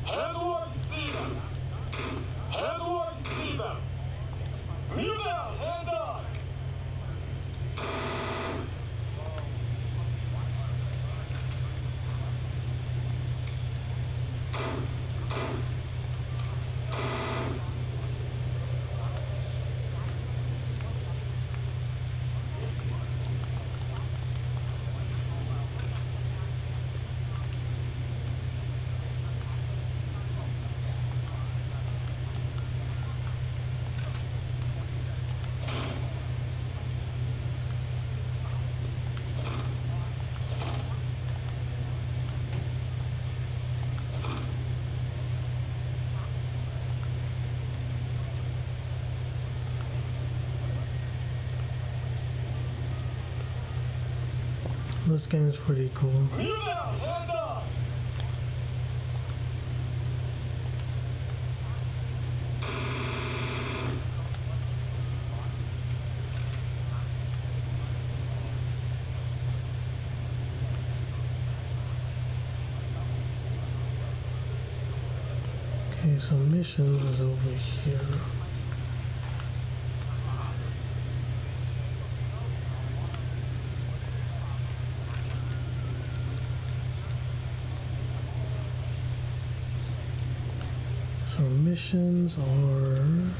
B: Hands where I can see them. Hands where I can see them. Kneel down. Hands up.
A: This game's pretty cool.
B: Kneel down. Hands up.
A: so missions is over here. So missions are...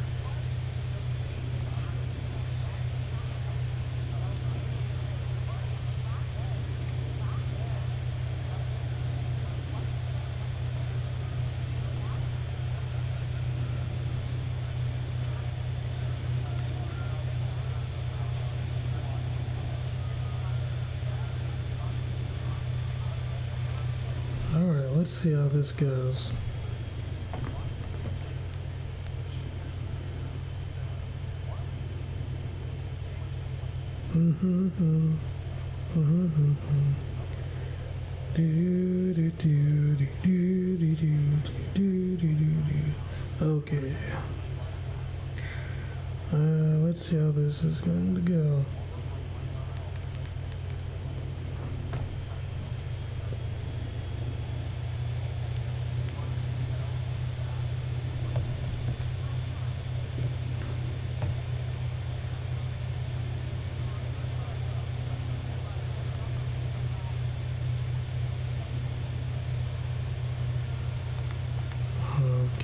A: Alright, let's see how this goes. Okay. Let's see how this is going to go.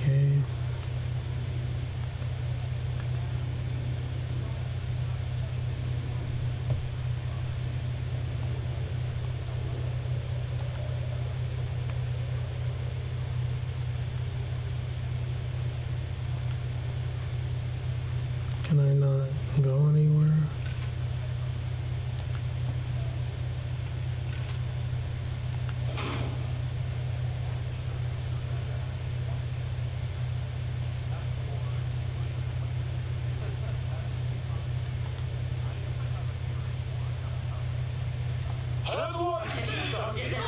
A: Okay. Can I not go anywhere?
B: Edward, see them!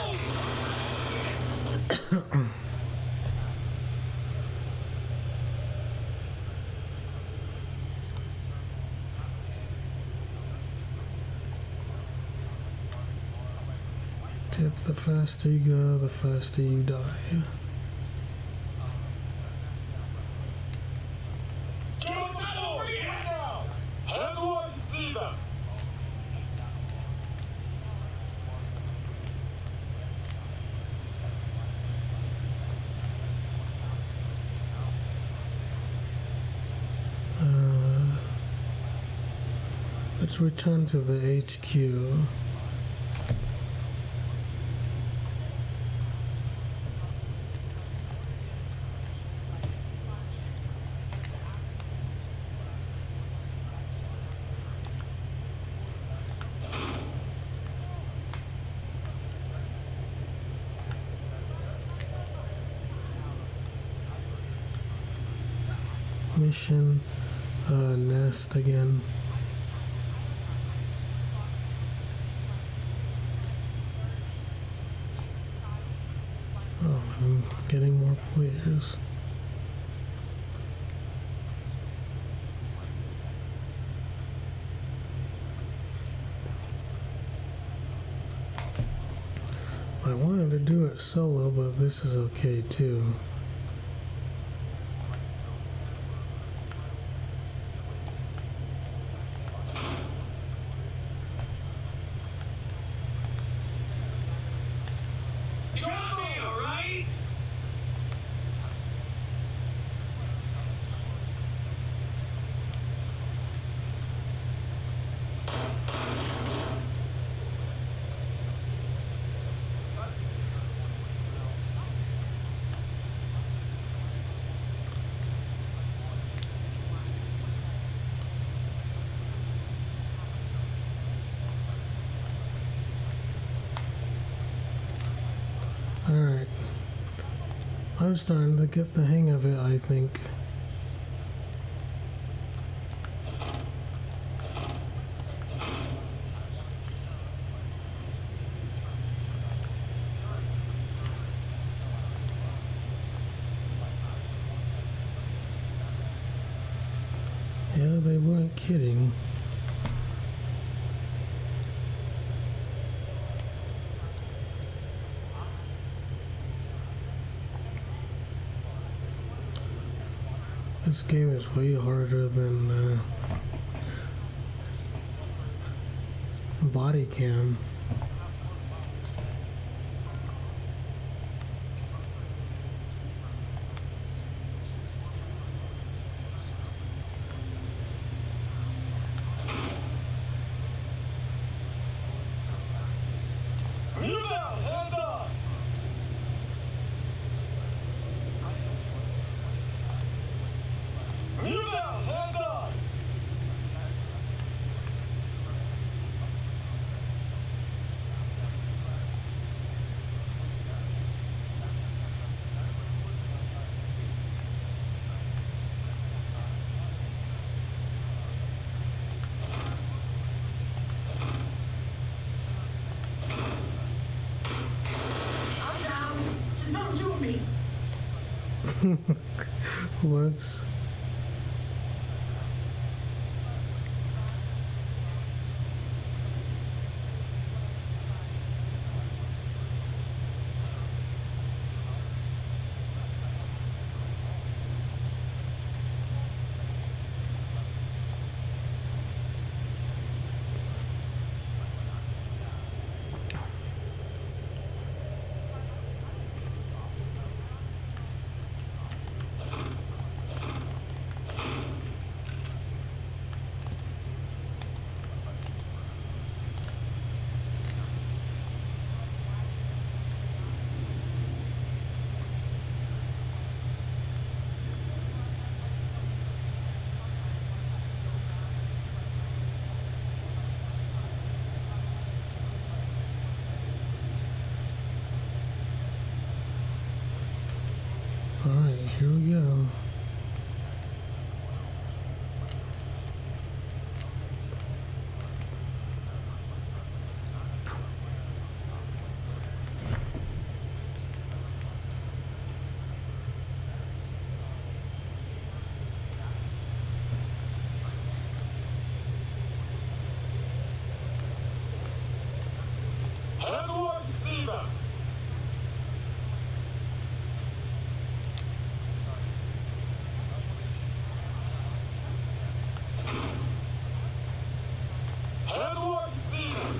A: Tip, the faster you go, the faster you die.
B: Get over here now! Edward, see them!
A: Let's return to the HQ. Mission nest again. Oh, I'm getting more players. I wanted to do it solo, but this is okay too.
B: You got me, all right?
A: Alright. I'm starting to get the hang of it, I think. Yeah, they weren't kidding. This game is way harder than body cam.
B: Kneel down, hands up. Kneel down, hands up.
C: I'm down. Just don't shoot me.
A: Whoops. Alright, here we go.
B: Hands where you see them. Hands where you see them.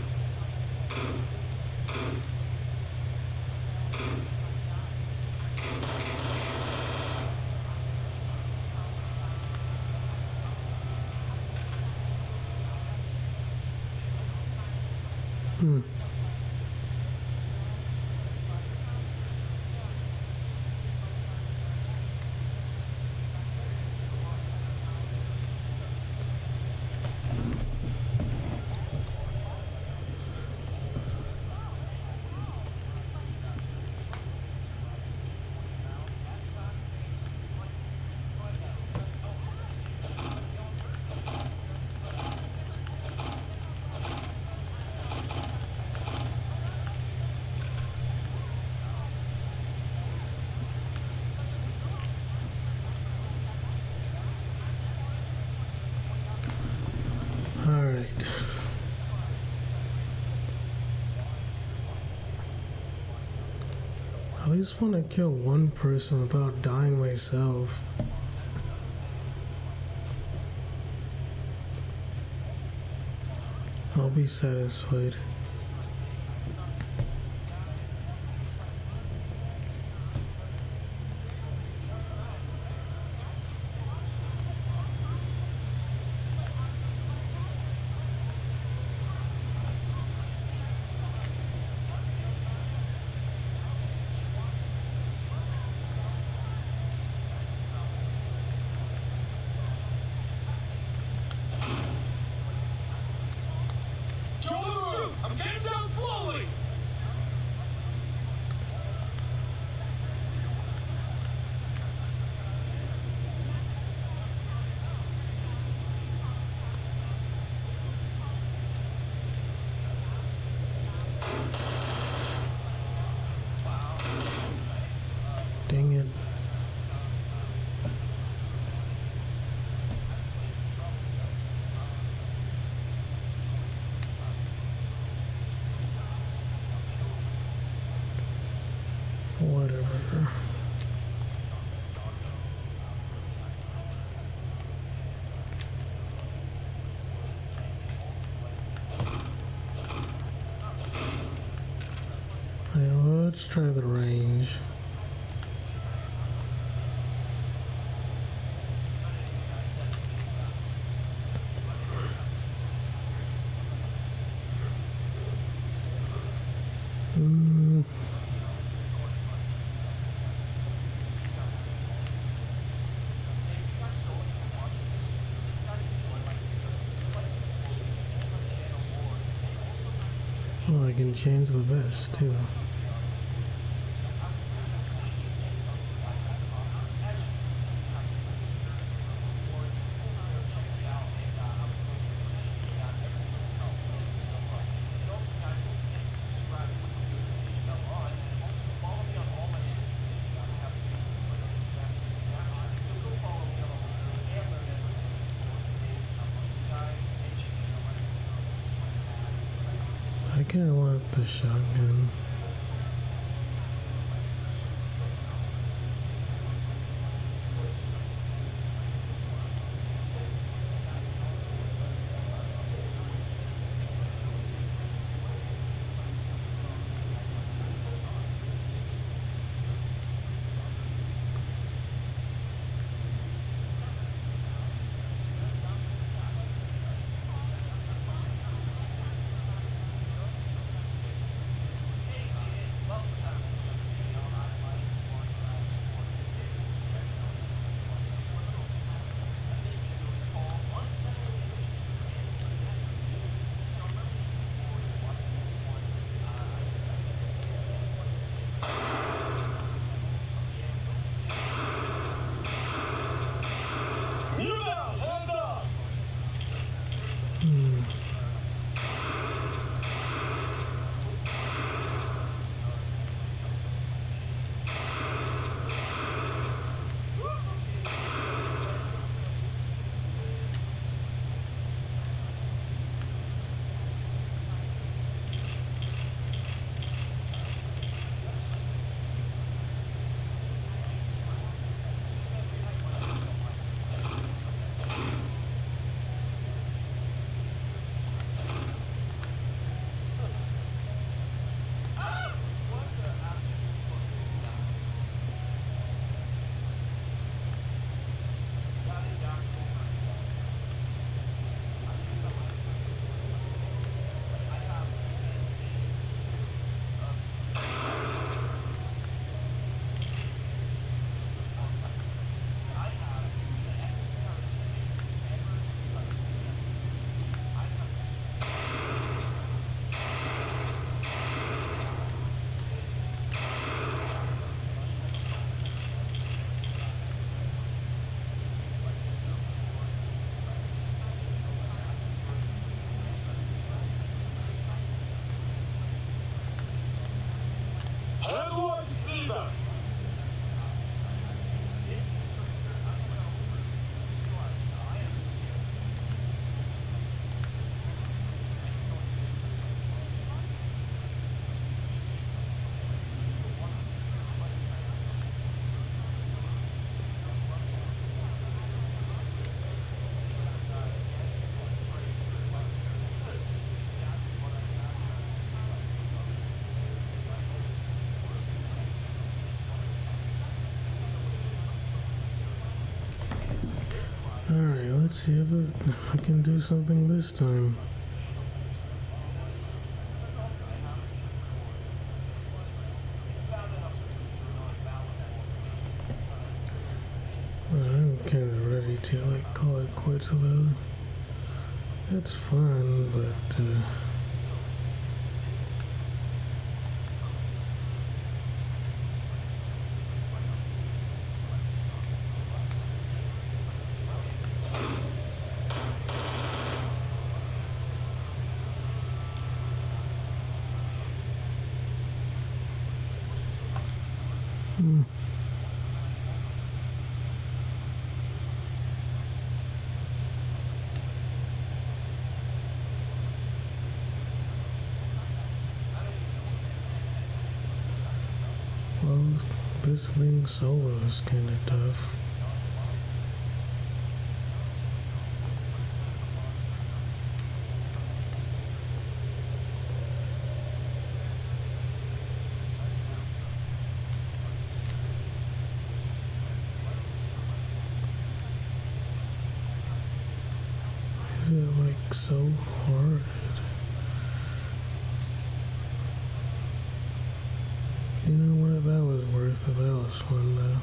A: Alright. At least want to kill one person without dying myself. I'll be satisfied.
B: Shoulder, I'm getting down slowly.
A: Dang it. Whatever. Yeah, well, let's try the range. Oh, I can change the vest too. I kind of want the shotgun.
B: Kneel down, hands up. Hands where I can see them.
A: Alright, let's see if I can do something this time. I'm kind of ready to call it quits though. It's fun, but well, this thing solo is kind of tough. so hard. You know what? That was worth it. That was fun though.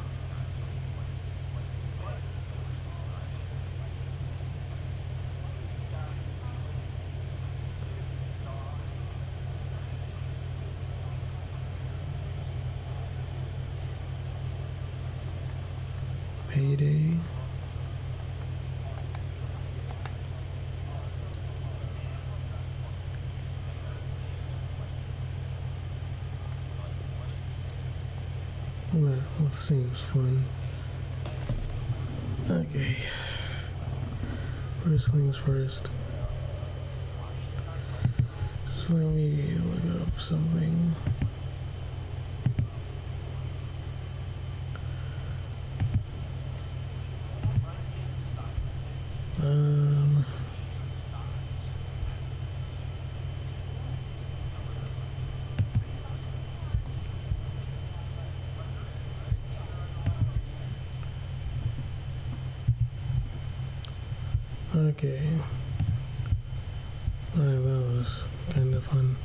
A: Payday. That seems fun. Okay. First things first. Just let me look up something. Okay. Alright, that was kind of fun.